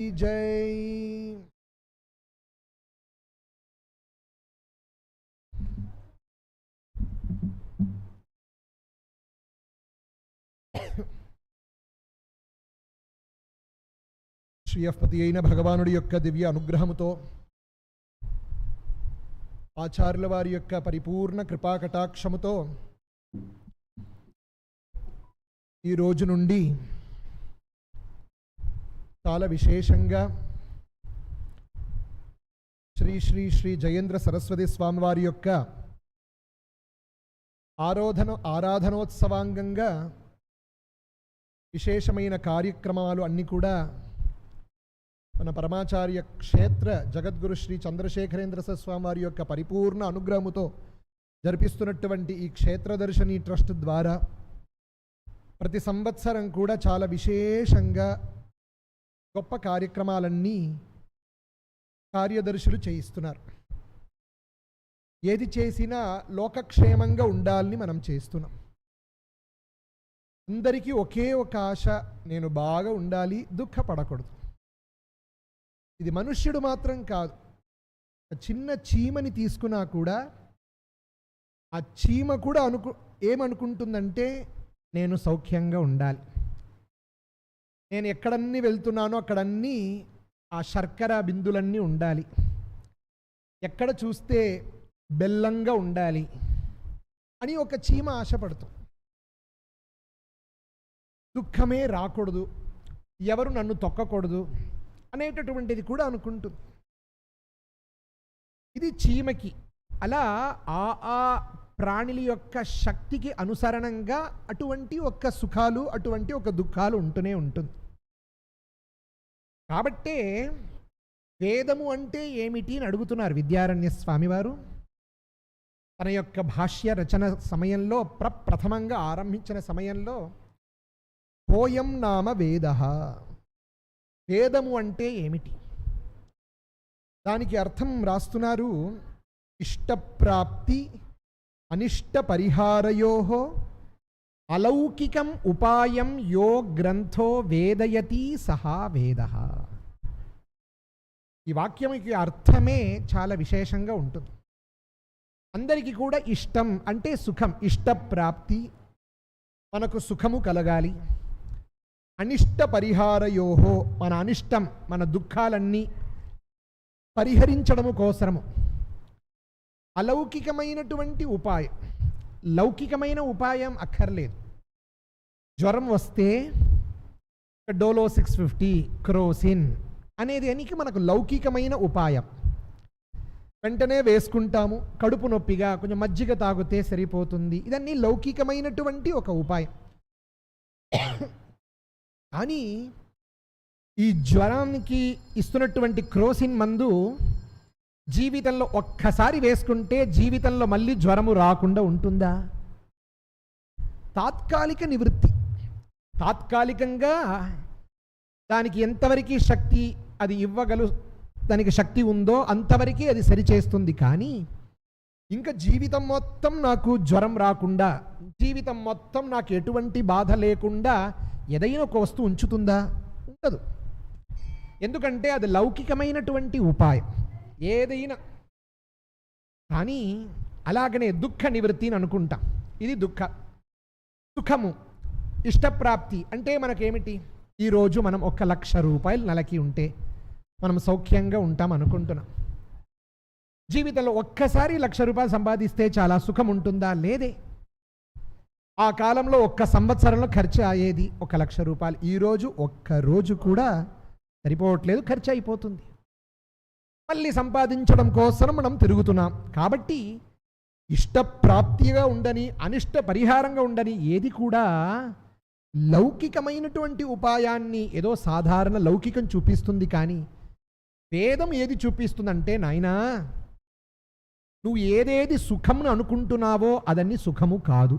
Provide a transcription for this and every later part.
జై. శ్రీయపతి అయిన భగవానుడి యొక్క దివ్య అనుగ్రహముతో, ఆచార్యుల వారి యొక్క పరిపూర్ణ కృపాకటాక్షముతో ఈ రోజు నుండి చాలా విశేషంగా శ్రీ శ్రీ శ్రీ జయేంద్ర సరస్వతి స్వామి వారి యొక్క ఆరాధనోత్సవాంగంగా విశేషమైన కార్యక్రమాలు అన్నీ కూడా మన పరమాచార్య క్షేత్ర జగద్గురు శ్రీ చంద్రశేఖరేంద్ర స్వామి వారి యొక్క పరిపూర్ణ అనుగ్రహముతో జరిపిస్తున్నటువంటి ఈ క్షేత్ర దర్శిని ట్రస్ట్ ద్వారా ప్రతి సంవత్సరం కూడా చాలా విశేషంగా గొప్ప కార్యక్రమాలన్నీ కార్యదర్శులు చేయిస్తున్నారు. ఏది చేసినా లోకక్షేమంగా ఉండాలని మనం చేస్తున్నాం. అందరికీ ఒకే ఒక ఆశ, నేను బాగా ఉండాలి, దుఃఖపడకూడదు. ఇది మనుష్యుడు మాత్రం కాదు. చిన్న చీమని తీసుకున్నా కూడా ఆ చీమ కూడా ఏమనుకుంటుందంటే నేను సౌఖ్యంగా ఉండాలి, నేను ఎక్కడన్నీ వెళ్తున్నానో అక్కడన్నీ ఆ శర్కర బిందులన్నీ ఉండాలి, ఎక్కడ చూస్తే బెల్లంగా ఉండాలి అని ఒక చీమ ఆశపడుతుంది. దుఃఖమే రాకూడదు, ఎవరు నన్ను తొక్కకూడదు అనేటటువంటిది కూడా అనుకుంటుంది. ఇది చీమకి. అలా ఆ ప్రాణుల యొక్క శక్తికి అనుసరణంగా అటువంటి ఒక సుఖాలు, అటువంటి ఒక దుఃఖాలు ఉంటూనే ఉంటుంది. కాబట్టే వేదము అంటే ఏమిటి అని అడుగుతున్నారు విద్యారణ్య స్వామివారు. తన యొక్క భాష్య రచన సమయంలో ప్రథమంగా ఆరంభించిన సమయంలో పోయం నామ వేద, వేదము అంటే ఏమిటి, దానికి అర్థం రాస్తున్నారు. ఇష్టప్రాప్తి అనిష్ట పరిహారయో అలౌకికం ఉపాయం యో గ్రంథో వేదయతి సహా వేద. ఈ వాక్యముకి అర్థమే చాలా విశేషంగా ఉంటుంది. అందరికీ కూడా ఇష్టం అంటే సుఖం, ఇష్టప్రాప్తి, మనకు సుఖము కలగాలి. అనిష్ట పరిహారయోహో, మన అనిష్టం, మన దుఃఖాలన్నీ పరిహరించడము కోసము అలౌకికమైనటువంటి ఉపాయం. లౌకికమైన ఉపాయం అక్కర్లేదు. జ్వరం వస్తే డోలో 650 క్రోసిన్ అనేది అనికి మనకు లౌకికమైన ఉపాయం. వెంటనే వేసుకుంటాము. కడుపు నొప్పిగా కొంచెం మజ్జిగ తాగితే సరిపోతుంది. ఇదన్నీ లౌకికమైనటువంటి ఒక ఉపాయం. కానీ ఈ జ్వరానికి ఇస్తున్నటువంటి క్రోసిన్ మందు జీవితంలో ఒక్కసారి వేసుకుంటే జీవితంలో మళ్ళీ జ్వరము రాకుండా ఉంటుందా? తాత్కాలిక నివృత్తి, తాత్కాలికంగా దానికి ఎంతవరకు శక్తి అది దానికి శక్తి ఉందో అంతవరకే అది సరిచేస్తుంది. కానీ ఇంకా జీవితం మొత్తం నాకు జ్వరం రాకుండా, జీవితం మొత్తం నాకు ఎటువంటి బాధ లేకుండా ఏదైనా ఒక వస్తువు ఉంచుతుందా? ఉండదు. ఎందుకంటే అది లౌకికమైనటువంటి ఉపాయం ఏదైనా. కానీ అలాగనే దుఃఖ నివృత్తి అని అనుకుంటాం. ఇది సుఖము, ఇష్టప్రాప్తి అంటే మనకేమిటి? ఈరోజు మనం 1,00,000 రూపాయలు నెలకి ఉంటే మనం సౌఖ్యంగా ఉంటాం అనుకుంటున్నాం. జీవితంలో ఒక్కసారి 1,00,000 రూపాయలు సంపాదిస్తే చాలా సుఖం ఉంటుందా? లేదే. ఆ కాలంలో 1 సంవత్సరంలో ఖర్చు అయ్యేది 1,00,000 రూపాయలు. ఈరోజు ఒక్కరోజు కూడా సరిపోవట్లేదు, ఖర్చు అయిపోతుంది. మళ్ళీ సంపాదించడం కోసం మనం తిరుగుతున్నాం. కాబట్టి ఇష్టప్రాప్తిగా ఉండని, అనిష్ట పరిహారంగా ఉండని ఏది కూడా లౌకికమైనటువంటి ఉపాయాన్ని ఏదో సాధారణ లౌకికం చూపిస్తుంది. కానీ వేదం ఏది చూపిస్తుందంటే, నాయనా నువ్వు ఏదేది సుఖమును అనుకుంటున్నావో అదన్నీ సుఖము కాదు.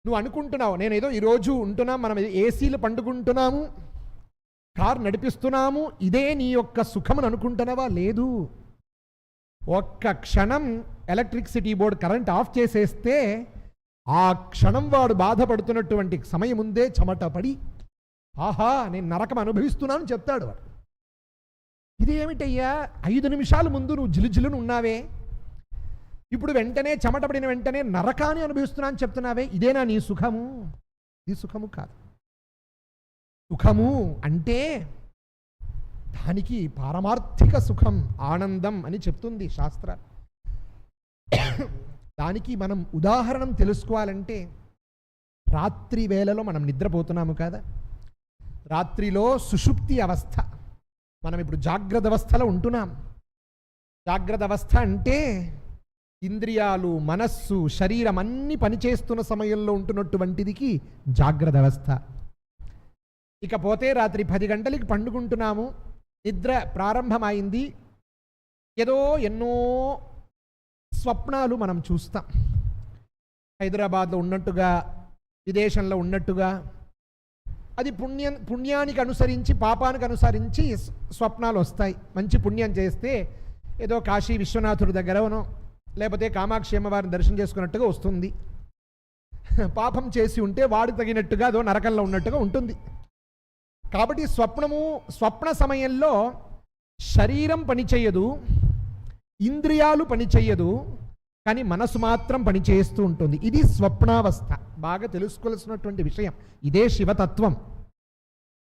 నువ్వు అనుకుంటున్నావు నేనేదో ఈరోజు ఉంటున్నాం, మనం ఏసీలు పండుకుంటున్నాము, కారు నడిపిస్తున్నాము, ఇదే నీ యొక్క సుఖమును అనుకుంటున్నావా? లేదు. ఒక్క క్షణం ఎలక్ట్రిసిటీ బోర్డు కరెంట్ ఆఫ్ చేసేస్తే ఆ క్షణం వాడు బాధపడుతున్నటువంటి సమయం ముందే చెమట పడి ఆహా నేను నరకం అనుభవిస్తున్నాను చెప్తాడు వాడు. ఇది ఏమిటయ్యా, 5 నిమిషాల ముందు నువ్వు జిలుజిలును ఉన్నావే, ఇప్పుడు వెంటనే చెమటపడిన వెంటనే నరకాన్ని అనుభవిస్తున్నా అని చెప్తున్నావే, ఇదేనా నీ సుఖము? ఇది సుఖము కాదు. సుఖము అంటే దానికి పారమార్థిక సుఖం, ఆనందం అని చెప్తుంది శాస్త్రం. దానికి మనం ఉదాహరణం తెలుసుకోవాలంటే, రాత్రి వేళలో మనం నిద్రపోతున్నాము కదా, రాత్రిలో సుషుప్తి అవస్థ, మనం ఇప్పుడు జాగ్రత్త అవస్థలో ఉంటున్నాం. జాగ్రత్త అవస్థ అంటే ఇంద్రియాలు, మనస్సు, శరీరం అన్నీ పనిచేస్తున్న సమయంలో ఉంటున్నటువంటిదికి జాగ్రత్త అవస్థ. ఇకపోతే రాత్రి 10 గంటలకి పండుకుంటున్నాము, నిద్ర ప్రారంభమైంది, ఏదో ఎన్నో స్వప్నాలు మనం చూస్తాం. హైదరాబాద్లో ఉన్నట్టుగా, విదేశంలో ఉన్నట్టుగా, అది పుణ్యానికి అనుసరించి, పాపానికి అనుసరించి స్వప్నాలు వస్తాయి. మంచి పుణ్యం చేస్తే ఏదో కాశీ విశ్వనాథుడి దగ్గరనో లేకపోతే కామాక్షి అమ్మవారిని దర్శనం చేసుకున్నట్టుగా వస్తుంది. పాపం చేసి ఉంటే వాడు తగినట్టుగా అదో నరకంలో ఉన్నట్టుగా ఉంటుంది. కాబట్టి స్వప్న సమయంలో శరీరం పనిచేయదు, ఇంద్రియాలు పనిచేయదు, కానీ మనసు మాత్రం పనిచేస్తూ ఉంటుంది. ఇది స్వప్నావస్థ. బాగా తెలుసుకోవాల్సినటువంటి విషయం ఇదే. శివతత్వం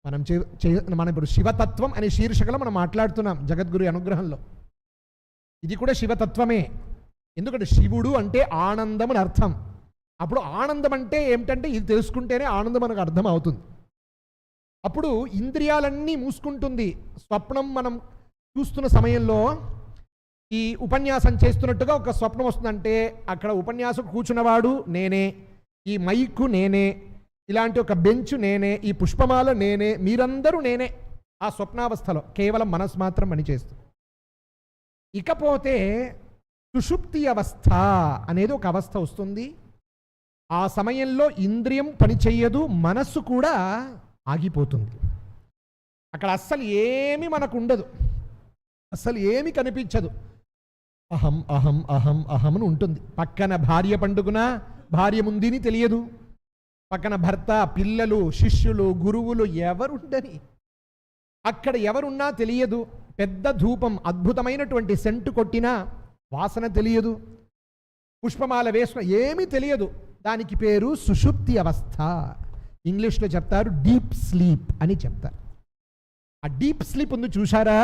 మనం ఇప్పుడు శివతత్వం అనే శీర్షికలో మనం మాట్లాడుతున్నాం జగద్గురు అనుగ్రహంలో. ఇది కూడా శివతత్వమే. ఎందుకంటే శివుడు అంటే ఆనందం అని అర్థం. అప్పుడు ఆనందం అంటే ఏమిటంటే ఇది తెలుసుకుంటేనే ఆనందం మనకు అర్థం అవుతుంది. అప్పుడు ఇంద్రియాలన్నీ మూసుకుంటుంది. స్వప్నం మనం చూస్తున్న సమయంలో ఈ ఉపన్యాసం చేస్తున్నట్టుగా ఒక స్వప్నం వస్తుందంటే అక్కడ ఉపన్యాసం కూర్చున్నవాడు నేనే, ఈ మైకు నేనే, ఇలాంటి ఒక బెంచ్ నేనే, ఈ పుష్పమాల నేనే, మీరందరూ నేనే. ఆ స్వప్నావస్థలో కేవలం మనసు మాత్రం పనిచేస్తుంది. ఇకపోతే సుషుప్తి అవస్థ అనేది ఒక అవస్థ వస్తుంది. ఆ సమయంలో ఇంద్రియం పనిచేయదు, మనస్సు కూడా ఆగిపోతుంది. అక్కడ అస్సలు ఏమీ మనకు ఉండదు, అస్సలు ఏమీ కనిపించదు. అహం అహం అహం అహం అని ఉంటుంది. పక్కన భార్య పండుకున భార్య ముందిని తెలియదు, పక్కన భర్త, పిల్లలు, శిష్యులు, గురువులు ఎవరుండని, అక్కడ ఎవరున్నా తెలియదు. పెద్ద ధూపం, అద్భుతమైనటువంటి సెంటు కొట్టినా వాసన తెలియదు, పుష్పమాల వేసుకున్న ఏమీ తెలియదు. దానికి పేరు సుషుప్తి అవస్థ. ఇంగ్లీష్లో చెప్తారు డీప్ స్లీప్ అని చెప్తారు. ఆ డీప్ స్లీప్ ఉంది చూశారా,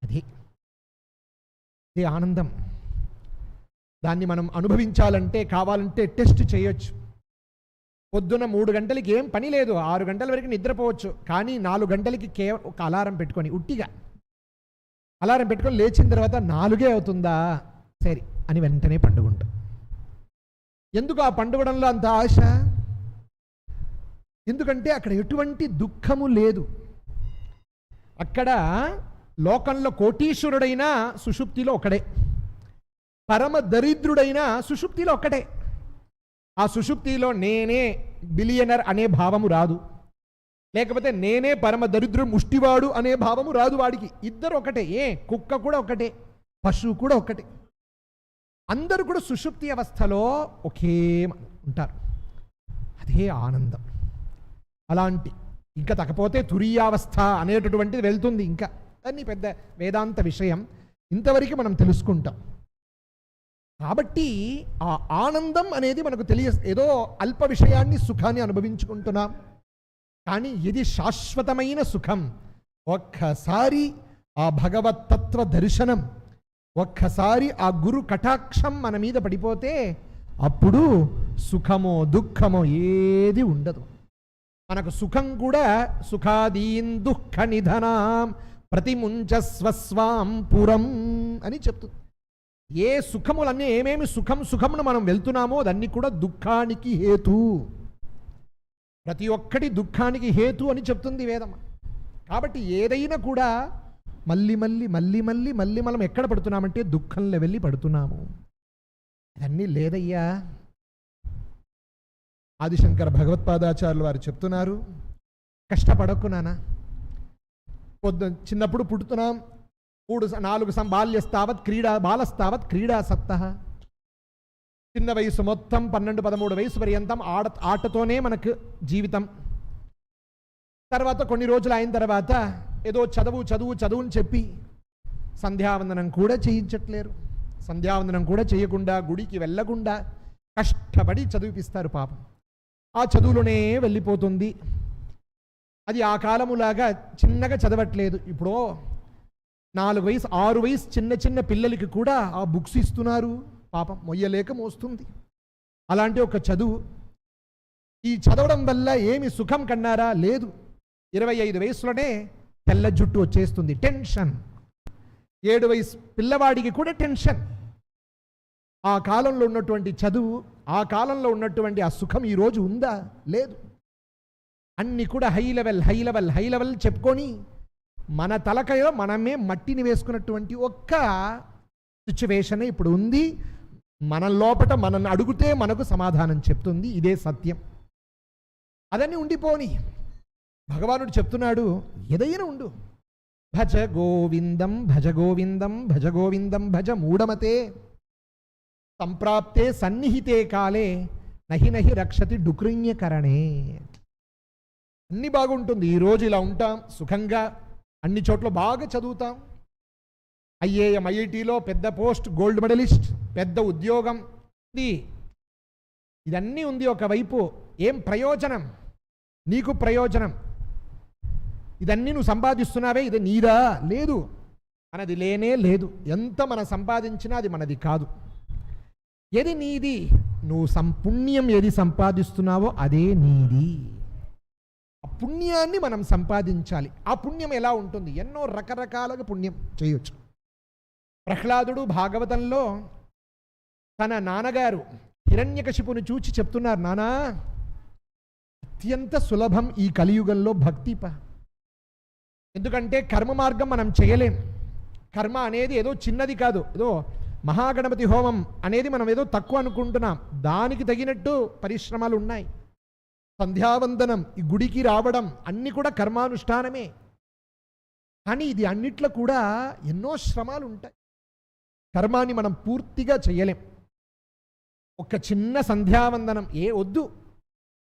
అదే ఆనందం. దాన్ని మనం అనుభవించాలంటే, కావాలంటే టెస్ట్ చేయొచ్చు. పొద్దున 3 గంటలకి ఏం పని లేదు, 6 గంటల వరకు నిద్రపోవచ్చు. కానీ 4 గంటలకి కేవలం ఒక అలారం పెట్టుకొని, ఉట్టిగా అలారం పెట్టుకొని లేచిన తర్వాత 4 అవుతుందా సరే అని వెంటనే పండుకుంటాం. ఎందుకు ఆ పండుగడంలో అంత ఆశ? ఎందుకంటే అక్కడ ఎటువంటి దుఃఖము లేదు. అక్కడ లోకంలో కోటీశ్వరుడైనా సుషుప్తిలో ఒకడే, పరమ దరిద్రుడైనా సుషుప్తిలో ఒక్కటే. ఆ సుషుప్తిలో నేనే బిలియనర్ అనే భావము రాదు, లేకపోతే నేనే పరమ దరిద్రుడు ముష్టివాడు అనే భావము రాదు వాడికి. ఇద్దరు ఒకటే. కుక్క కూడా ఒకటే, పశువు కూడా ఒకటే. అందరూ కూడా సుషుప్తి అవస్థలో ఒకే ఉంటారు. అదే ఆనందం. అలాంటి ఇంకా తకపోతే తురీయావస్థ అనేటటువంటిది వెళ్తుంది. ఇంకా అన్ని పెద్ద వేదాంత విషయం, ఇంతవరకు మనం తెలుసుకుంటాం. కాబట్టి ఆ ఆనందం అనేది మనకు ఏదో అల్ప విషయాన్ని, సుఖాన్ని అనుభవించుకుంటున్నాం. కానీ ఇది శాశ్వతమైన సుఖం. ఒక్కసారి ఆ భగవత్తత్వ దర్శనం, ఒక్కసారి ఆ గురు కటాక్షం మన మీద పడిపోతే అప్పుడు సుఖమో దుఃఖమో ఏది ఉండదు. మనకు సుఖం కూడా సుఖాదీన్ దుఃఖ నిధనాం ప్రతిముంచస్వస్వాం పురం అని చెప్తుంది. ఏ సుఖములన్నీ, ఏమేమి సుఖమును మనం వెళ్తున్నామో అదన్నీ కూడా దుఃఖానికి హేతు. ప్రతి ఒక్కటి దుఃఖానికి హేతు అని చెప్తుంది వేదం. కాబట్టి ఏదైనా కూడా మళ్ళీ మనం ఎక్కడ పడుతున్నామంటే దుఃఖంలో వెళ్ళి పడుతున్నాము. అదన్నీ లేదయ్యా. ఆదిశంకర భగవత్పాదాచార్యులు వారు చెప్తున్నారు, కష్టపడకు నాన్న. చిన్నప్పుడు పుట్టుతున్నాం, 4 బాల్యస్తావత్ క్రీడా బాలస్తావత్ క్రీడాసక్తః. చిన్న వయసు మొత్తం 12-13 వయసు పర్యంతం ఆటతోనే మనకు జీవితం. తర్వాత కొన్ని రోజులు అయిన తర్వాత ఏదో చదువుని చెప్పి సంధ్యావందనం కూడా చేయించట్లేరు. సంధ్యావందనం కూడా చేయకుండా, గుడికి వెళ్ళకుండా కష్టపడి చదివిపిస్తారు పాపం. ఆ చదువులోనే వెళ్ళిపోతుంది. అది ఆ కాలములాగా చిన్నగా చదవట్లేదు. ఇప్పుడు 4 వయసు 6 వయసు చిన్న పిల్లలకి కూడా ఆ బుక్స్ ఇస్తున్నారు. పాపం మొయ్యలేక మోస్తుంది. అలాంటి ఒక చదువు. ఈ చదవడం వల్ల ఏమి సుఖం కన్నారా? లేదు. 25 వయసులోనే తెల్ల జుట్టు వచ్చేస్తుంది. టెన్షన్. 7 వయసు పిల్లవాడికి కూడా టెన్షన్. ఆ కాలంలో ఉన్నటువంటి చదువు, ఆ కాలంలో ఉన్నటువంటి ఆ సుఖం ఈరోజు ఉందా? లేదు. అన్నీ కూడా హై లెవెల్ చెప్పుకొని మన తలకయలో మనమే మట్టిని వేసుకున్నటువంటి ఒక్క సిచ్యువేషన్ ఇప్పుడు ఉంది. మన లోపట మనల్ని అడిగితే మనకు సమాధానం చెప్తుంది. ఇదే సత్యం. అదన్నీ ఉండిపోని భగవానుడు చెప్తున్నాడు, ఏదైనా ఉండు. భజ గోవిందం భజ గోవిందం భజ గోవిందం భజ మూఢమతే సంప్రాప్తే సన్నిహితే కాలే నహి నహి రక్షతి డుకృణ్యకరణే. అన్ని బాగుంటుంది. ఈరోజు ఇలా ఉంటాం సుఖంగా, అన్ని చోట్ల బాగా చదువుతాం. ఐఏఎం ఐఐటిలో పెద్ద పోస్ట్, గోల్డ్ మెడలిస్ట్, పెద్ద ఉద్యోగం, ఇదన్నీ ఉంది ఒకవైపు. ఏం ప్రయోజనం? నీకు ప్రయోజనం ఇదన్నీ నువ్వు సంపాదిస్తున్నావే, ఇది నీదా? లేదు. మనది లేనే లేదు. ఎంత మనం సంపాదించినా అది మనది కాదు. ఏది నీది? నువ్వు పుణ్యం ఏది సంపాదిస్తున్నావో అదే నీది. ఆ పుణ్యాన్ని మనం సంపాదించాలి. ఆ పుణ్యం ఎలా ఉంటుంది? ఎన్నో రకరకాలుగా పుణ్యం చేయొచ్చు. ప్రహ్లాదుడు భాగవతంలో తన నాన్నగారు హిరణ్యకశిపుని చూచి చెప్తున్నారు, నానా అత్యంత సులభం ఈ కలియుగంలో భక్తిప. ఎందుకంటే కర్మ మార్గం మనం చేయలేం. కర్మ అనేది ఏదో చిన్నది కాదు. ఏదో మహాగణపతి హోమం అనేది మనం ఏదో తక్కువ అనుకుంటున్నాం. దానికి తగినట్టు పరిశ్రమలు ఉన్నాయి. సంధ్యావందనం, ఈ గుడికి రావడం అన్నీ కూడా కర్మానుష్ఠానమే. కానీ ఇది అన్నిట్లో కూడా ఎన్నో శ్రమాలు ఉంటాయి. కర్మాన్ని మనం పూర్తిగా చేయలేం. ఒక చిన్న సంధ్యావందనం వద్దు,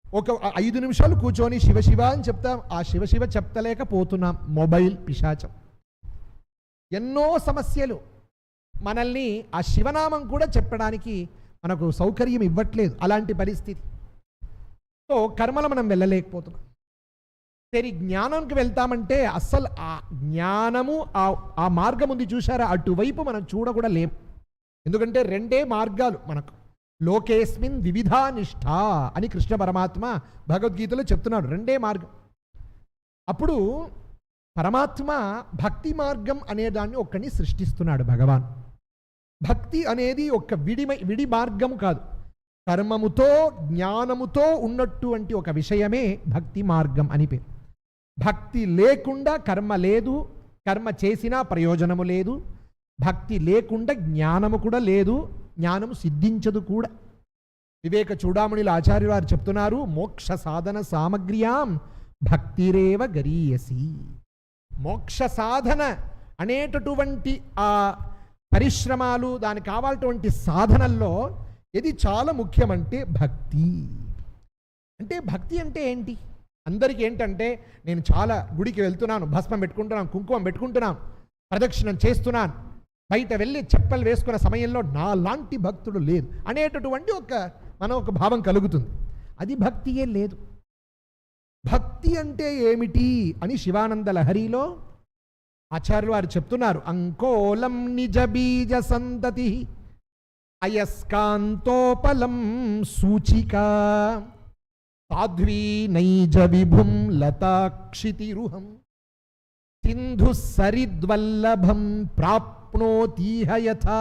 ఒక 5 నిమిషాలు కూర్చొని శివ అని చెప్తాం. ఆ శివ చెప్తలేకపోతున్నాం. మొబైల్ పిశాచం, ఎన్నో సమస్యలు. మనల్ని ఆ శివనామం కూడా చెప్పడానికి మనకు సౌకర్యం ఇవ్వట్లేదు. అలాంటి పరిస్థితి. సో కర్మలు మనం వెళ్ళలేకపోతున్నాం. సరే, జ్ఞానంకి వెళ్తామంటే అస్సలు ఆ జ్ఞానము ఆ మార్గం ఉంది చూసారా, అటువైపు మనం చూడకూడా లేం. ఎందుకంటే 2 మార్గాలు మనకు. లోకేస్మిన్ వివిధా నిష్ఠ అని కృష్ణ పరమాత్మ భగవద్గీతలో చెప్తున్నాడు. 2 మార్గం. అప్పుడు పరమాత్మ భక్తి మార్గం అనేదాన్ని ఒక్కడిని సృష్టిస్తున్నాడు భగవాన్. భక్తి అనేది ఒక విడి మార్గము కాదు. కర్మముతో జ్ఞానముతో ఉన్నటువంటి ఒక విషయమే భక్తి మార్గం అని పేరు. భక్తి లేకుండా కర్మ లేదు, కర్మ చేసినా ప్రయోజనము లేదు. భక్తి లేకుండా జ్ఞానము కూడా లేదు, జ్ఞానము సిద్ధించదు కూడా. వివేక చూడామణిలో ఆచార్యులు వారు చెప్తున్నారు, మోక్ష సాధన సామగ్ర్యాం భక్తిరేవ గరీయసి. మోక్ష సాధన అనేటటువంటి ఆ పరిశ్రమాలు, దానికి కావాల్టువంటి సాధనల్లో ఇది చాలా ముఖ్యమంటే భక్తి. అంటే భక్తి అంటే ఏంటి? అందరికీ ఏంటంటే, నేను చాలా గుడికి వెళ్తున్నాను, భస్మం పెట్టుకుంటున్నాను, కుంకుమం పెట్టుకుంటున్నాను, ప్రదక్షిణం చేస్తున్నాను, బయట వెళ్ళి చెప్పలు వేసుకున్న సమయంలో నా లాంటి భక్తుడు లేదు అనేటటువంటి ఒక భావం కలుగుతుంది. అది భక్తియే లేదు. భక్తి అంటే ఏమిటి అని శివానంద లహరిలో ఆచార్యులు వారు చెప్తున్నారు. అంకోలం నిజ బీజ సంతతి అయస్కాంతోపలం సూచిక సాధ్వీ నైజ విభుం లతాక్షితిరుహం సింధు సరిద్వల్లభం ప్రాప్నోతీహ యథా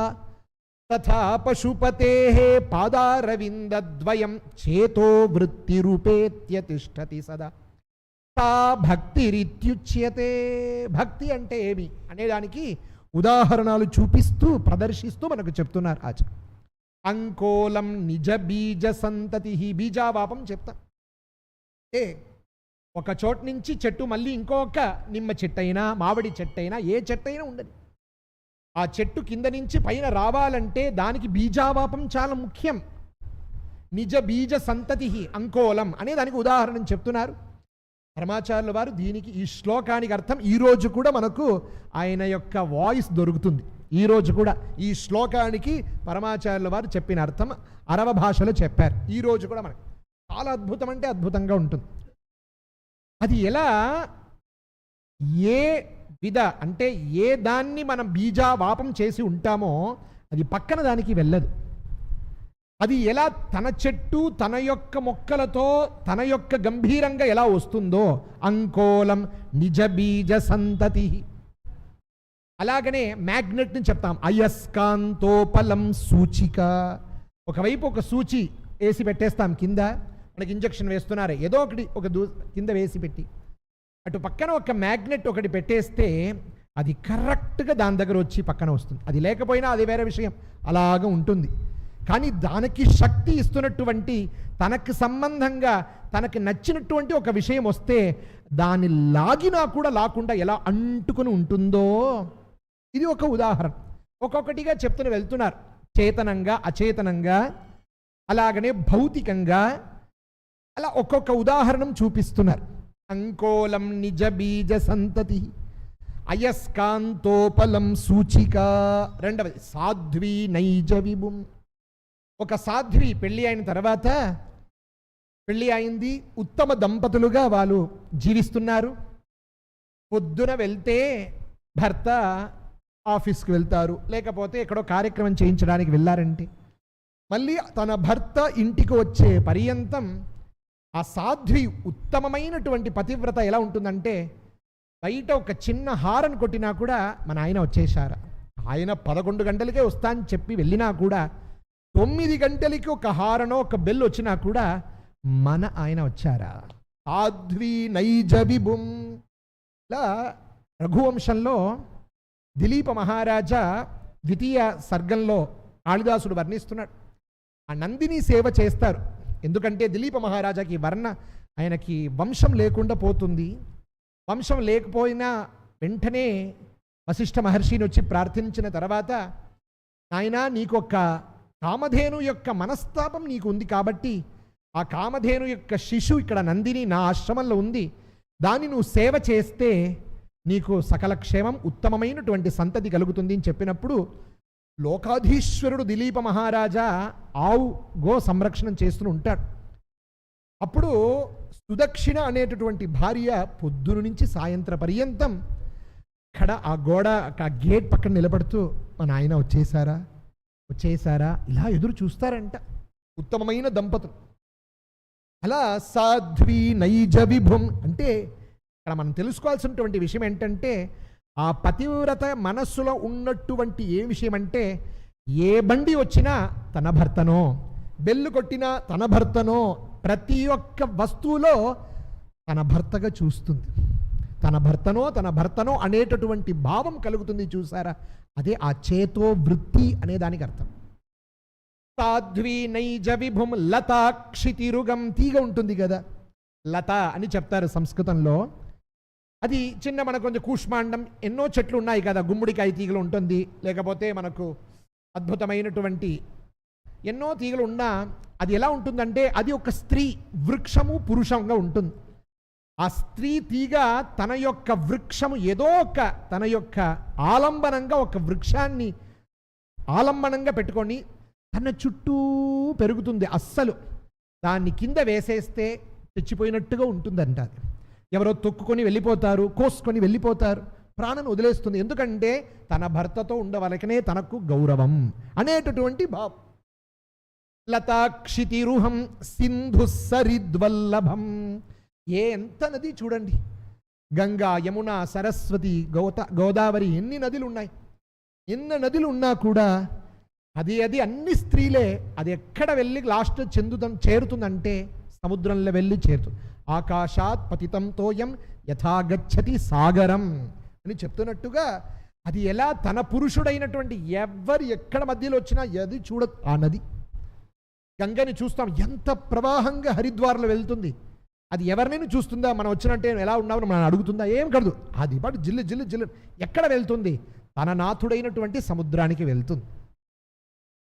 తథా పశుపతేః పాదారవిందద్వయం చేతో వృత్తిరూపేత్య తిష్టతి సదా తా భక్తిరిత్యుచ్యతే. భక్తి అంటే ఏమి అనేదానికి ఉదాహరణలు చూపిస్తూ ప్రదర్శిస్తూ మనకు చెప్తున్నారు ఆచార్య. అంకోలం నిజ బీజ సంతతి, బీజావాపం చెప్తాం. ఒక చోటు నుంచి చెట్టు మళ్ళీ ఇంకొక నిమ్మ చెట్టైనా మామిడి చెట్టైనా ఏ చెట్టైనా ఉండదు. ఆ చెట్టు కింద నుంచి పైన రావాలంటే దానికి బీజావాపం చాలా ముఖ్యం. నిజ బీజ సంతతి అంకోలం అనే దానికి ఉదాహరణ చెప్తున్నారు. పరమాచార్యుల వారు దీనికి ఈ శ్లోకానికి అర్థం ఈరోజు కూడా మనకు ఆయన యొక్క వాయిస్ దొరుకుతుంది. ఈరోజు కూడా ఈ శ్లోకానికి పరమాచార్యుల వారు చెప్పిన అర్థం అరవ భాషలో చెప్పారు. ఈరోజు కూడా మనకు చాలా అద్భుతం అంటే అద్భుతంగా ఉంటుంది. అది ఎలా ఏ విధ అంటే ఏ దాన్ని మనం బీజావాపం చేసి ఉంటామో అది పక్కన దానికి వెళ్ళదు. అది ఎలా తన చెట్టు తన యొక్క మొక్కలతో తన యొక్క గంభీరంగా ఎలా వస్తుందో అంకోలం నిజ బీజ సంతతి. అలాగనే మ్యాగ్నెట్ని చెప్తాం అయస్కాంతోపలం సూచిక. ఒకవైపు ఒక సూచి వేసి పెట్టేస్తాం కింద, మనకి ఇంజక్షన్ వేస్తున్నారే ఏదో ఒకటి ఒక కింద వేసి పెట్టి, అటు పక్కన ఒక మ్యాగ్నెట్ ఒకటి పెట్టేస్తే అది కరెక్ట్గా దాని దగ్గర వచ్చి పక్కన వస్తుంది. అది లేకపోయినా అది వేరే విషయం, అలాగ ఉంటుంది. కానీ దానికి శక్తి ఇస్తున్నటువంటి తనకు సంబంధంగా తనకి నచ్చినటువంటి ఒక విషయం వస్తే దాన్ని లాగినా కూడా లాకుండా ఎలా అంటుకుని ఉంటుందో ఇది ఒక ఉదాహరణ. ఒక్కొక్కటిగా చెప్తూనే వెళ్తున్నారు. చేతనంగా, అచేతనంగా, అలాగనే భౌతికంగా, అలా ఒక్కొక్క ఉదాహరణం చూపిస్తున్నారు. అంకోలం నిజ బీజ సంతతి, అయస్కాంతోపలం సూచిక. రెండవది సాధ్వీ నైజ విభుం. ఒక సాధ్వి పెళ్ళి అయిన తర్వాత, పెళ్ళి అయింది, ఉత్తమ దంపతులుగా వాళ్ళు జీవిస్తున్నారు. పొద్దున వెళ్తే భర్త ఆఫీస్కి వెళ్తారు, లేకపోతే ఎక్కడో కార్యక్రమం చేయించడానికి వెళ్ళారంటే మళ్ళీ తన భర్త ఇంటికి వచ్చే పర్యంతం ఆ సాధ్వి ఉత్తమమైనటువంటి పతివ్రత ఎలా ఉంటుందంటే బయట ఒక చిన్న హారన్ కొట్టినా కూడా మన ఆయన వచ్చేశారా, ఆయన 11 గంటలకే వస్తా అని చెప్పి వెళ్ళినా కూడా 9 గంటలకి ఒక హారనో ఒక బెల్ వచ్చినా కూడా మన ఆయన వచ్చారా. సాధ్వి నైజ విభుం. ఇలా రఘువంశంలో దిలీప మహారాజా ద్వితీయ సర్గంలో కాళిదాసుడు వర్ణిస్తున్నాడు. ఆ నందిని సేవ చేస్తారు. ఎందుకంటే దిలీప మహారాజాకి ఆయనకి వంశం లేకుండా పోతుంది. వంశం లేకపోయినా వెంటనే వశిష్ఠ మహర్షిని వచ్చి ప్రార్థించిన తర్వాత, నాయనా నీకొక్క కామధేను యొక్క మనస్తాపం నీకు ఉంది కాబట్టి ఆ కామధేను యొక్క శిశు ఇక్కడ నందిని నా ఆశ్రమంలో ఉంది, దాన్ని నువ్వు సేవ చేస్తే నీకు సకల క్షేమం, ఉత్తమమైనటువంటి సంతతి కలుగుతుంది అని చెప్పినప్పుడు లోకాధీశ్వరుడు దిలీప మహారాజా ఆవు గో సంరక్షణం చేస్తూ ఉంటాడు. అప్పుడు సుదక్షిణ అనేటటువంటి భార్య పొద్దున నుంచి సాయంత్రం పర్యంతం ఇక్కడ ఆ గేట్ పక్కన నిలబడుతూ మా నాయన వచ్చేసారా ఇలా ఎదురు చూస్తారంట ఉత్తమమైన దంపతులు. అలా సాధ్వి నైజ విభుం అంటే ఇక్కడ మనం తెలుసుకోవాల్సినటువంటి విషయం ఏంటంటే ఆ పతివ్రత మనస్సులో ఉన్నటువంటి ఏ విషయం అంటే ఏ బండి వచ్చినా తన భర్తనో, బెల్లు కొట్టినా తన భర్తనో, ప్రతి ఒక్క వస్తువులో తన భర్తగా చూస్తుంది. తన భర్తనో అనేటటువంటి భావం కలుగుతుంది. చూసారా, అదే ఆ చేతో వృత్తి అనే దానికి అర్థం. సాధ్వి నైజ విభుం లతాక్షితిరుగం. తీగ ఉంటుంది కదా, లత అని చెప్తారు సంస్కృతంలో. అది చిన్న మనకు కొంచెం కూష్మాండం, ఎన్నో చెట్లు ఉన్నాయి కదా, గుమ్మడికాయ తీగలు ఉంటుంది, లేకపోతే మనకు అద్భుతమైనటువంటి ఎన్నో తీగలు ఉన్నా అది ఎలా ఉంటుందంటే అది ఒక స్త్రీ వృక్షము పురుషంగా ఉంటుంది. ఆ స్త్రీ తీగ తన యొక్క వృక్షము ఏదో ఒక తన యొక్క ఆలంబనంగా ఒక వృక్షాన్ని ఆలంబనంగా పెట్టుకొని తన చుట్టూ పెరుగుతుంది. అస్సలు దాన్ని కింద వేసేస్తే తెచ్చిపోయినట్టుగా ఉంటుందంట. అది ఎవరో తొక్కుకొని వెళ్ళిపోతారు, కోసుకొని వెళ్ళిపోతారు, ప్రాణం వదిలేస్తుంది. ఎందుకంటే తన భర్తతో ఉండవలకనే తనకు గౌరవం అనేటటువంటి భావం. లతాక్షితిరుహం సింధు సరిద్వల్లభం. ఎంత నది చూడండి, గంగా, యమున, సరస్వతి, గోదావరి, ఎన్ని నదులు ఉన్నాయి. ఎన్ని నదులు ఉన్నా కూడా అది అన్ని స్త్రీలే. అది ఎక్కడ వెళ్ళి లాస్ట్ చేరుతుందంటే సముద్రంలో వెళ్ళి చేరుతుంది. ఆకాశాత్ పతితం తోయం యథాగచ్చతి సాగరం అని చెప్తున్నట్టుగా అది ఎలా తన పురుషుడైనటువంటి ఎవరు ఎక్కడ మధ్యలో వచ్చినా అది చూడదు. ఆ నది గంగని చూస్తాం, ఎంత ప్రవాహంగా హరిద్వార్లో వెళ్తుంది. అది ఎవరినైనా చూస్తుందా, మనం వచ్చినట్టే ఎలా ఉన్నామని మనం అడుగుతుందా? ఏం కడదు. అది పాటు జిల్లు ఎక్కడ వెళ్తుంది? తన నాథుడైనటువంటి సముద్రానికి వెళ్తుంది.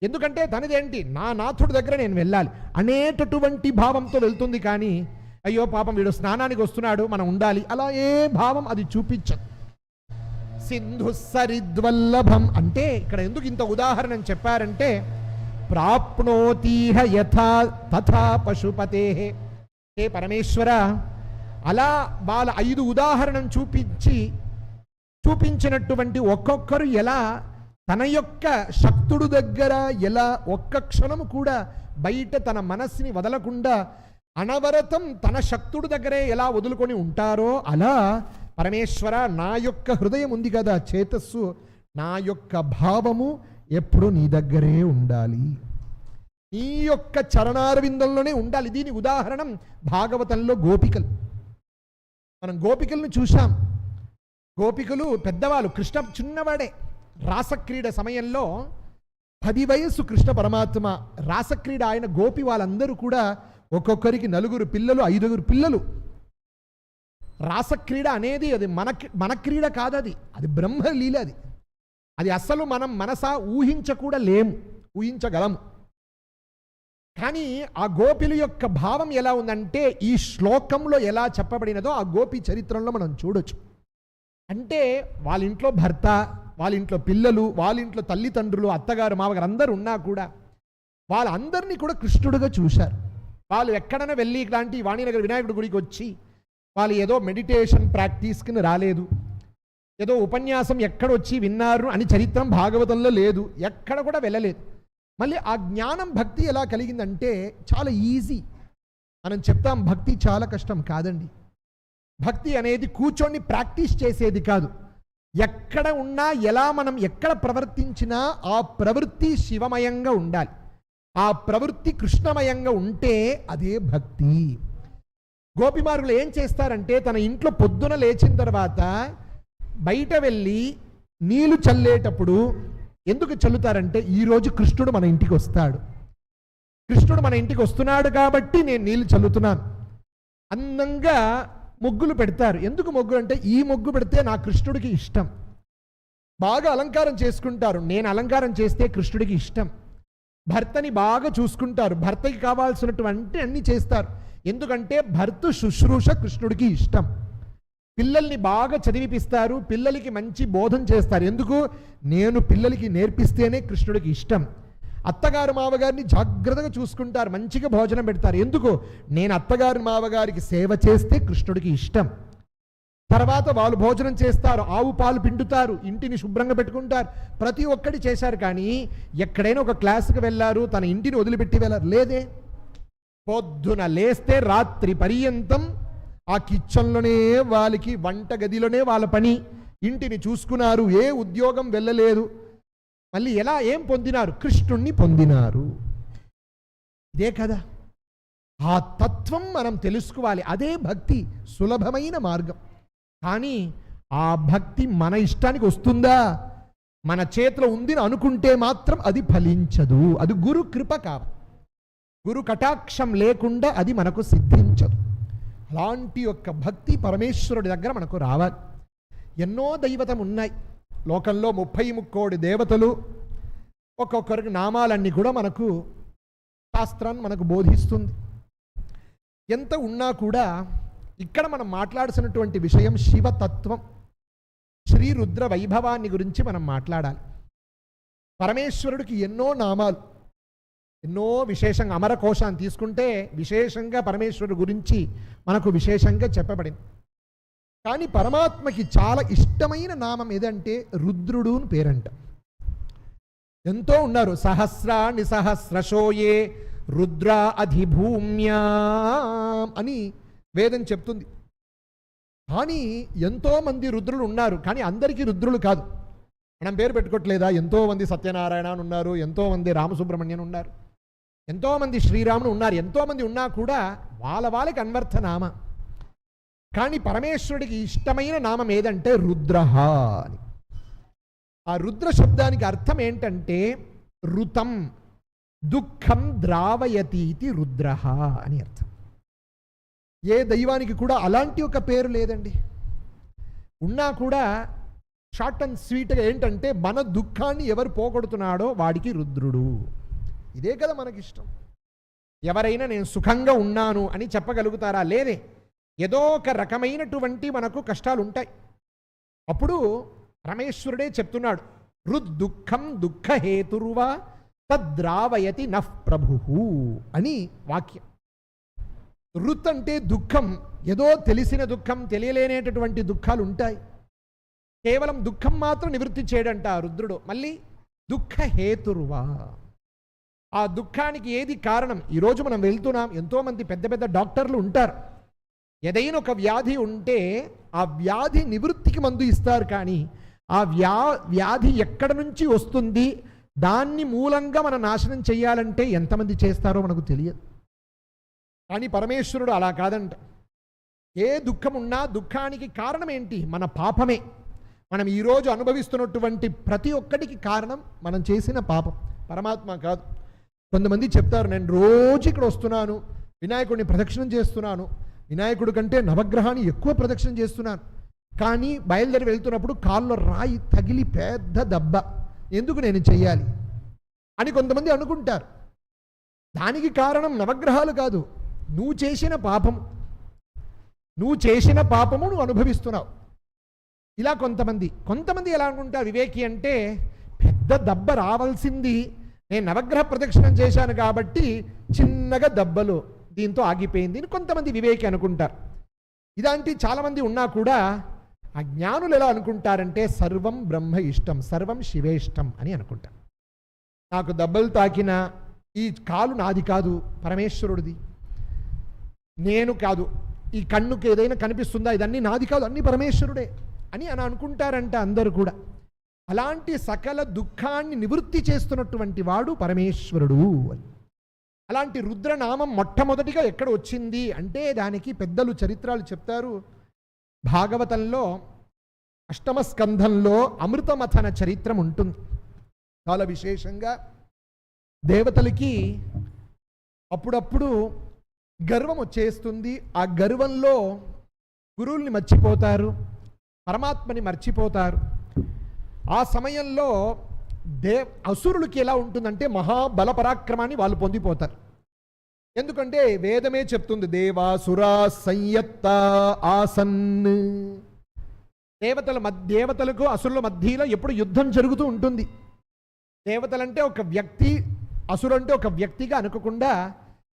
ఎందుకంటే తనదేంటి, నా నాథుడి దగ్గర నేను వెళ్ళాలి అనేటటువంటి భావంతో వెళ్తుంది. కానీ అయ్యో పాపం వీడు స్నానానికి వస్తున్నాడు మనం ఉండాలి, అలా ఏ భావం అది చూపించదు. సింధు సరిద్వల్లభం అంటే ఇక్కడ ఎందుకు ఇంత ఉదాహరణ చెప్పారంటే, ప్రాప్నోతీహ యథా తథా పశుపతే, హే పరమేశ్వర, అలా వాళ్ళ 5 ఉదాహరణం చూపించినటువంటి ఒక్కొక్కరు ఎలా తన యొక్క శక్తుడు దగ్గర ఎలా ఒక్క క్షణము కూడా బయట తన మనస్సుని వదలకుండా అనవరతం తన శక్తుడు దగ్గరే ఎలా వదులుకొని ఉంటారో, అలా పరమేశ్వర నా యొక్క హృదయం ఉంది కదా, చేతస్సు, నా యొక్క భావము ఎప్పుడు నీ దగ్గరే ఉండాలి, నీ యొక్క చరణారవిందంలోనే ఉండాలి. దీని ఉదాహరణం భాగవతంలో గోపికలు. మనం గోపికలను చూశాం. గోపికలు పెద్దవాళ్ళు, కృష్ణ చిన్నవాడే. రాసక్రీడ సమయంలో 10 వయస్సు కృష్ణ పరమాత్మ రాసక్రీడ ఆయన గోపి వాళ్ళందరూ కూడా ఒక్కొక్కరికి 4 పిల్లలు 5 పిల్లలు. రాసక్రీడ అనేది అది మన క్రీడ కాదు, అది బ్రహ్మలీల. అది అసలు మనం మనసా ఊహించగలము. కానీ ఆ గోపిల యొక్క భావం ఎలా ఉందంటే ఈ శ్లోకంలో ఎలా చెప్పబడినదో ఆ గోపి చరిత్రలో మనం చూడొచ్చు. అంటే వాళ్ళ ఇంట్లో భర్త, వాళ్ళ ఇంట్లో పిల్లలు, వాళ్ళ ఇంట్లో తల్లిదండ్రులు, అత్తగారు, మామగారు అందరూ ఉన్నా కూడా వాళ్ళందరినీ కూడా కృష్ణుడుగా చూశారు. వాళ్ళు ఎక్కడైనా వెళ్ళి ఇలాంటి వాణినగర్ వినాయకుడి గుడికి వచ్చి వాళ్ళు ఏదో మెడిటేషన్ ప్రాక్టీస్కి రాలేదు, ఏదో ఉపన్యాసం ఎక్కడొచ్చి విన్నారు అని చరిత్రం భాగవతంలో లేదు, ఎక్కడ కూడా వెళ్ళలేదు. మళ్ళీ ఆ జ్ఞానం భక్తి ఎలా కలిగిందంటే చాలా ఈజీ. మనం చెప్తాం భక్తి చాలా కష్టం కాదండి. భక్తి అనేది కూర్చొని ప్రాక్టీస్ చేసేది కాదు. ఎక్కడ ఉన్నా ఎలా మనం ఎక్కడ ప్రవర్తించినా ఆ ప్రవృత్తి శివమయంగా ఉండాలి, ఆ ప్రవృత్తి కృష్ణమయంగా ఉంటే అదే భక్తి. గోపిమార్గులు ఏం చేస్తారంటే తన ఇంట్లో పొద్దున లేచిన తర్వాత బయట వెళ్ళి నీళ్లు చల్లేటప్పుడు ఎందుకు చల్లుతారంటే ఈరోజు కృష్ణుడు మన ఇంటికి వస్తాడు, కృష్ణుడు మన ఇంటికి వస్తున్నాడు కాబట్టి నేను నీళ్లు చల్లుతున్నాను. అందంగా ముగ్గులు పెడతారు. ఎందుకు ముగ్గులు అంటే ఈ ముగ్గు పెడితే నా కృష్ణుడికి ఇష్టం. బాగా అలంకారం చేసుకుంటారు, నేను అలంకారం చేస్తే కృష్ణుడికి ఇష్టం. భర్తని బాగా చూసుకుంటారు, భర్తకి కావాల్సినటువంటి అన్ని చేస్తారు. ఎందుకంటే భర్త శుశ్రూష కృష్ణుడికి ఇష్టం. పిల్లల్ని బాగా చదివిపిస్తారు, పిల్లలకి మంచి బోధన చేస్తారు. ఎందుకు? నేను పిల్లలకి నేర్పిస్తేనే కృష్ణుడికి ఇష్టం. అత్తగారు మావగారిని జాగ్రత్తగా చూసుకుంటారు, మంచిగా భోజనం పెడతారు. ఎందుకు? నేను అత్తగారు మావగారికి సేవ చేస్తే కృష్ణుడికి ఇష్టం. తర్వాత వాళ్ళు భోజనం చేస్తారు, ఆవు పాలు పిండుతారు, ఇంటిని శుభ్రంగా పెట్టుకుంటారు, ప్రతి ఒక్కటి చేశారు. కానీ ఎక్కడైనా ఒక క్లాసుకు వెళ్ళారు, తన ఇంటిని వదిలిపెట్టి వెళ్ళారు? లేదే. పొద్దున లేస్తే రాత్రి పర్యంతం ఆ కిచెన్లోనే వాళ్ళకి, వంట గదిలోనే వాళ్ళ పని, ఇంటిని చూసుకున్నారు, ఏ ఉద్యోగం వెళ్ళలేదు. మళ్ళీ ఏం పొందినారు? కృష్ణుణ్ణి పొందినారు. ఇదే కదా ఆ తత్వం మనం తెలుసుకోవాలి. అదే భక్తి, సులభమైన మార్గం. కానీ ఆ భక్తి మన ఇష్టానికి వస్తుందా? మన చేతిలో ఉందని అనుకుంటే మాత్రం అది ఫలించదు. అది గురు కృప కావాలి, గురు కటాక్షం లేకుండా అది మనకు సిద్ధించదు. అలాంటి యొక్క భక్తి పరమేశ్వరుడి దగ్గర మనకు రావాలి. ఎన్నో దైవతం ఉన్నాయి లోకంలో, 30 కోటి దేవతలు, ఒక్కొక్కరికి నామాలన్నీ కూడా మనకు శాస్త్రాన్ని మనకు బోధిస్తుంది. ఎంత ఉన్నా కూడా ఇక్కడ మనం మాట్లాడాల్సినటువంటి విషయం శివతత్వం, శ్రీ రుద్ర వైభవాన్ని గురించి మనం మాట్లాడాలి. పరమేశ్వరుడికి ఎన్నో నామాలు, ఎన్నో విశేషంగా అమరకోశాన్ని తీసుకుంటే విశేషంగా పరమేశ్వరుడు గురించి మనకు విశేషంగా చెప్పబడింది. కానీ పరమాత్మకి చాలా ఇష్టమైన నామం ఏదంటే రుద్రుడు అని పేరంట. ఎంతో ఉన్నారు. సహస్రాణి సహస్రశోయే రుద్ర అధిభూమ్యా అని వేదం చెప్తుంది. కానీ ఎంతో మంది రుద్రులు ఉన్నారు, కానీ అందరికీ రుద్రులు కాదు. మనం పేరు పెట్టుకోవట్లేదా? ఎంతో మంది సత్యనారాయణ అని ఉన్నారు, ఎంతో మంది రామసుబ్రహ్మణ్యన్ ఉన్నారు, ఎంతో మంది శ్రీరాములు ఉన్నారు. ఎంతో మంది ఉన్నా కూడా వాళ్ళకి అన్వర్థ నామ. కానీ పరమేశ్వరుడికి ఇష్టమైన నామం ఏదంటే రుద్రః అని. ఆ రుద్ర శబ్దానికి అర్థం ఏంటంటే ఋతం దుఃఖం ద్రావయతీతి రుద్రః అని అర్థం. ఏ దైవానికి కూడా అలాంటి ఒక పేరు లేదండి. ఉన్నా కూడా షార్ట్ అండ్ స్వీట్గా ఏంటంటే మన దుఃఖాన్ని ఎవరు పోగొడుతున్నాడో వాడికి రుద్రుడు. ఇదే కదా మనకిష్టం. ఎవరైనా నేను సుఖంగా ఉన్నాను అని చెప్పగలుగుతారా? లేదే. ఏదో ఒక రకమైనటువంటి మనకు కష్టాలు ఉంటాయి. అప్పుడు పరమేశ్వరుడే చెప్తున్నాడు, రుద్దుఃఖం దుఃఖహేతుర్వా తద్రావయతి నః ప్రభుః అని వాక్యం. రుత్ అంటే దుఃఖం, ఏదో తెలిసిన దుఃఖం, తెలియలేనేటటువంటి దుఃఖాలు ఉంటాయి. కేవలం దుఃఖం మాత్రం నివృత్తి చేయడంట రుద్రుడు. మళ్ళీ దుఃఖహేతుర్వా, ఆ దుఃఖానికి ఏది కారణం? ఈరోజు మనం వెళ్తున్నాం, ఎంతోమంది పెద్ద పెద్ద డాక్టర్లు ఉంటారు. ఏదైనా ఒక వ్యాధి ఉంటే ఆ వ్యాధి నివృత్తికి మందు ఇస్తారు, కానీ ఆ వ్యాధి ఎక్కడ నుంచి వస్తుంది, దాన్ని మూలంగా మనం నాశనం చేయాలంటే ఎంతమంది చేస్తారో మనకు తెలియదు. కానీ పరమేశ్వరుడు అలా కాదంట. ఏ దుఃఖం ఉన్నా దుఃఖానికి కారణం ఏంటి? మన పాపమే. మనం ఈరోజు అనుభవిస్తున్నటువంటి ప్రతి ఒక్కటికి కారణం మనం చేసిన పాపం, పరమాత్మ కాదు. కొంతమంది చెప్తారు, నేను రోజు ఇక్కడ వస్తున్నాను, వినాయకుడిని ప్రదక్షిణం చేస్తున్నాను, వినాయకుడి కంటే నవగ్రహాన్ని ఎక్కువ ప్రదక్షిణం చేస్తున్నాను, కానీ బయలుదేరి వెళ్తున్నప్పుడు కాల్లో రాయి తగిలి పెద్ద దెబ్బ, ఎందుకు నేను చెయ్యాలి అని కొంతమంది అనుకుంటారు. దానికి కారణం నవగ్రహాలు కాదు, నువ్వు చేసిన పాపం. నువ్వు చేసిన పాపము నువ్వు అనుభవిస్తున్నావు. ఇలా కొంతమంది ఎలా అనుకుంటారు, వివేకి అంటే పెద్ద దెబ్బ రావాల్సింది, నేను నవగ్రహ ప్రదక్షిణం చేశాను కాబట్టి చిన్నగా దెబ్బలు, దీంతో ఆగిపోయింది అని కొంతమంది వివేకి అనుకుంటారు. ఇలాంటి చాలామంది ఉన్నా కూడా ఆ జ్ఞానులు ఎలా అనుకుంటారంటే సర్వం బ్రహ్మ ఇష్టం, సర్వం శివేష్టం అని అనుకుంటారు. నాకు దెబ్బలు తాకిన ఈ కాలు నాది కాదు, పరమేశ్వరుడిది. నేను కాదు, ఈ కన్నుకి ఏదైనా కనిపిస్తుందా, ఇదన్నీ నాది కాదు, అన్నీ పరమేశ్వరుడే అని అనుకుంటారంట అందరూ కూడా. అలాంటి సకల దుఃఖాన్ని నివృత్తి చేస్తున్నటువంటి వాడు పరమేశ్వరుడు అని. అలాంటి రుద్రనామం మొట్టమొదటిగా ఎక్కడ వచ్చింది అంటే దానికి పెద్దలు చరిత్రలు చెప్తారు. భాగవతంలో 8వ స్కంధంలో అమృతమథన చరిత్రం ఉంటుంది. చాలా విశేషంగా దేవతలకి అప్పుడప్పుడు గర్వం వచ్చేస్తుంది. ఆ గర్వంలో గురువుల్ని మర్చిపోతారు, పరమాత్మని మర్చిపోతారు. ఆ సమయంలో అసురులకి ఎలా ఉంటుందంటే మహాబల పరాక్రమాన్ని వాళ్ళు పొందిపోతారు. ఎందుకంటే వేదమే చెప్తుంది, దేవాసురా సంయత్త ఆసన్. దేవతలకు అసురుల మధ్యలో ఎప్పుడు యుద్ధం జరుగుతూ ఉంటుంది. దేవతలంటే ఒక వ్యక్తి, అసురులంటే ఒక వ్యక్తిగా అనుకోకుండా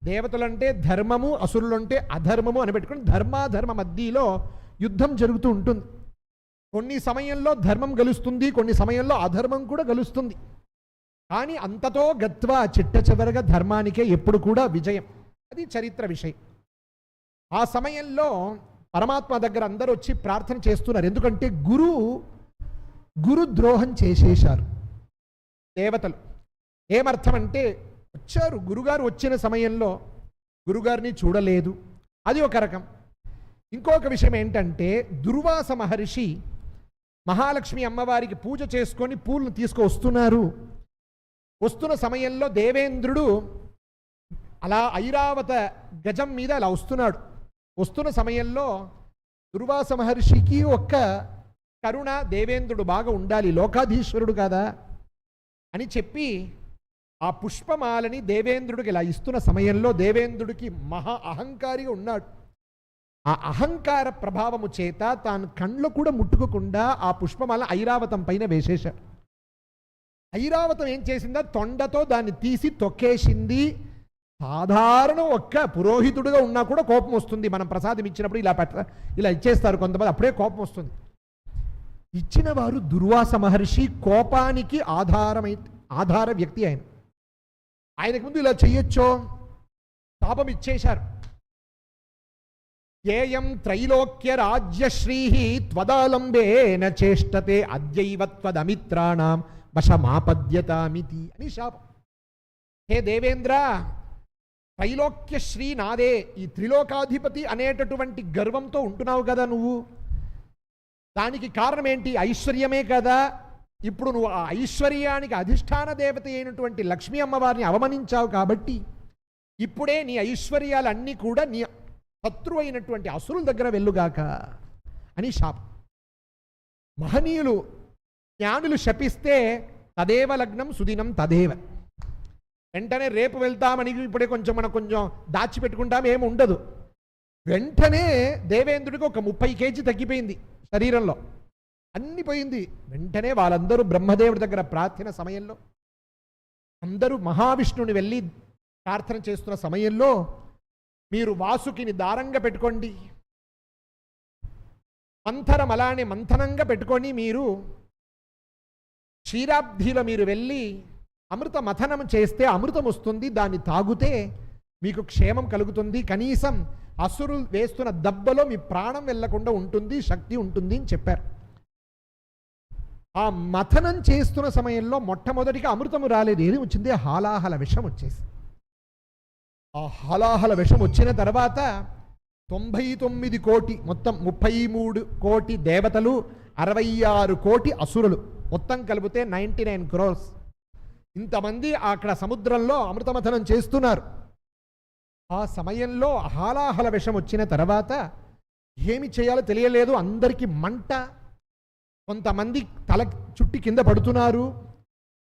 దేవతలంటే ధర్మము, అసురులంటే అధర్మము అని పెట్టుకుని ధర్మాధర్మ మధ్యలో యుద్ధం జరుగుతూ ఉంటుంది. కొన్ని సమయంలో ధర్మం గెలుస్తుంది, కొన్ని సమయంలో అధర్మం కూడా గెలుస్తుంది. కానీ అంతతో గత్వా చిట్ట చివరగా ధర్మానికే ఎప్పుడు కూడా విజయం. అది చరిత్ర విషయం. ఆ సమయంలో పరమాత్మ దగ్గర అందరూ వచ్చి ప్రార్థన చేస్తున్నారు. ఎందుకంటే గురు ద్రోహం చేసేశారు దేవతలు. ఏమర్థం అంటే వచ్చారు, గురుగారు వచ్చిన సమయంలో గురుగారిని చూడలేదు, అది ఒక రకం. ఇంకొక విషయం ఏంటంటే దుర్వాస మహర్షి మహాలక్ష్మి అమ్మవారికి పూజ చేసుకొని పూలను తీసుకువస్తున్నారు. వస్తున్న సమయంలో దేవేంద్రుడు అలా ఐరావత గజం మీద అలా వస్తున్నాడు. వస్తున్న సమయంలో దుర్వాస మహర్షికి ఒక్క కరుణ, దేవేంద్రుడు బాగా ఉండాలి, లోకాధీశ్వరుడు కదా అని చెప్పి ఆ పుష్పమాలని దేవేంద్రుడికి ఇలా ఇస్తున్న సమయంలో దేవేంద్రుడికి మహా అహంకారిగా ఉన్నాడు. ఆ అహంకార ప్రభావము చేత తాను కళ్ళు కూడా ముట్టుకోకుండా ఆ పుష్పమాల ఐరావతం పైన వేసేశాడు. ఐరావతం ఏం చేసిందా, తొండతో దాన్ని తీసి తొక్కేసింది. సాధారణ ఒక్క పురోహితుడుగా ఉన్నా కూడా కోపం వస్తుంది. మనం ప్రసాదం ఇచ్చినప్పుడు ఇలా ఇచ్చేస్తారు కొంతమంది, అప్పుడే కోపం వస్తుంది. ఇచ్చిన వారు దుర్వాస మహర్షి, కోపానికి ఆధార వ్యక్తి ఆయన. ఆయనకు ముందు ఇలా చెయ్యొచ్చో, పాపం ఇచ్చేశారు. ఏయం త్రైలోక్య రాజ్యశ్రీ త్వదాలంబేన చేష్టతే అద్యైవ త్వదమిత్రాణం వశమాపద్యతామితి అని శాపం. హే దేవేంద్ర, త్రైలోక్యశ్రీ నాదే, ఈ త్రిలోకాధిపతి అనేటటువంటి గర్వంతో ఉంటున్నావు కదా నువ్వు. దానికి కారణం ఏంటి? ఐశ్వర్యమే కదా. ఇప్పుడు నువ్వు ఆ ఐశ్వర్యానికి అధిష్టాన దేవత అయినటువంటి లక్ష్మీ అమ్మవారిని అవమానించావు కాబట్టి ఇప్పుడే నీ ఐశ్వర్యాలన్నీ కూడా నీ శత్రువు అయినటువంటి అసురుల దగ్గర వెళ్ళుగాక అని శాపం. మహనీయులు జ్ఞానులు శపిస్తే తదేవ లగ్నం సుదినం తదేవ. వెంటనే రేపు వెళ్తామని ఇప్పుడే కొంచెం దాచిపెట్టుకుంటాం, ఏమి ఉండదు. వెంటనే దేవేంద్రుడికి ఒక 30 కేజీ తగ్గిపోయింది శరీరంలో, అన్ని పోయింది. వెంటనే వాళ్ళందరూ బ్రహ్మదేవుడి దగ్గర ప్రార్థన సమయంలో అందరూ మహావిష్ణువుని వెళ్ళి ప్రార్థన చేస్తున్న సమయంలో, మీరు వాసుకిని దారంగా పెట్టుకోండి, మంథరం అలానే మంథనంగా పెట్టుకొని మీరు క్షీరాబ్ధిలో మీరు వెళ్ళి అమృత మథనం చేస్తే అమృతం వస్తుంది, దాన్ని తాగితే మీకు క్షేమం కలుగుతుంది, కనీసం అసురులు వేస్తున్న దెబ్బలో మీ ప్రాణం వెళ్లకుండా ఉంటుంది, శక్తి ఉంటుంది అని చెప్పారు. ఆ మథనం చేస్తున్న సమయంలో మొట్టమొదటిగా అమృతము రాలేదు, ఏది వచ్చింది? హాలాహల విషం వచ్చేసి. ఆ హాలాహల విషం వచ్చిన తర్వాత 99 కోటి, మొత్తం 33 కోటి దేవతలు, 66 కోటి అసురులు, మొత్తం కలిపితే 99 crores ఇంతమంది అక్కడ సముద్రంలో అమృతమథనం చేస్తున్నారు. ఆ సమయంలో హాలాహల విషం వచ్చిన తర్వాత ఏమి చేయాలో తెలియలేదు, అందరికీ మంట, కొంతమంది తల చుట్టి కింద పడుతున్నారు.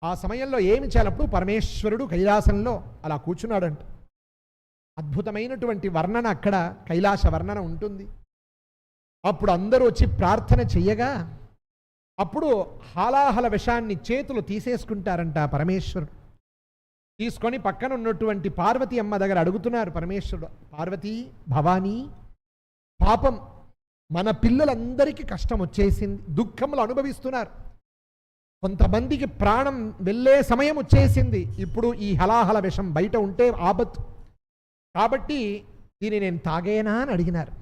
ఆ సమయంలో ఏమి చేయాలప్పుడు పరమేశ్వరుడు కైలాసంలో అలా కూర్చున్నాడంట. అద్భుతమైనటువంటి వర్ణన అక్కడ కైలాస వర్ణన ఉంటుంది. అప్పుడు అందరూ వచ్చి ప్రార్థన చెయ్యగా అప్పుడు హాలాహల విషాన్ని చేతులు తీసేసుకుంటారంట పరమేశ్వరుడు. తీసుకొని పక్కన ఉన్నటువంటి పార్వతి అమ్మ దగ్గర అడుగుతున్నారు పరమేశ్వరుడు, పార్వతి, భవానీ, పాపం మన పిల్లలందరికీ కష్టం వచ్చేసింది, దుఃఖములు అనుభవిస్తున్నారు, కొంతమందికి ప్రాణం వెళ్ళే సమయం వచ్చేసింది, ఇప్పుడు ఈ హలాహల విషం బయట ఉంటే ఆపత్తు, కాబట్టి దీన్ని నేను తాగేనా అని అడిగినారు.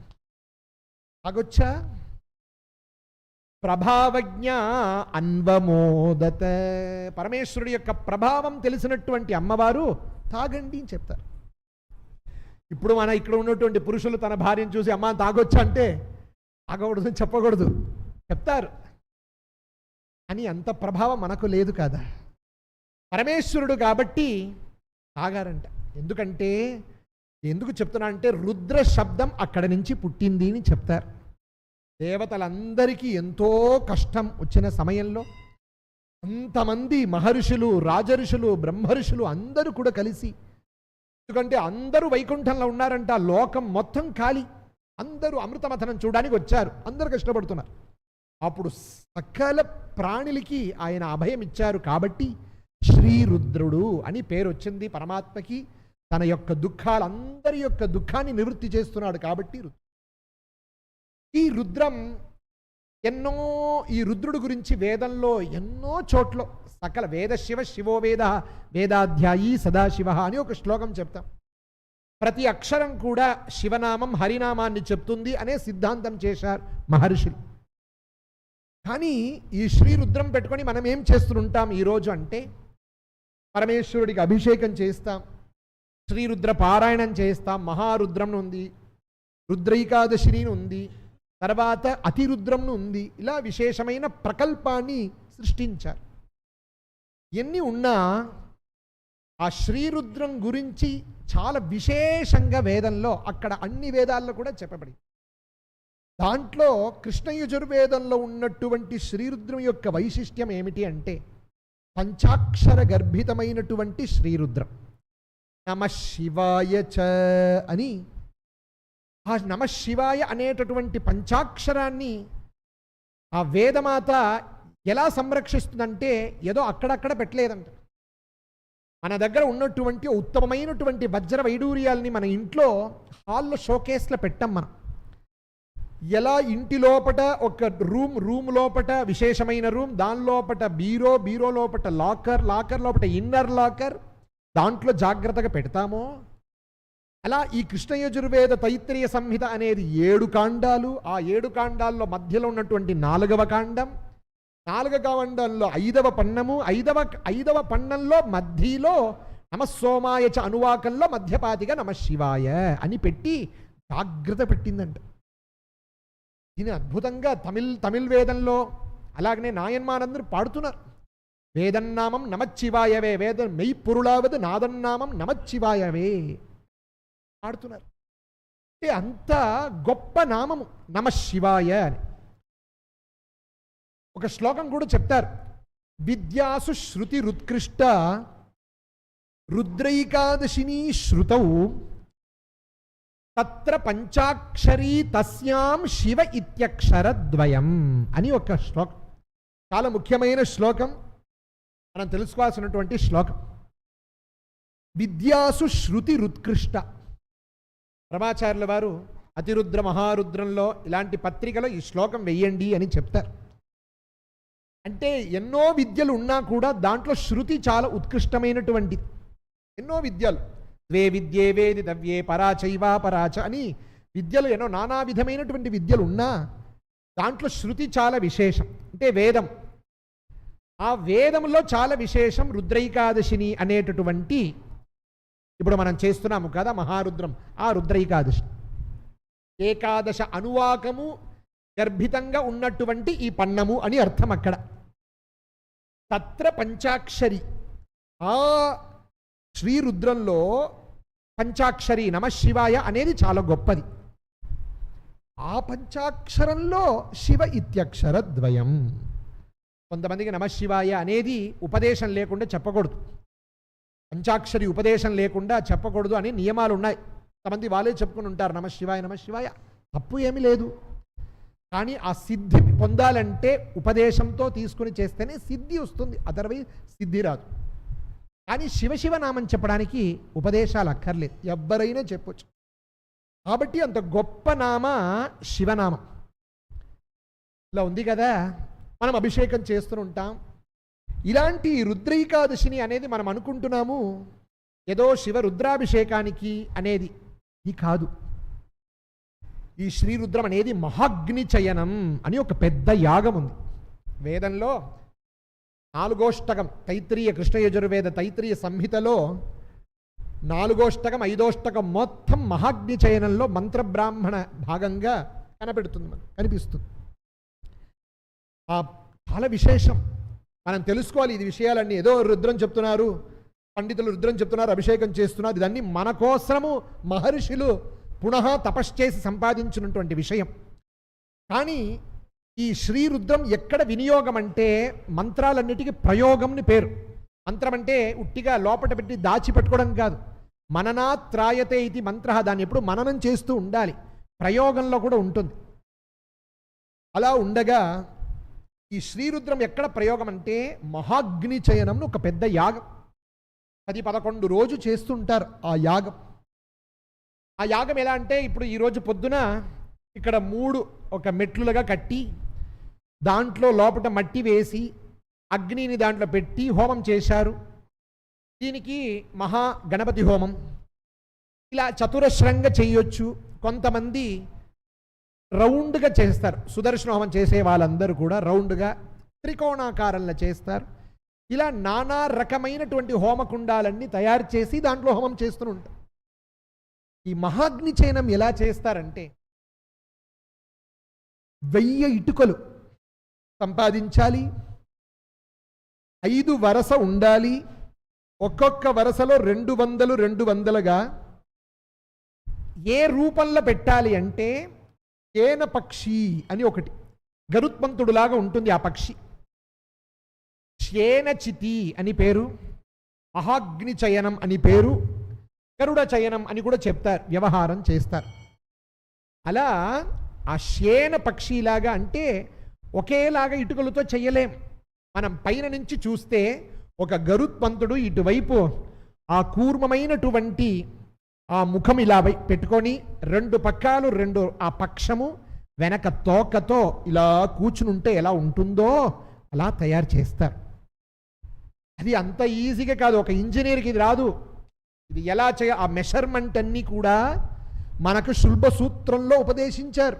తాగొచ్చా? ప్రభావజ్ఞ అన్వమోదత, పరమేశ్వరుడి యొక్క ప్రభావం తెలిసినటువంటి అమ్మవారు తాగండి అని చెప్తారు. ఇప్పుడు మన ఇక్కడ ఉన్నటువంటి పురుషులు తన భార్యను చూసి అమ్మ తాగొచ్చా అంటే తాగకూడదు చెప్పకూడదు, చెప్తారు. అని అంత ప్రభావం మనకు లేదు కదా. పరమేశ్వరుడు కాబట్టి తాగారంట. ఎందుకంటే ఎందుకు చెప్తున్నా అంటే రుద్ర శబ్దం అక్కడ నుంచి పుట్టింది అని చెప్తారు. దేవతలందరికీ ఎంతో కష్టం వచ్చిన సమయంలో అంతమంది మహర్షులు, రాజఋషులు, బ్రహ్మఋషులు అందరూ కూడా కలిసి, ఎందుకంటే అందరూ వైకుంఠంలో ఉన్నారంట, లోకం మొత్తం ఖాళీ, అందరూ అమృతమథనం చూడడానికి వచ్చారు, అందరూ కష్టపడుతున్నారు. అప్పుడు సకల ప్రాణులకి ఆయన అభయం ఇచ్చారు కాబట్టి శ్రీరుద్రుడు అని పేరు వచ్చింది పరమాత్మకి. తన యొక్క దుఃఖాలు, అందరి యొక్క దుఃఖాన్ని నివృత్తి చేస్తున్నాడు కాబట్టి ఈ రుద్రం ఈ రుద్రుడు గురించి వేదంలో ఎన్నో చోట్ల సకల వేద శివ శివో వేద వేదాధ్యాయీ సదాశివ అని ఒక శ్లోకం చెప్తాం. ప్రతి అక్షరం కూడా శివనామం, హరినామాన్ని చెప్తుంది అనే సిద్ధాంతం చేశారు మహర్షులు. కానీ ఈ శ్రీరుద్రం పెట్టుకొని మనం ఏం చేస్తుంటాం ఈరోజు అంటే, పరమేశ్వరుడికి అభిషేకం చేస్తాం, శ్రీరుద్ర పారాయణం చేస్తాం, మహారుద్రం ఉంది, రుద్రైకాదశిని ఉంది, తర్వాత అతిరుద్రంను ఉంది, ఇలా విశేషమైన ప్రకల్పాన్ని సృష్టించారు. ఎన్ని ఉన్నా ఆ శ్రీరుద్రం గురించి చాలా విశేషంగా వేదంలో, అక్కడ అన్ని వేదాల్లో కూడా చెప్పబడింది. దాంట్లో కృష్ణ యజుర్వేదంలో ఉన్నటువంటి శ్రీరుద్రం యొక్క వైశిష్ట్యం ఏమిటి అంటే, పంచాక్షర గర్భితమైనటువంటి శ్రీరుద్రం. నమ శివాయ చ అని, ఆ నమ శివాయ అనేటటువంటి పంచాక్షరాన్ని ఆ వేదమాత ఎలా సంరక్షిస్తుందంటే ఏదో అక్కడక్కడ పెట్టలేదంట. మన దగ్గర ఉన్నటువంటి ఉత్తమమైనటువంటి వజ్ర వైడూర్యాలని మన ఇంట్లో హాల్లో షోకేస్లో పెట్టాం మనం. ఎలా ఇంటి లోపట ఒక రూమ్ లోపట విశేషమైన రూమ్, దాని లోపట బీరో లోపట లాకర్ లోపట ఇన్నర్ లాకర్, దాంట్లో జాగ్రత్తగా పెడతామో, అలా ఈ కృష్ణ యజుర్వేద తైత్రీయ సంహిత అనేది 7 కాండాలు. ఆ 7 కాండాల్లో మధ్యలో ఉన్నటువంటి 4వ కాండం, 4వ కాండంలో 5వ పన్నము, 5వ పన్నంలో మధ్యలో నమస్సోమాయ చ అనువాకంలో మధ్యపాతిగా నమ శివాయ అని పెట్టి జాగ్రత్త పెట్టిందంట. దీని అద్భుతంగా తమిళ్ వేదంలో అలాగనే నాయన్మానందరూ పాడుతున్నారు. వేదన్నామం నమచ్చివాయవే, వేదం మెయ్పొరుళావదు నాదన్నామం నమచ్చివాయవే పాడుతున్నారు. అంటే అంత గొప్ప నామము నమ శివాయ అని. ఒక శ్లోకం కూడా చెప్తారు, విద్యాసు శృతి రుత్కృష్ట రుద్రైకాదశిని శ్రుతౌ తత్ర పంచాక్షరీ తస్యాం శివ ఇత్యక్షరద్వయం అని ఒక శ్లోకం. చాలా ముఖ్యమైన శ్లోకం, మనం తెలుసుకోవాల్సినటువంటి శ్లోకం. విద్యాసు శృతి రుత్కృష్ట. పరమాచార్యుల వారు అతిరుద్ర మహారుద్రంలో ఇలాంటి పత్రికలో ఈ శ్లోకం వెయ్యండి అని చెప్తారు. అంటే ఎన్నో విద్యలు ఉన్నా కూడా దాంట్లో శృతి చాలా ఉత్కృష్టమైనటువంటిది. ఎన్నో విద్యలు, ద్వే విద్యే వేదితవ్యే పరాచైవా పరాచ అని విద్యలు ఎన్నో నానా విధమైనటువంటి విద్యలు ఉన్నా దాంట్లో శృతి చాలా విశేషం. అంటే వేదం, ఆ వేదంలో చాలా విశేషం రుద్రైకాదశిని అనేటటువంటి, ఇప్పుడు మనం చేస్తున్నాము కదా మహారుద్రం, ఆ రుద్రైకాదశి ఏకాదశ అనువాకము గర్భితంగా ఉన్నటువంటి ఈ పన్నము అని అర్థం. అక్కడ తత్ర పంచాక్షరి, ఆ శ్రీరుద్రంలో పంచాక్షరి నమశివాయ అనేది చాలా గొప్పది. ఆ పంచాక్షరంలో శివ ఇత్యక్షర ద్వయం. కొంతమందికి నమశివాయ అనేది ఉపదేశం లేకుండా చెప్పకూడదు, పంచాక్షరి ఉపదేశం లేకుండా చెప్పకూడదు అని నియమాలు ఉన్నాయి. కొంతమంది వాళ్ళే చెప్పుకుని ఉంటారు నమశివాయ నమశివాయ, తప్పు ఏమీ లేదు. కానీ ఆ సిద్ధి పొందాలంటే ఉపదేశంతో తీసుకుని చేస్తేనే సిద్ధి వస్తుంది, అదర్వైజ్ సిద్ధి రాదు. కానీ శివశివ నామం చెప్పడానికి ఉపదేశాలు అక్కర్లేదు, ఎవ్వరైనా చెప్పొచ్చు. కాబట్టి అంత గొప్ప నామ శివనామం. ఇలా ఉంది కదా, మనం అభిషేకం చేస్తూ ఉంటాం. ఇలాంటి రుద్రైకాదశిని అనేది మనం అనుకుంటున్నాము ఏదో శివ రుద్రాభిషేకానికి అనేది, ఇది కాదు. ఈ శ్రీరుద్రం అనేది మహాగ్ని చయనం అని ఒక పెద్ద యాగం ఉంది వేదంలో. 4వ తైత్రీయ కృష్ణ యజుర్వేద తైత్రీయ సంహితలో 4వ 5వ మొత్తం మహాగ్ని చయనంలో మంత్రబ్రాహ్మణ భాగంగా కనిపిస్తుంది. చాలా విశేషం, మనం తెలుసుకోవాలి. ఇది విషయాలన్నీ ఏదో రుద్రం చెప్తున్నారు, పండితులు రుద్రం చెప్తున్నారు, అభిషేకం చేస్తున్నారు, ఇదన్నీ మన కోసము మహర్షులు పునః తపశ్చేసి సంపాదించినటువంటి విషయం. కానీ ఈ శ్రీరుద్రం ఎక్కడ వినియోగం అంటే మంత్రాలన్నిటికీ ప్రయోగంని పేరు. మంత్రం అంటే ఉట్టిగా లోపట పెట్టి దాచిపెట్టుకోవడం కాదు. మననాత్రాయతే ఇది మంత్ర, దాన్ని ఎప్పుడు మననం చేస్తూ ఉండాలి, ప్రయోగంలో కూడా ఉంటుంది. అలా ఉండగా ఈ శ్రీరుద్రం ఎక్కడ ప్రయోగం అంటే మహాగ్ని చయనంను ఒక పెద్ద యాగం 10-11 రోజు చేస్తుంటారు ఆ యాగం. ఆ యాగం ఎలా అంటే ఇప్పుడు ఈరోజు పొద్దున ఇక్కడ 3 ఒక మెట్లులుగా కట్టి దాంట్లో లోపల మట్టి వేసి అగ్నిని దాంట్లో పెట్టి హోమం చేశారు. దీనికి మహా గణపతి హోమం. ఇలా చతురస్రంగా చేయొచ్చు, కొంతమంది రౌండ్గా చేస్తారు. సుదర్శన హోమం చేసే వాళ్ళందరూ కూడా రౌండ్గా త్రికోణాకారంలో చేస్తారు. ఇలా నానా రకమైనటువంటి హోమకుండాలన్నీ తయారు చేసి దాంట్లో హోమం చేస్తూ ఉంటారు. ఈ మహాగ్ని చయనం ఎలా చేస్తారంటే 1000 ఇటుకలు సంపాదించాలి, 5 వరస ఉండాలి, ఒక్కొక్క వరసలో 200 ఏ రూపంలో పెట్టాలి అంటే ఏన పక్షి అని ఒకటి గరుత్మంతుడులాగా ఉంటుంది ఆ పక్షి. శ్యేనచితి అని పేరు, మహాగ్ని చయనం అని పేరు, గరుడ చయనం అని కూడా చెప్తారు, వ్యవహారం చేస్తారు. అలా ఆ శ్యేన పక్షిలాగా అంటే ఒకేలాగా ఇటుకలతో చెయ్యలేం. మనం పైన నుంచి చూస్తే ఒక గరుత్మంతుడు ఇటువైపు ఆ కూర్మమైనటువంటి ఆ ముఖం ఇలా పెట్టుకొని 2 పక్కాలు 2 ఆ పక్షము వెనక తోకతో ఇలా కూర్చునుంటే ఎలా ఉంటుందో అలా తయారు చేస్తారు. అది అంత ఈజీగా కాదు, ఒక ఇంజనీర్కి ఇది రాదు. ఇది ఎలా ఆ మెషర్మెంట్ అన్నీ కూడా మనకు శుల్భ సూత్రంలో ఉపదేశించారు,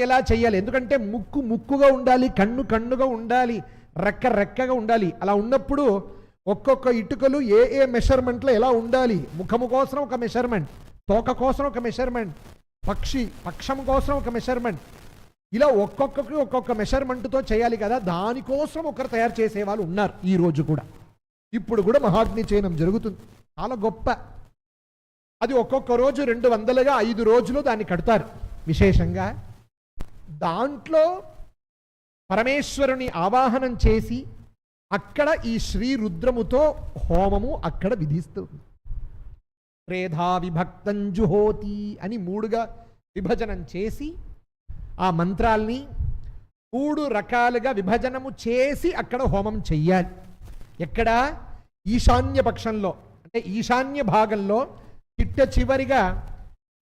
ఎలా చేయాలి. ఎందుకంటే ముక్కుగా ఉండాలి, కన్నుగా ఉండాలి, రెక్కగా ఉండాలి. అలా ఉన్నప్పుడు ఒక్కొక్క ఇటుకలు ఏ మెషర్మెంట్లో ఎలా ఉండాలి. ముఖము కోసం ఒక మెషర్మెంట్, తోక కోసం ఒక మెషర్మెంట్, పక్షం కోసం ఒక మెషర్మెంట్, ఇలా ఒక్కొక్క మెషర్మెంట్తో చేయాలి కదా. దానికోసం ఒకరు తయారు చేసేవాళ్ళు ఉన్నారు ఈ రోజు కూడా. ఇప్పుడు కూడా మహాగ్ని చయనం జరుగుతుంది, చాలా గొప్ప. అది ఒక్కొక్క రోజు 200గా 5 రోజులు దాన్ని కడతారు విశేషంగా. దాంట్లో పరమేశ్వరుని ఆవాహనం చేసి అక్కడ ఈ శ్రీ రుద్రముతో హోమము అక్కడ విధిస్తుంది. త్రేధా విభక్తం జుహోతి అని 3గా విభజనం చేసి ఆ మంత్రాల్ని 3 రకాలుగా విభజనము చేసి అక్కడ హోమం చెయ్యాలి. ఎక్కడ? ఈశాన్య పక్షంలో, అంటే ఈశాన్య భాగంలో చిట్ట చివరిగా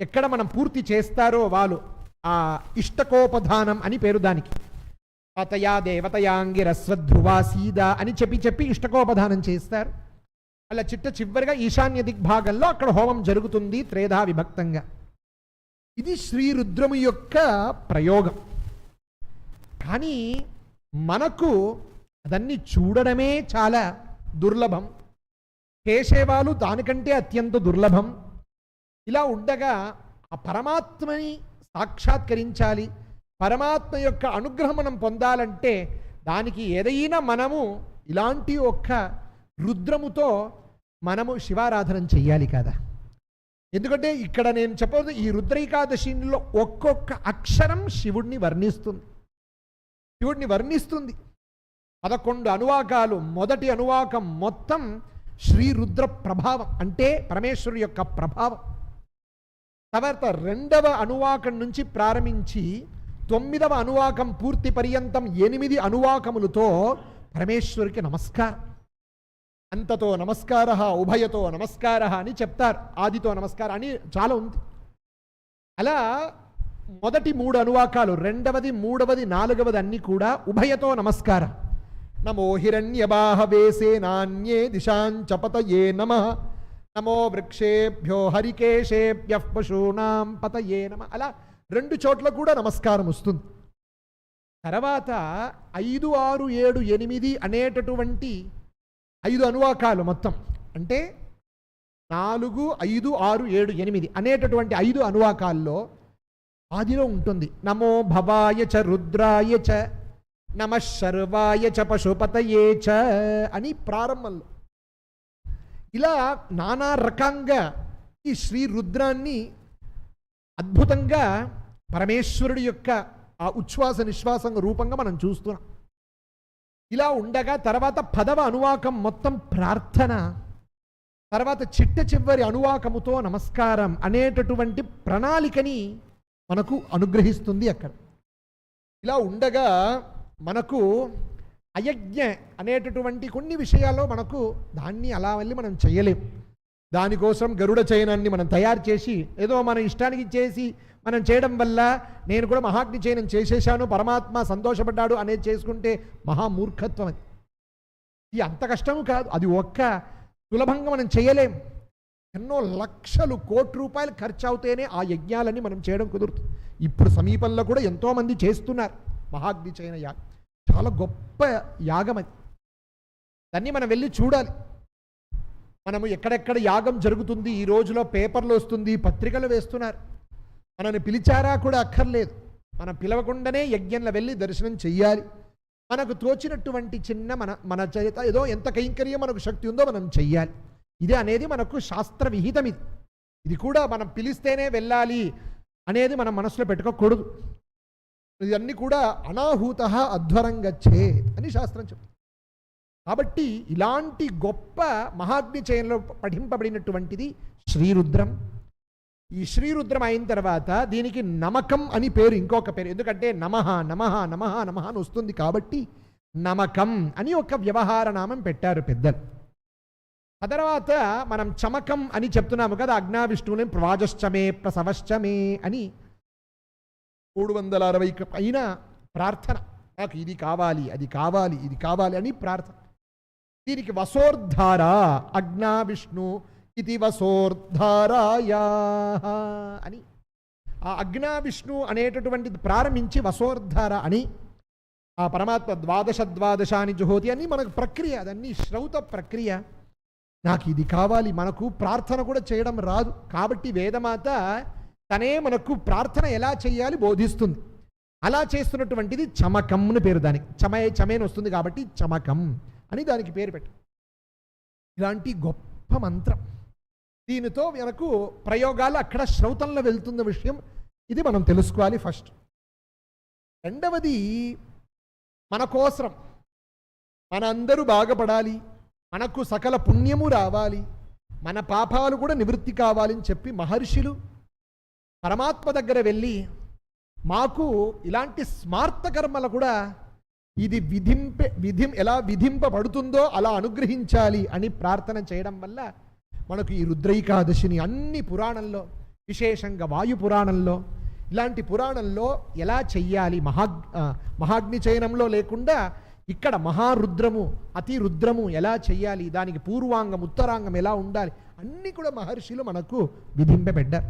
ఎక్కడ మనం పూర్తి చేస్తారో వాళ్ళు ఆ ఇష్టకోపధానం అని పేరు దానికి. పతయా దేవతయాంగిరస్వధ్రువా సీద అని చెప్పి ఇష్టకోపధానం చేస్తారు. అలా చిట్ట చివరిగా ఈశాన్య దిగ్భాగంలో అక్కడ హోమం జరుగుతుంది త్రేధా విభక్తంగా. ఇది శ్రీరుద్రము యొక్క ప్రయోగం. కానీ మనకు అదన్నీ చూడడమే చాలా దుర్లభం. కేశవాలు దానికంటే అత్యంత దుర్లభం. ఇలా ఉండగా ఆ పరమాత్మని సాక్షాత్కరించాలి, పరమాత్మ యొక్క అనుగ్రహం మనం పొందాలంటే దానికి ఏదైనా మనము ఇలాంటి ఒక్క రుద్రముతో మనము శివారాధన చెయ్యాలి కదా. ఎందుకంటే ఇక్కడ నేను చెప్పదు, ఈ రుద్రైకాదశిలో ఒక్కొక్క అక్షరం శివుడిని వర్ణిస్తుంది. 11 అనువాకాలు. మొదటి అనువాకం మొత్తం శ్రీరుద్ర ప్రభావం, అంటే పరమేశ్వరుడు యొక్క ప్రభావం. తర్వాత 2వ అనువాకం నుంచి ప్రారంభించి 9వ అనువాకం పూర్తి పర్యంతం 8 అనువాకములతో పరమేశ్వరికి నమస్కారం. అంతతో నమస్కార, ఉభయతో నమస్కార అని చెప్తారు, ఆదితో నమస్కారం అని చాలా ఉంది. అలా మొదటి 3 అనువాకాలు, 2వది 3వది 4వది అన్నీ కూడా ఉభయతో నమస్కారం. నమో హిరణ్యబాహవేసే నాన్యే దిశాంచపతయే నమః, నమో వృక్షేభ్యో హరికేశేభ్యః పశూనాం పతయే నమః. అలా 2 చోట్ల కూడా నమస్కారం వస్తుంది. తర్వాత 5, 6, 7, 8 అనేటటువంటి 5 అనువాకాలు మొత్తం, అంటే 4, 5, 6, 7, 8 అనేటటువంటి 5 అనువాకాల్లో ఆదిలో ఉంటుంది నమో భవాయ చ రుద్రాయ చ నమః శర్వాయ చ పశుపతయే చ అని ప్రారంభంలో. ఇలా నానా రకంగా ఈ శ్రీ రుద్రాన్ని అద్భుతంగా పరమేశ్వరుడి యొక్క ఆ ఉచ్ఛ్వాస నిశ్వాసం రూపంగా మనం చూస్తున్నాం. ఇలా ఉండగా తర్వాత 10వ అనువాకం మొత్తం ప్రార్థన, తర్వాత చిట్ట చివరి అనువాకముతో నమస్కారం అనేటటువంటి ప్రణాళికని మనకు అనుగ్రహిస్తుంది అక్కడ. ఇలా ఉండగా మనకు అయజ్ఞ అనేటటువంటి కొన్ని విషయాల్లో మనకు దాన్ని అలా వెళ్ళి మనం చేయలేం. దానికోసం గరుడ చయనాన్ని మనం తయారు చేసి ఏదో మన ఇష్టానికి చేసి మనం చేయడం వల్ల నేను కూడా మహాగ్ని చయనం చేసేసాను, పరమాత్మ సంతోషపడ్డాడు అనేది చేసుకుంటే మహామూర్ఖత్వం. అది ఇది అంత కష్టము కాదు, అది ఒక్క సులభంగా మనం చేయలేం. ఎన్నో లక్షలు కోట్ల రూపాయలు ఖర్చు అవుతేనే ఆ యజ్ఞాలని మనం చేయడం కుదురుతుంది. ఇప్పుడు సమీపంలో కూడా ఎంతోమంది చేస్తున్నారు మహాగ్ని చయన యాగం. చాలా గొప్ప యాగం అది. దాన్ని మనం వెళ్ళి చూడాలి. మనము ఎక్కడెక్కడ యాగం జరుగుతుంది ఈ రోజులో పేపర్లు వస్తుంది, పత్రికలు వేస్తున్నారు. మనల్ని పిలిచారా కూడా అక్కర్లేదు, మనం పిలవకుండానే యజ్ఞంలో వెళ్ళి దర్శనం చెయ్యాలి. మనకు తోచినటువంటి చిన్న మన చేత ఏదో ఎంత కైంకర్యం మనకు శక్తి ఉందో మనం చెయ్యాలి. ఇదే అనేది మనకు శాస్త్ర విహితం. ఇది కూడా మనం పిలిస్తేనే వెళ్ళాలి అనేది మనం మనసులో పెట్టుకోకూడదు. ఇవన్నీ కూడా అనాహూత అధ్వరం గచ్చేత్ అని శాస్త్రం చెప్తుంది. కాబట్టి ఇలాంటి గొప్ప మహాగ్ని చయనంలో పఠింపబడినటువంటిది శ్రీరుద్రం. ఈ శ్రీరుద్రం అయిన తర్వాత దీనికి నమకం అని పేరు, ఇంకొక పేరు. ఎందుకంటే నమః నమః నమః నమః అని వస్తుంది కాబట్టి నమకం అని ఒక వ్యవహార నామం పెట్టారు పెద్దలు. ఆ తర్వాత మనం చమకం అని చెప్తున్నాము కదా, అగ్నావిష్ణువుని ప్రవాజశ్చమే ప్రసవశ్చమే అని 360 పైన ప్రార్థన. నాకు ఇది కావాలి, అది కావాలి, ఇది కావాలి అని ప్రార్థన. దీనికి వసోర్ధార అగ్నా విష్ణు ఇది వసోర్ధారాయా అని ఆ అగ్నా విష్ణు అనేటటువంటిది ప్రారంభించి వసోర్ధార అని ఆ పరమాత్మ 12 అని జుహోతి అని మనకు ప్రక్రియ, అదన్నీ శ్రౌత ప్రక్రియ. నాకు ఇది కావాలి, మనకు ప్రార్థన కూడా చేయడం రాదు కాబట్టి వేదమాత తనే మనకు ప్రార్థన ఎలా చేయాలి బోధిస్తుంది. అలా చేస్తున్నటువంటిది చమకం అని పేరు. దానికి చమేని వస్తుంది కాబట్టి చమకం అని దానికి పేరు పెట్టు. ఇలాంటి గొప్ప మంత్రం, దీనితో మనకు ప్రయోగాలు అక్కడ శ్రౌతంలో వెళ్తున్న విషయం ఇది మనం తెలుసుకోవాలి ఫస్ట్. రెండవది మన కోసరం మనందరూ బాగుపడాలి, మనకు సకల పుణ్యము రావాలి, మన పాపాలు కూడా నివృత్తి కావాలని చెప్పి మహర్షులు పరమాత్మ దగ్గర వెళ్ళి మాకు ఇలాంటి స్మార్త కర్మలు కూడా ఇది ఎలా విధింపబడుతుందో అలా అనుగ్రహించాలి అని ప్రార్థన చేయడం వల్ల మనకు ఈ రుద్రైకాదశిని అన్ని పురాణంలో, విశేషంగా వాయు పురాణంలో, ఇలాంటి పురాణంలో ఎలా చెయ్యాలి, మహాగ్ని చయనంలో లేకుండా ఇక్కడ మహారుద్రము అతి రుద్రము ఎలా చెయ్యాలి, దానికి పూర్వాంగం ఉత్తరాంగం ఎలా ఉండాలి అన్నీ కూడా మహర్షులు మనకు విధింపబెడ్డారు.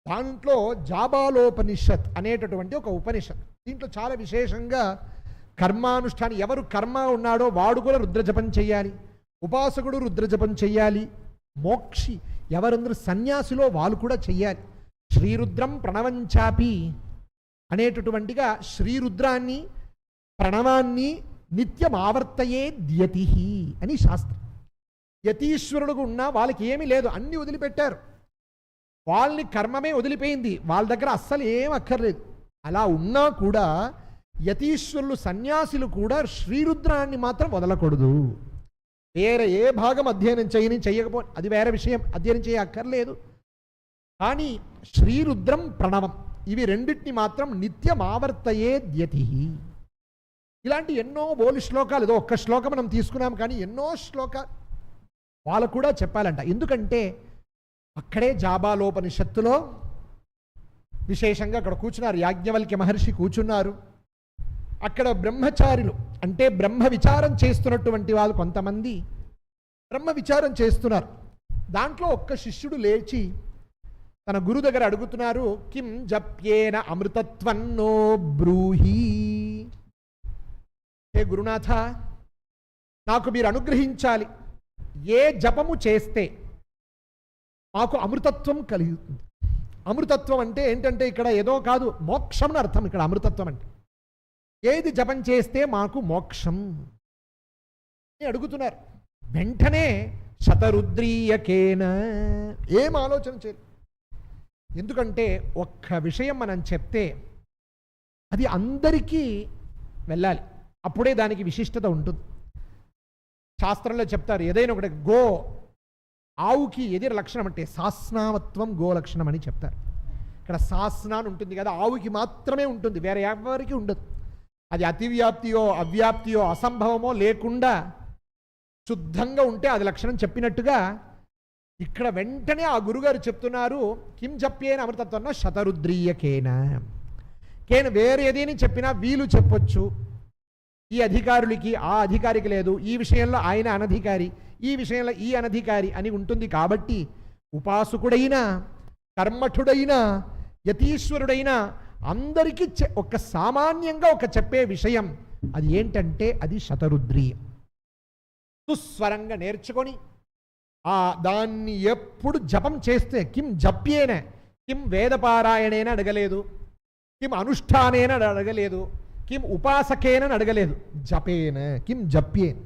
దాంట్లో జాబాలోపనిషత్ అనేటటువంటి ఒక ఉపనిషత్, దీంట్లో చాలా విశేషంగా కర్మానుష్ఠానం, ఎవరు కర్మ ఉన్నాడో వాడు కూడా రుద్రజపం చెయ్యాలి, ఉపాసకుడు రుద్రజపం చెయ్యాలి, మోక్షి ఎవరందరూ సన్యాసిలో వాళ్ళు కూడా చెయ్యాలి. శ్రీరుద్రం ప్రణవంచాపి అనేటటువంటిగా శ్రీరుద్రాన్ని ప్రణవాన్ని నిత్యం ఆవర్తయే ద్యతి అని శాస్త్రం. యతీశ్వరుడు ఉన్న వాళ్ళకి ఏమీ లేదు, అన్నీ వదిలిపెట్టారు, వాళ్ళని కర్మమే వదిలిపోయింది, వాళ్ళ దగ్గర అస్సలు ఏం అక్కర్లేదు. అలా ఉన్నా కూడా యతీశ్వరులు సన్యాసులు కూడా శ్రీరుద్రాన్ని మాత్రం వదలకూడదు. వేరే ఏ భాగం అధ్యయనం చెయ్యకపో అది వేరే విషయం, అధ్యయనం చేయ అక్కర్లేదు. కానీ శ్రీరుద్రం ప్రణవం ఇవి రెండింటిని మాత్రం నిత్యం ఆవర్తయే ద్యతి. ఇలాంటి ఎన్నో బోలు శ్లోకాలు, ఏదో ఒక్క శ్లోకం మనం తీసుకున్నాం కానీ ఎన్నో శ్లోకాలు వాళ్ళకు కూడా చెప్పాలంట. ఎందుకంటే అక్కడే జాబాలోపనిషత్తులో విశేషంగా అక్కడ కూర్చున్నారు, యాజ్ఞవల్క్య మహర్షి కూర్చున్నారు. అక్కడ బ్రహ్మచారులు అంటే బ్రహ్మ విచారం చేస్తున్నటువంటి వాళ్ళు కొంతమంది బ్రహ్మ విచారం చేస్తున్నారు. దాంట్లో ఒక్క శిష్యుడు లేచి తన గురు దగ్గర అడుగుతున్నారు, కిం జప్యేన అమృతత్వన్నో బ్రూహి. హే గురునాథ, నాకు మీరు అనుగ్రహించాలి, ఏ జపము చేస్తే మాకు అమృతత్వం కలుగుతుంది. అమృతత్వం అంటే ఏంటంటే ఇక్కడ ఏదో కాదు, మోక్షం అని అర్థం. ఇక్కడ అమృతత్వం అంటే ఏది జపం చేస్తే మాకు మోక్షం అని అడుగుతున్నారు. వెంటనే శతరుద్రీయకేన, ఏం ఆలోచన చేయలేదు. ఎందుకంటే ఒక్క విషయం మనం చెప్తే అది అందరికీ వెళ్ళాలి, అప్పుడే దానికి విశిష్టత ఉంటుంది. శాస్త్రంలో చెప్తారు, ఏదైనా ఒకటి ఆవుకి ఏది లక్షణం అంటే సాస్నామత్వం గో లక్షణం అని చెప్తారు. ఇక్కడ సాస్నాన్ ఉంటుంది కదా, ఆవుకి మాత్రమే ఉంటుంది, వేరే ఎవరికి ఉండదు. అది అతివ్యాప్తియో అవ్యాప్తియో అసంభవమో లేకుండా శుద్ధంగా ఉంటే అది లక్షణం చెప్పినట్టుగా ఇక్కడ వెంటనే ఆ గురుగారు చెప్తున్నారు, కిం జప్యేన అమృతత్వం శతరుద్రీయకేన. వేరే ఏదేని చెప్పినా వీలు చెప్పొచ్చు, ఈ అధికారులకి ఆ అధికారికి లేదు, ఈ విషయంలో ఆయన అనధికారి, ఈ విషయంలో ఈ అనధికారి అని ఉంటుంది. కాబట్టి ఉపాసకుడైనా కర్మఠుడైనా యతీశ్వరుడైనా అందరికీ ఒక సామాన్యంగా ఒక చెప్పే విషయం అది ఏంటంటే అది శతరుద్రీయం. సుస్వరంగా నేర్చుకొని దాన్ని ఎప్పుడు జపం చేస్తే, కిం జప్యేన, కిం వేదపారాయణేన అడగలేదు, కిం అనుష్ఠానేన అడగలేదు, కిం ఉపాసకేన అడగలేదు, జపేన, కిం జప్యేన.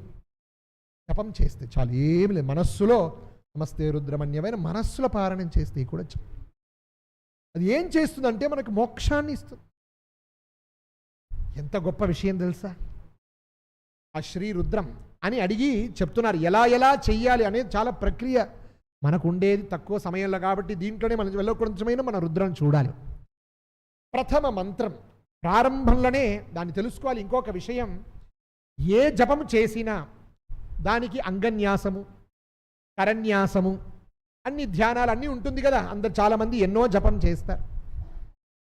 జపం చేస్తే చాలు, ఏమి లేదు. మనస్సులో నమస్తే రుద్రమన్యమైన మనస్సులో పారాయణం చేస్తే కూడా అది ఏం చేస్తుందంటే మనకు మోక్షాన్ని ఇస్తుంది. ఎంత గొప్ప విషయం తెలుసా? ఆ శ్రీరుద్రం అని అడిగి చెప్తున్నారు, ఎలా ఎలా చెయ్యాలి అనేది చాలా ప్రక్రియ. మనకు ఉండేది తక్కువ సమయంలో కాబట్టి దీంట్లోనే మనం కొంచెమైనా మన రుద్రం చూడాలి. ప్రథమ మంత్రం ప్రారంభంలోనే దాన్ని తెలుసుకోవాలి. ఇంకొక విషయం, ఏ జపము చేసినా దానికి అంగన్యాసము కరన్యాసము అన్ని ధ్యానాలు అన్నీ ఉంటుంది కదా. అందరు చాలామంది ఎన్నో జపం చేస్తారు,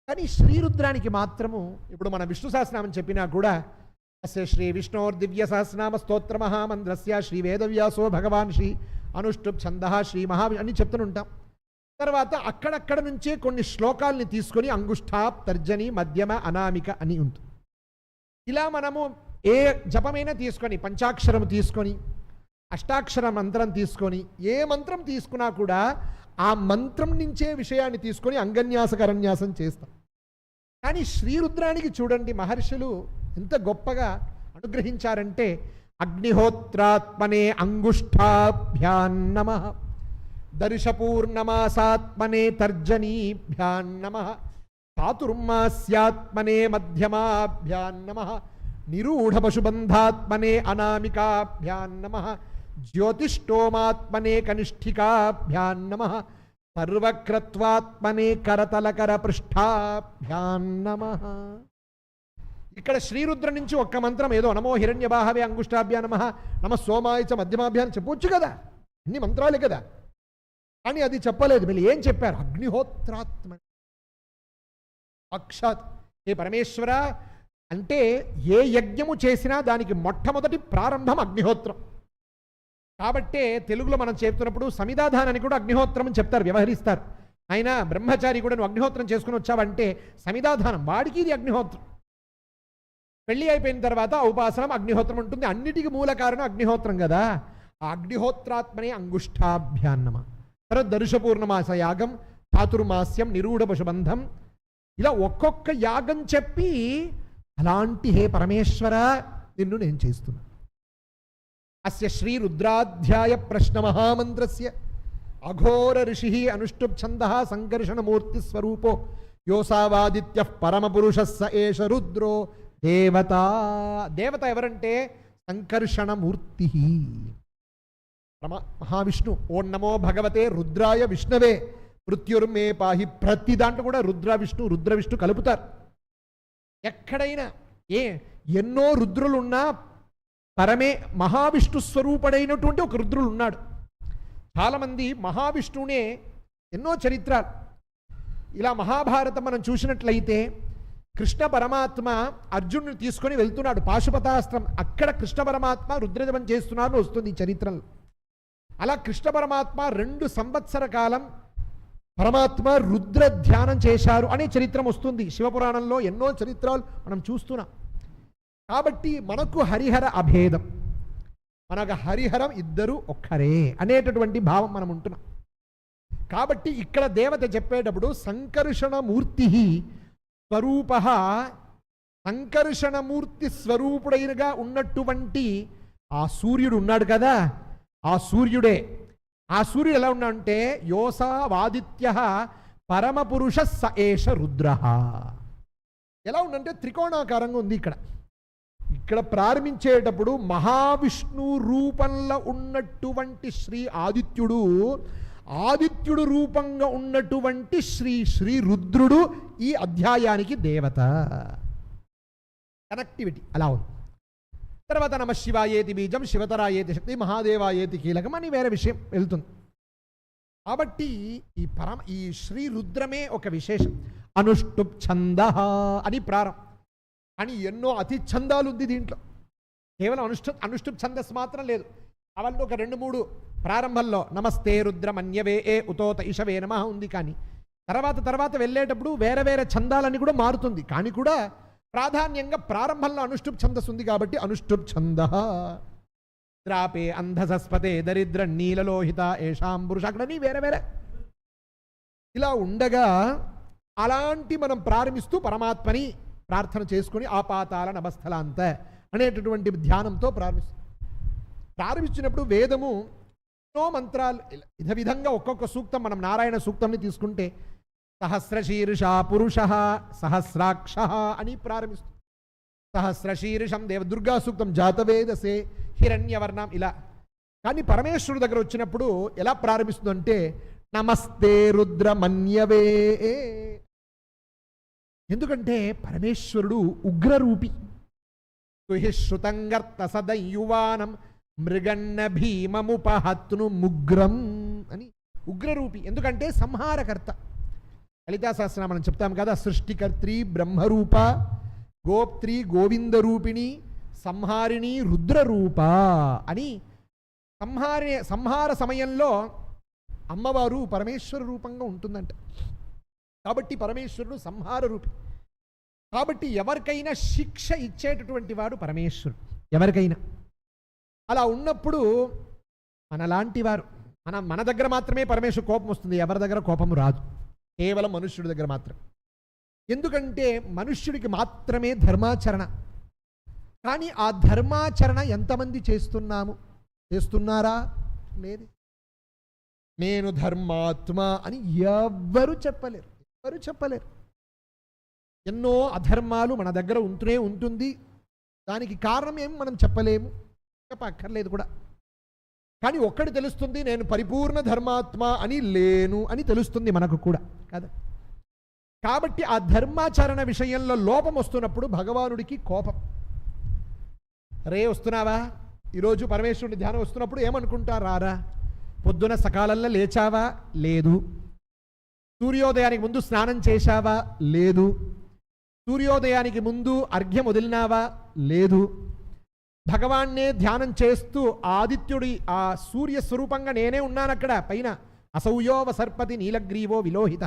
కానీ శ్రీరుద్రానికి మాత్రము ఇప్పుడు మన విష్ణు సహస్రనామం చెప్పినా కూడా అస్య శ్రీ విష్ణోర్ దివ్య సహస్రనామ స్తోత్ర మహామంత్రస్య శ్రీ వేదవ్యాసో భగవాన్ శ్రీ అనుష్ఠుప్ ఛంద శ్రీ అని చెప్తుంటాం. తర్వాత అక్కడక్కడ నుంచే కొన్ని శ్లోకాలని తీసుకొని అంగుష్ఠాప్ తర్జని మధ్యమ అనామిక అని ఉంటుంది. ఇలా మనము ఏ జపమైనా తీసుకొని పంచాక్షరము తీసుకొని అష్టాక్షర మంత్రం తీసుకొని ఏ మంత్రం తీసుకున్నా కూడా ఆ మంత్రం నుంచే విషయాన్ని తీసుకొని అంగన్యాస కరన్యాసం చేస్తాం. కానీ శ్రీరుద్రానికి చూడండి మహర్షులు ఎంత గొప్పగా అనుగ్రహించారంటే, అగ్నిహోత్రాత్మనే అంగుష్ఠాభ్యాన్నమః, దర్శపూర్ణమాసాత్మనే తర్జనీభ్యాన్నమః, చాతుర్మాస్యాత్మనే మధ్యమాభ్యాన్నమః, నిరూఢ పశుబంధాత్మనే అనామికాభ్యాన్ నమః జ్యోతిష్టోమాత్మనే కనిష్ఠికాభ్యాన్ నమః సర్వక్రత్వాత్మనే కరతలకర పృష్ఠాభ్యాన్ నమః. ఇక్కడ శ్రీరుద్ర నుంచి ఒక్క మంత్రం ఏదో నమో హిరణ్యబాహవే అంగుష్టాభ్యా నమః నమ సోమాయ చ మధ్యమాభ్యాన్ని చెప్పొచ్చు కదా, అన్ని మంత్రాలే కదా. కానీ అది చెప్పలేదు. వీళ్ళు ఏం చెప్పారు? అగ్నిహోత్రాత్మ సాక్షాత్ ఏ పరమేశ్వర అంటే ఏ యజ్ఞము చేసినా దానికి మొట్టమొదటి ప్రారంభం అగ్నిహోత్రం. కాబట్టే తెలుగులో మనం చెప్తున్నప్పుడు సమిధాధానాన్ని కూడా అగ్నిహోత్రం అని చెప్తారు, వ్యవహరిస్తారు. ఆయన బ్రహ్మచారి కూడా నువ్వు అగ్నిహోత్రం చేసుకుని వచ్చావంటే సమిధాధానం వాడికి ఇది అగ్నిహోత్రం. పెళ్ళి అయిపోయిన తర్వాత ఉపాసనం అగ్నిహోత్రం ఉంటుంది. అన్నిటికీ మూల కారణం అగ్నిహోత్రం కదా. ఆ అగ్నిహోత్రాత్మనే అంగుష్టాభ్యాన్నమ. తర్వాత దర్శపూర్ణమాస యాగం, చాతుర్మాస్యం, నిరూఢ పశుబంధం, ఇలా ఒక్కొక్క యాగం చెప్పి అలాంటి హే పరమేశ్వర నిన్ను నేను చేస్తున్నా. అస్య శ్రీ రుద్రాధ్యాయ ప్రశ్న మహామంత్రస్య అఘోర ఋషి అనుష్టుప్ ఛంద సంకర్షణమూర్తి స్వరూపో యోసావాదిత్య పరమపురుష స ఏష రుద్రో దేవత. దేవత ఎవరంటే సంకర్షణమూర్తి మహావిష్ణు. ఓం నమో భగవతే రుద్రాయ విష్ణవే మృత్యుర్మే పాహి. ప్రతి దాంట్లో కూడా రుద్ర విష్ణు కలుపుతారు. ఎక్కడైనా ఎన్నో రుద్రులున్నా పరమే మహావిష్ణు స్వరూపుడైనటువంటి ఒక రుద్రుడు ఉన్నాడు. చాలామంది మహావిష్ణువునే ఎన్నో చరిత్రలు. ఇలా మహాభారతం మనం చూసినట్లయితే కృష్ణ పరమాత్మ అర్జునుని తీసుకొని వెళ్తున్నాడు పాశుపతాస్త్రం. అక్కడ కృష్ణ పరమాత్మ రుద్రజపం చేస్తున్నారని వస్తుంది ఈ చరిత్రలో. అలా కృష్ణ పరమాత్మ 2 సంవత్సర కాలం పరమాత్మ రుద్ర ధ్యానం చేశారు అనే చరిత్రం వస్తుంది శివపురాణంలో. ఎన్నో చరిత్రలు మనం చూస్తున్నాం. కాబట్టి మనకు హరిహర అభేదం, మనకు హరిహరం ఇద్దరు ఒక్కరే అనేటటువంటి భావం మనం ఉంటున్నాం. కాబట్టి ఇక్కడ దేవత చెప్పేటప్పుడు సంకర్షణమూర్తి స్వరూప, సంకర్షణమూర్తి స్వరూపుడైనగా ఉన్నటువంటి ఆ సూర్యుడు ఉన్నాడు కదా, ఆ సూర్యుడే. ఆ సూర్యుడు ఎలా ఉన్నాడంటే యోసావాదిత్య పరమపురుష స ఏష రుద్ర. ఎలా ఉందంటే త్రికోణాకారంగా ఉంది. ఇక్కడ ప్రారంభించేటప్పుడు మహావిష్ణు రూపంలో ఉన్నటువంటి శ్రీ ఆదిత్యుడు, ఆదిత్యుడు రూపంగా ఉన్నటువంటి శ్రీ రుద్రుడు ఈ అధ్యాయానికి దేవత. కనెక్టివిటీ అలా ఉంది. తర్వాత నమ శివాయేతి బీజం, శివతరాయేతి శక్తి, మహాదేవాయేతి కీలకం అని వేరే విషయం వెళ్తుంది. కాబట్టి ఈ శ్రీ రుద్రమే ఒక విశేషం. అనుష్టుప్ ఛంద అని ప్రారంభం. కానీ ఎన్నో అతి ఛందాలు ఉంది దీంట్లో. కేవలం అనుష్టుప్ ఛందస్ మాత్రం లేదు. అవన్నీ ఒక 2-3 ప్రారంభంలో నమస్తే రుద్రమన్యవే ఏ ఉతోత ఇషవే నమః ఉంది. కానీ తర్వాత వెళ్ళేటప్పుడు వేరే వేరే ఛందాలన్నీ కూడా మారుతుంది. కానీ కూడా ప్రాధాన్యంగా ప్రారంభంలో అనుష్టుప్ ఛందస్ ఉంది కాబట్టి అనుష్టుప్ ఛంద. ద్రాపే అంధసస్పతే దరిద్ర నీలలోహిత ఏషాం పురుష, అక్కడని వేరే ఇలా ఉండగా అలాంటి మనం ప్రారంభిస్తూ పరమాత్మని ప్రార్థన చేసుకుని ఆపాతాల నభస్థలాంత అనేటటువంటి ధ్యానంతో ప్రారంభించినప్పుడు వేదము ఎన్నో మంత్రాలు విధంగా ఒక్కొక్క సూక్తం. మనం నారాయణ సూక్తంని తీసుకుంటే సహస్రశీర్ష పురుష సహస్రాక్ష అని ప్రారంభిస్తుంది. సహస్రశీర్షం దుర్గా సూక్తం జాతవేదసే హిరణ్యవర్ణం ఇలా. కానీ పరమేశ్వరుడు దగ్గర వచ్చినప్పుడు ఎలా ప్రారంభిస్తుందంటే నమస్తే రుద్రమన్యవే. ఎందుకంటే పరమేశ్వరుడు ఉగ్రరూపి. శ్రుతంగర్త సదయువానం మృగన్న భీమముపహత్ను ముగ్రం అని ఉగ్రరూపి. ఎందుకంటే సంహారకర్త. లలితా సహస్రనామం మనం చెప్తాం కదా, సృష్టికర్త్రి బ్రహ్మరూప, గోప్త్రి గోవిందరూపిణి, సంహారిణి రుద్రరూప అని. సంహార సమయంలో అమ్మవారు పరమేశ్వర రూపంగా ఉంటుందంట. కాబట్టి పరమేశ్వరుడు సంహార రూపి. కాబట్టి ఎవరికైనా శిక్ష ఇచ్చేటటువంటి వాడు పరమేశ్వరుడు. ఎవరికైనా అలా ఉన్నప్పుడు మనలాంటి వారు మన దగ్గర మాత్రమే పరమేశ్వరు కోపం వస్తుంది. ఎవరి దగ్గర కోపం రాదు, కేవలం మనుష్యుడి దగ్గర మాత్రం. ఎందుకంటే మనుష్యుడికి మాత్రమే ధర్మాచరణ. కానీ ఆ ధర్మాచరణ ఎంతమంది చేస్తున్నారా? లేదు. నేను ధర్మాత్మ అని ఎవ్వరు చెప్పలేరు. ఎన్నో అధర్మాలు మన దగ్గర ఉంటూనే ఉంటుంది. దానికి కారణం ఏం మనం చెప్పలేము, చెప్పక్కర్లేదు కూడా. కానీ ఒక్కటి తెలుస్తుంది, నేను పరిపూర్ణ ధర్మాత్మ అని లేను అని తెలుస్తుంది మనకు కూడా కదా. కాబట్టి ఆ ధర్మాచరణ విషయంలో లోపం వస్తున్నప్పుడు భగవానుడికి కోపం. రే వస్తున్నావా, ఈరోజు పరమేశ్వరుడి ధ్యానం వస్తున్నప్పుడు ఏమనుకుంటా, రారా, పొద్దున సకాలంలో లేచావా, లేదు. సూర్యోదయానికి ముందు స్నానం చేశావా, లేదు. సూర్యోదయానికి ముందు అర్ఘ్యం వదిలినావా, లేదు. భగవాన్నే ధ్యానం చేస్తూ ఆదిత్యుడి ఆ సూర్య స్వరూపంగా నేనే ఉన్నాను అక్కడ పైన, అసౌయోవ సర్పతి నీలగ్రీవో విలోహిత,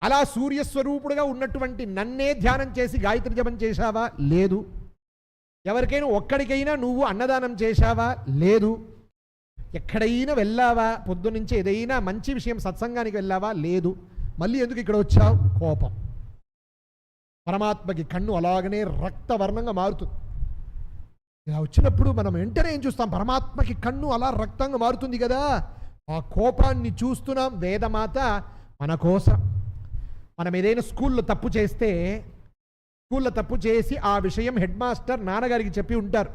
అలా సూర్యస్వరూపుడుగా ఉన్నటువంటి నన్నే ధ్యానం చేసి గాయత్రి జపం చేశావా, లేదు. ఎవరికైనా ఒక్కడికైనా నువ్వు అన్నదానం చేశావా, లేదు. ఎక్కడైనా వెళ్ళావా, పొద్దునుంచి ఏదైనా మంచి విషయం సత్సంగానికి వెళ్ళావా, లేదు. మళ్ళీ ఎందుకు ఇక్కడ వచ్చావు, కోపం. పరమాత్మకి కన్ను అలాగనే రక్తవర్ణంగా మారుతుంది. ఇలా వచ్చినప్పుడు మనం వెంటనే ఏం చూస్తాం, పరమాత్మకి కన్ను అలా రక్తంగా మారుతుంది కదా, ఆ కోపాన్ని చూస్తున్నాం. వేదమాత మన కోసం, మనం ఏదైనా స్కూల్లో తప్పు చేస్తే, స్కూల్లో తప్పు చేసి ఆ విషయం హెడ్ మాస్టర్ నాన్నగారికి చెప్పి ఉంటారు.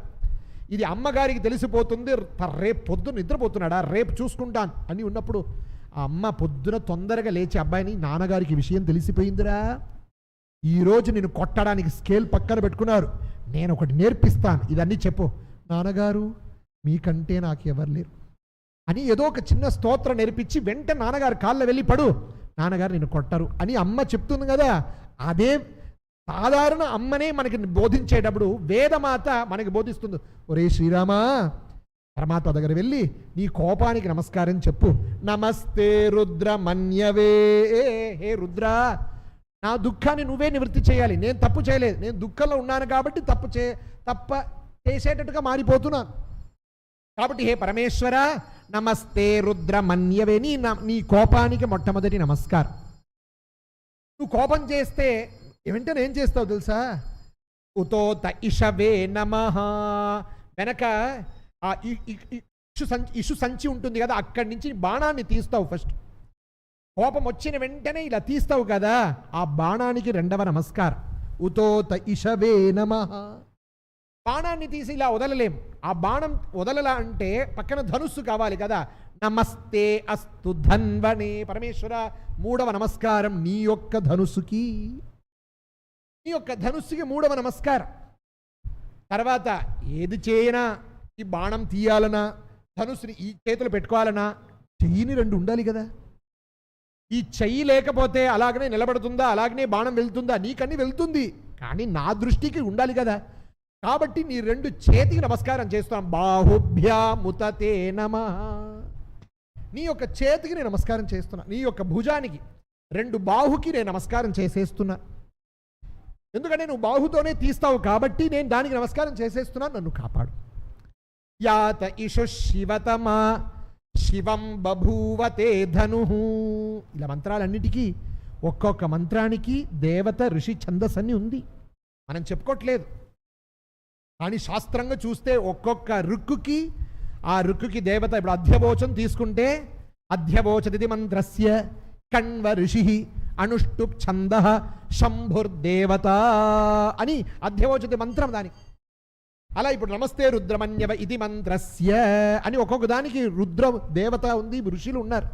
ఇది అమ్మగారికి తెలిసిపోతుంది, రేపు పొద్దున్న నిద్రపోతున్నాడా, రేపు చూసుకుంటాను అని ఉన్నప్పుడు ఆ అమ్మ పొద్దున తొందరగా లేచి, అబ్బాయిని నాన్నగారికి విషయం తెలిసిపోయిందిరా, ఈరోజు నేను కొట్టడానికి స్కేల్ పక్కన పెట్టుకున్నారు, నేను ఒకటి నేర్పిస్తాను, ఇదన్నీ చెప్పు. నాన్నగారు మీకంటే నాకు ఎవరు లేరు అని ఏదో ఒక చిన్న స్తోత్రం నేర్పించి వెంటనే నాన్నగారు కాళ్ళ వెళ్ళి పడు, నాన్నగారు నేను కొట్టరు అని అమ్మ చెప్తుంది కదా. అదే సాధారణ అమ్మనే మనకి బోధించేటప్పుడు వేదమాత మనకి బోధిస్తుంది. ఒరే శ్రీరామా, పరమాత్మ దగ్గర వెళ్ళి నీ కోపానికి నమస్కారం చెప్పు. నమస్తే రుద్ర మన్యవే, హే రుద్ర, నా దుఃఖాన్ని నువ్వే నివృత్తి చేయాలి, నేను తప్పు చేయలేదు, నేను దుఃఖంలో ఉన్నాను కాబట్టి తప్ప చేసేటట్టుగా మారిపోతున్నాను. కాబట్టి హే పరమేశ్వర, నమస్తే రుద్ర మన్యవే, నీ కోపానికి మొట్టమొదటి నమస్కారం. నువ్వు కోపం చేస్తే వెంటనే ఏం చేస్తావు తెలుసా, ఉతోత ఇషవే నమః, వెనక ఆ ఇషు సంచి ఉంటుంది కదా, అక్కడి నుంచి బాణాన్ని తీస్తావు. ఫస్ట్ కోపం వచ్చిన వెంటనే ఇలా తీస్తావు కదా, ఆ బాణానికి రెండవ నమస్కారం, ఉతోత ఇషవే నమః. బాణాన్ని తీసి ఇలా వదలలేం, ఆ బాణం వదలలా అంటే పక్కన ధనుస్సు కావాలి కదా, నమస్తే అస్తు ధన్వనే, పరమేశ్వర మూడవ నమస్కారం నీ యొక్క ధనుస్సుకి, నీ యొక్క ధనుస్సుకి మూడవ నమస్కారం. తర్వాత ఏది చేయనా, ఈ బాణం తీయాలనా, ధనుస్సుని ఈ చేతులు పెట్టుకోవాలనా, చెయ్యిని రెండు ఉండాలి కదా. ఈ చెయ్యి లేకపోతే అలాగనే నిలబడుతుందా, అలాగనే బాణం వెళ్తుందా, నీకన్నీ వెళ్తుంది, కానీ నా దృష్టికి ఉండాలి కదా. కాబట్టి నీ రెండు చేతికి నమస్కారం చేస్తున్నాం. బాహుభ్యాముతతే నమః, నీ యొక్క చేతికి నేను నమస్కారం చేస్తున్నా, నీ యొక్క భుజానికి, రెండు బాహుకి నేను నమస్కారం చేసేస్తున్నా. ఎందుకంటే నువ్వు బాహుతోనే తీస్తావు కాబట్టి నేను దానికి నమస్కారం చేసేస్తున్నా, నన్ను కాపాడు. యాత ఇషు శివతమా శివం బభూవతే ధను. ఇలా మంత్రాలన్నిటికీ ఒక్కొక్క మంత్రానికి దేవత ఋషి ఛందస్సన్ని ఉంది, మనం చెప్పుకోవట్లేదు. కానీ శాస్త్రంగా చూస్తే ఒక్కొక్క రుక్కుకి ఆ రుక్కుకి దేవత. ఇప్పుడు అధ్యవోచం తీసుకుంటే అధ్యవోచది మంత్రస్య కణ్వ ఋషి అనుష్టుప్ ఛంద శంభుర్దేవత అని అధ్యవోచతి మంత్రం దానికి. అలా ఇప్పుడు నమస్తే రుద్రమన్యవ ఇది మంత్రస్య అని ఒక్కొక్క దానికి రుద్ర దేవత ఉంది, ఋషులు ఉన్నారు.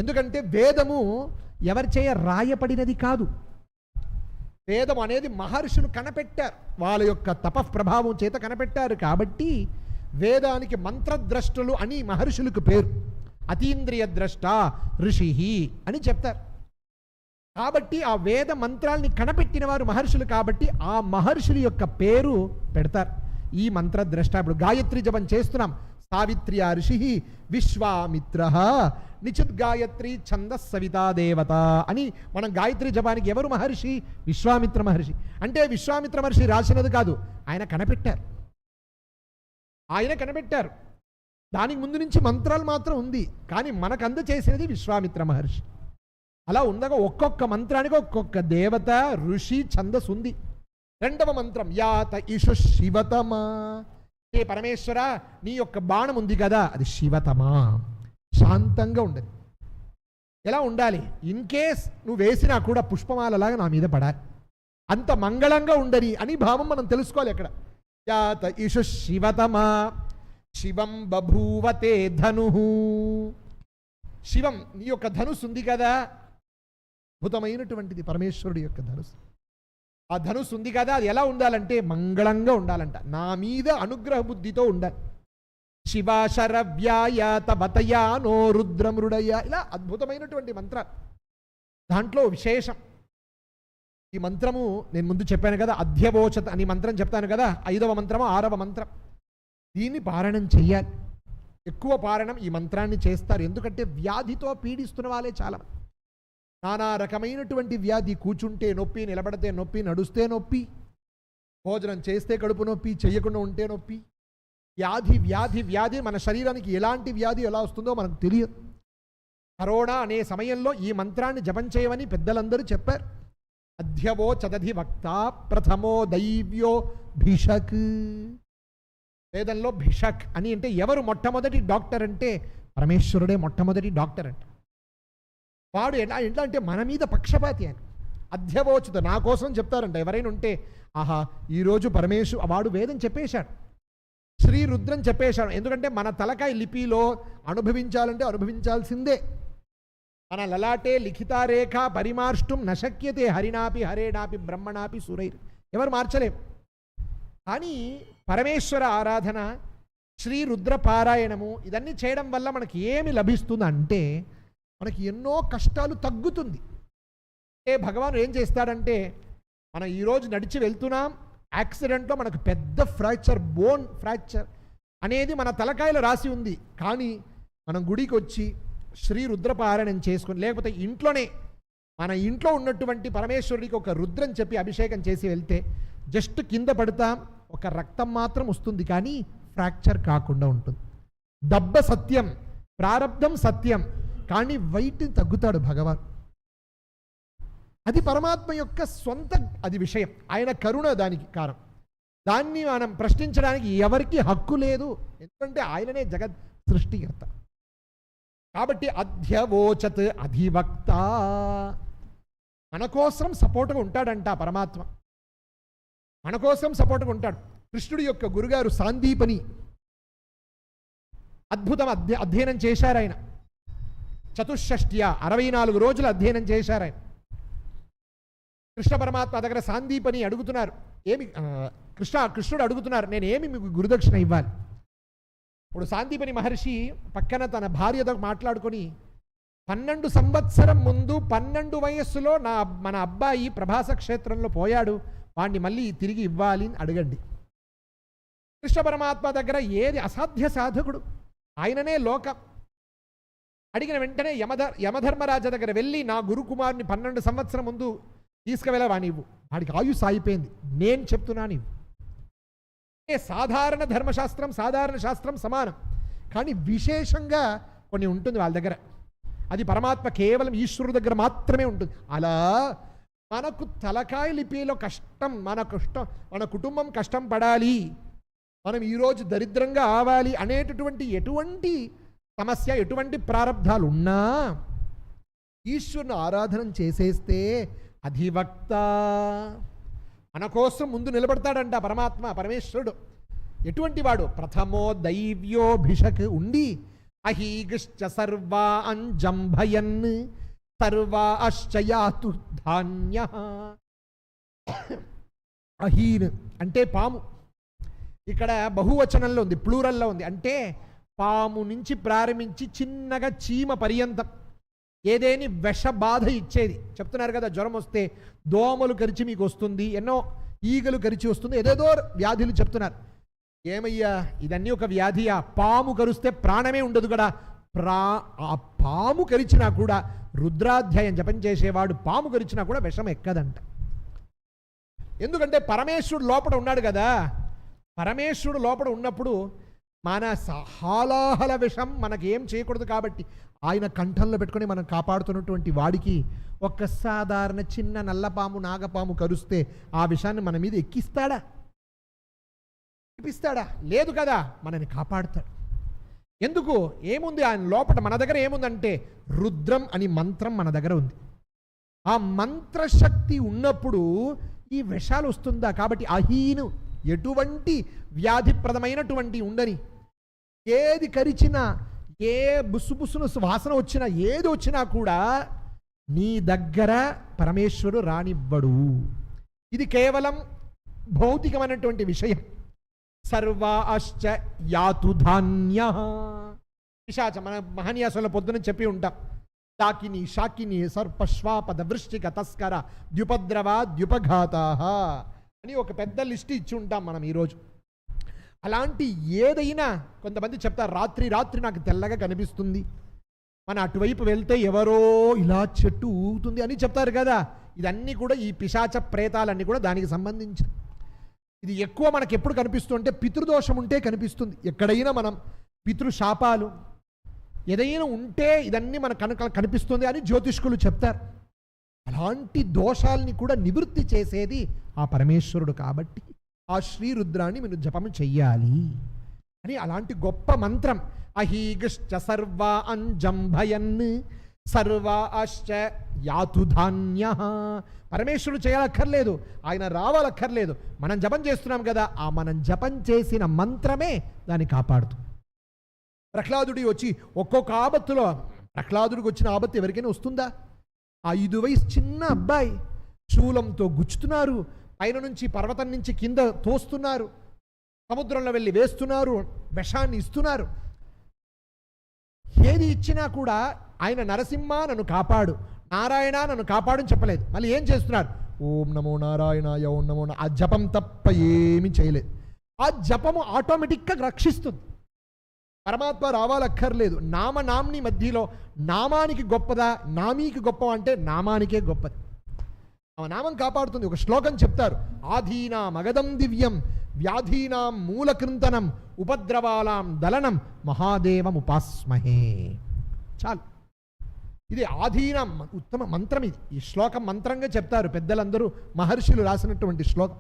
ఎందుకంటే వేదము ఎవరి చేయ రాయపడినది కాదు, వేదం అనేది మహర్షులు కనపెట్టారు, వాళ్ళ యొక్క తపఃప్రభావం చేత కనపెట్టారు. కాబట్టి వేదానికి మంత్రద్రష్టలు అని మహర్షులకు పేరు, అతీంద్రియ ద్రష్ట ఋషి అని చెప్తారు. కాబట్టి ఆ వేద మంత్రాల్ని కనపెట్టిన వారు మహర్షులు, కాబట్టి ఆ మహర్షుల యొక్క పేరు పెడతారు. ఈ మంత్రద్రష్ట. ఇప్పుడు గాయత్రి జపం చేస్తున్నాం, సావిత్ర్యా ఋషి విశ్వామిత్ర నిచిత్ గాయత్రి ఛందస్ సవితా దేవత అని. మనం గాయత్రి జపానికి ఎవరు మహర్షి? విశ్వామిత్ర మహర్షి. అంటే విశ్వామిత్ర మహర్షి రాసినది కాదు, ఆయన కనపెట్టారు, ఆయన కనపెట్టారు. దానికి ముందు నుంచి మంత్రాలు మాత్రం ఉంది, కానీ మనకు అందచేసేది విశ్వామిత్ర మహర్షి. అలా ఉండగా ఒక్కొక్క మంత్రానికి ఒక్కొక్క దేవత ఋషి ఛందస్ ఉంది. రెండవ మంత్రం యాత ఇషు శివతమా, ఏ పరమేశ్వర నీ యొక్క బాణం ఉంది కదా అది శివతమా, శాంతంగా ఉండదు. ఎలా ఉండాలి? ఇన్ కేస్ నువ్వు వేసినా కూడా పుష్పమాలలాగా నా మీద పడాలి, అంత మంగళంగా ఉండని అని భావం మనం తెలుసుకోవాలి. అక్కడ యాత ఇషు శివతమా శివం బభూవతే ధను. శివం, నీ యొక్క ధనుసు ఉంది కదా, అద్భుతమైనటువంటిది పరమేశ్వరుడి యొక్క ధనుసు. ఆ ధనుసు ఉంది కదా, అది ఎలా ఉండాలంటే మంగళంగా ఉండాలంట, నా మీద అనుగ్రహ బుద్ధితో ఉండాలి. శివాశరవ్యాయాత బతయానో రుద్రమృడయ, ఇలా అద్భుతమైనటువంటి మంత్రాలు. దాంట్లో విశేషం ఈ మంత్రము నేను ముందు చెప్పాను కదా, అధ్యవోచత అని మంత్రం చెప్తాను కదా, 5వ మంత్రము 6వ మంత్రం. దీన్ని పారాయణం చెయ్యాలి. ఎక్కువ పారాయణం ఈ మంత్రాన్ని చేస్తారు. ఎందుకంటే వ్యాధితో పీడిస్తున్న వాళ్ళే చాలా. నానా రకమైనటువంటి వ్యాధి, కూర్చుంటే నొప్పి, నిలబడితే నొప్పి, నడుస్తే నొప్పి, భోజనం చేస్తే కడుపు నొప్పి, చెయ్యకుండా ఉంటే నొప్పి, వ్యాధి వ్యాధి వ్యాధి. మన శరీరానికి ఎలాంటి వ్యాధి ఎలా వస్తుందో మనకు తెలియదు. కరోనా అనే సమయంలో ఈ మంత్రాన్ని జపం చేయమని పెద్దలందరూ చెప్పారు. అధ్యవో చదధి వక్త ప్రథమో దైవ్యో భిషక్. వేదంలో భిషక్ అని అంటే ఎవరు మొట్టమొదటి డాక్టర్ అంటే పరమేశ్వరుడే మొట్టమొదటి డాక్టర్ అంట. వాడు ఎట్లా అంటే మన మీద పక్షపాతి అని. అధ్యవోచిత, నా కోసం చెప్తారంట ఎవరైనా ఉంటే, ఆహా ఈరోజు వాడు వేదం చెప్పేశాడు, శ్రీ రుద్రం చెప్పేశాడు. ఎందుకంటే మన తలకాయ లిపిలో అనుభవించాలంటే అనుభవించాల్సిందే. మన లలాటే లిఖితారేఖ పరిమార్ష్టం నశక్యతే హరినాపి హరేనాపి బ్రహ్మణాపి సురైర్, ఎవరు మార్చలేం. కానీ పరమేశ్వర ఆరాధన, శ్రీ రుద్ర పారాయణము ఇదన్నీ చేయడం వల్ల మనకి ఏమి లభిస్తుంది అంటే మనకి ఎన్నో కష్టాలు తగ్గుతుంది. భగవాన్ ఏం చేస్తాడంటే, మనం ఈరోజు నడిచి వెళ్తున్నాం, యాక్సిడెంట్లో మనకు పెద్ద ఫ్రాక్చర్, బోన్ ఫ్రాక్చర్ అనేది మన తలకాయలో రాసి ఉంది. కానీ మనం గుడికి వచ్చి శ్రీ రుద్ర పారాయణం చేసుకుని, లేకపోతే ఇంట్లోనే మన ఇంట్లో ఉన్నటువంటి పరమేశ్వరుడికి ఒక రుద్రం చెప్పి అభిషేకం చేసి వెళ్తే జస్ట్ కింద పడతాం, ఒక రక్తం మాత్రం వస్తుంది, కానీ ఫ్రాక్చర్ కాకుండా ఉంటుంది. దెబ్బ సత్యం, ప్రారబ్ధం సత్యం, కానీ వైట్ తగ్గుతాడు భగవాన్. అది పరమాత్మ యొక్క సొంత అది విషయం, ఆయన కరుణ దానికి కారణం. దాన్ని మనం ప్రశ్నించడానికి ఎవరికి హక్కు లేదు, ఎందుకంటే ఆయననే జగత్ సృష్టికర్త. కాబట్టి అధ్యవోచత్ అధివక్త, మన కోసం సపోర్ట్గా ఉంటాడంట పరమాత్మ, మన కోసం సపోర్ట్గా ఉంటాడు. కృష్ణుడి యొక్క గురుగారు సాందీపని అద్భుతం అధ్యయనం చేశారు ఆయన. చతుషష్ట్య 64 రోజులు అధ్యయనం చేశారు కృష్ణ పరమాత్మ దగ్గర. సాందీపని అడుగుతున్నారు, ఏమి కృష్ణుడు అడుగుతున్నారు, నేను ఏమి మీకు గురుదక్షిణ ఇవ్వాలి. ఇప్పుడు సాందీపని మహర్షి పక్కన తన భార్యతో మాట్లాడుకొని, 12 సంవత్సరం ముందు 12 వయస్సులో మన అబ్బాయి ప్రభాస క్షేత్రంలో పోయాడు, వాడిని మళ్ళీ తిరిగి ఇవ్వాలి అని అడగండి. కృష్ణ పరమాత్మ దగ్గర ఏది అసాధ్య సాధకుడు, ఆయననే లోకం. అడిగిన వెంటనే యమధర్మరాజు దగ్గర వెళ్ళి, నా గురుకుమారుని 12 సంవత్సరం ముందు తీసుకువెళ్ళవా నీవు, వాడికి ఆయుష్ అయిపోయింది, నేను చెప్తున్నా నీవు. సాధారణ ధర్మశాస్త్రం సాధారణ శాస్త్రం సమానం, కానీ విశేషంగా కొన్ని ఉంటుంది వాళ్ళ దగ్గర. అది పరమాత్మ కేవలం ఈశ్వరుడు దగ్గర మాత్రమే ఉంటుంది. అలా మనకు తలకాయ లిపిలో కష్టం, మన కుటుంబం కష్టం పడాలి, మనం ఈరోజు దరిద్రంగా ఆవాలి అనేటటువంటి ఎటువంటి సమస్య, ఎటువంటి ప్రారంధాలు ఉన్నా ఈశ్వరుని ఆరాధన చేసేస్తే అధివక్త, మన కోసం ముందు నిలబడతాడంట పరమాత్మ. పరమేశ్వరుడు ఎటువంటి వాడు, ప్రథమో దైవ్యోభిషక్ ఉండి అహీగిశ్చ సర్వా అంజంభయన్ సర్వా అశ్చయాతు ధాన్య. అహీన్ అంటే పాము, ఇక్కడ బహువచనంలో ఉంది, ప్లూరల్లో ఉంది. అంటే పాము నుంచి ప్రారంభించి చిన్నగా చీమ పర్యంతం ఏదేని విష బాధ ఇచ్చేది. చెప్తున్నారు కదా, జ్వరం వస్తే దోమలు కరిచి మీకు వస్తుంది, ఎన్నో ఈగలు కరిచి వస్తుంది, ఏదేదో వ్యాధులు చెప్తున్నారు. ఏమయ్యా ఇదన్నీ ఒక వ్యాధియా? పాము కరిస్తే ప్రాణమే ఉండదు కదా. ఆ పాము కరిచినా కూడా, రుద్రాధ్యాయం జపం చేసేవాడు పాము కరిచినా కూడా విషం ఎక్కదంట. ఎందుకంటే పరమేశ్వరుడు లోపల ఉన్నాడు కదా. పరమేశ్వరుడు లోపల ఉన్నప్పుడు మన హాలాహల విషం మనకి ఏం చేయకూడదు. కాబట్టి ఆయన కంఠంలో పెట్టుకొని మనం కాపాడుతున్నటువంటి వాడికి ఒక సాధారణ చిన్న నల్లపాము నాగపాము కరుస్తే ఆ విషాన్ని మన మీద ఎక్కిస్తాడా? ఎక్కిస్తాడా? లేదు కదా, మనని కాపాడుతాడు. ఎందుకు? ఏముంది ఆయన లోపల? మన దగ్గర ఏముందంటే రుద్రం అని మంత్రం మన దగ్గర ఉంది. ఆ మంత్రశక్తి ఉన్నప్పుడు ఈ విషాలు వస్తుందా? కాబట్టి అహీను ఎటువంటి వ్యాధిప్రదమైనటువంటి ఉండని, ఏది కరిచినా, ఏ బుస్సుబుస్సును వాసన వచ్చినా, ఏది వచ్చినా కూడా నీ దగ్గర పరమేశ్వరుడు రానివ్వడు. ఇది కేవలం భౌతికమైనటువంటి విషయం. సర్వాశ్చ యాతు ధాన్య. పిశాచ మన మహనీయాసుల పొద్దున చెప్పి ఉంటాం. దాకిని శాకిని సర్పశ్వాపద వృష్టిక తస్కర ద్యుపద్రవ ద్యుపఘాతా అని ఒక పెద్ద లిస్ట్ ఇచ్చి ఉంటాం మనం ఈరోజు. అలాంటి ఏదైనా కొంతమంది చెప్తారు, రాత్రి రాత్రి నాకు తెల్లగా కనిపిస్తుంది, మన అటువైపు వెళ్తే ఎవరో ఇలా చెట్టు ఊగుతుంది అని చెప్తారు కదా. ఇదన్నీ కూడా ఈ పిశాచ ప్రేతాలన్నీ కూడా దానికి సంబంధించి. ఇది ఎక్కువ మనకు ఎప్పుడు కనిపిస్తుంటే పితృదోషం ఉంటే కనిపిస్తుంది. ఎక్కడైనా మనం పితృశాపాలు ఏదైనా ఉంటే ఇదన్నీ మన కనిపిస్తుంది అని జ్యోతిష్కులు చెప్తారు. అలాంటి దోషాలని కూడా నివృత్తి చేసేది ఆ పరమేశ్వరుడు. కాబట్టి ఆ శ్రీరుద్రాన్ని మీరు జపము చెయ్యాలి అని అలాంటి గొప్ప మంత్రం. అహీగశ్చ సర్వా అంజంభయన్ సర్వాశ్చ యాతు ధాన్య. పరమేశ్వరుడు చేయాలక్కర్లేదు, ఆయన రావాలక్కర్లేదు. మనం జపం చేస్తున్నాం కదా, ఆ మనం జపం చేసిన మంత్రమే దాన్ని కాపాడుతుంది. ప్రహ్లాదుడి వచ్చి ఒక్కొక్క ఆపత్తులో, ప్రహ్లాదుడికి వచ్చిన ఆపత్తు ఎవరికైనా వస్తుందా? 5 వయసు చిన్న అబ్బాయి శూలంతో గుచ్చుతున్నారు, పైన నుంచి పర్వతం నుంచి కింద తోస్తున్నారు, సముద్రంలో వెళ్ళి వేస్తున్నారు, విషాన్ని ఇస్తున్నారు. ఏది ఇచ్చినా కూడా ఆయన నరసింహ నన్ను కాపాడు, నారాయణ నన్ను కాపాడు చెప్పలేదు. మళ్ళీ ఏం చేస్తున్నారు? ఓం నమో నారాయణాయ, ఓం నమో. ఆ జపం తప్ప ఏమీ చేయలేదు. ఆ జపము ఆటోమేటిక్గా రక్షిస్తుంది. పరమాత్మ రావాలక్కర్లేదు. నామనామ్ని మధ్యలో నామానికి గొప్పదా, నామీకి గొప్ప అంటే నామానికే గొప్పది. ఆ నామం కాపాడుతుంది. ఒక శ్లోకం చెప్తారు, ఆధీనా మగధం దివ్యం వ్యాధీనాం మూలకృంతనం ఉపద్రవాలాం దలనం మహాదేవం ఉపాస్మహే. చాలు, ఇది ఆధీనం ఉత్తమ మంత్రం. ఇది ఈ శ్లోకం మంత్రంగా చెప్తారు పెద్దలందరూ, మహర్షులు రాసినటువంటి శ్లోకం.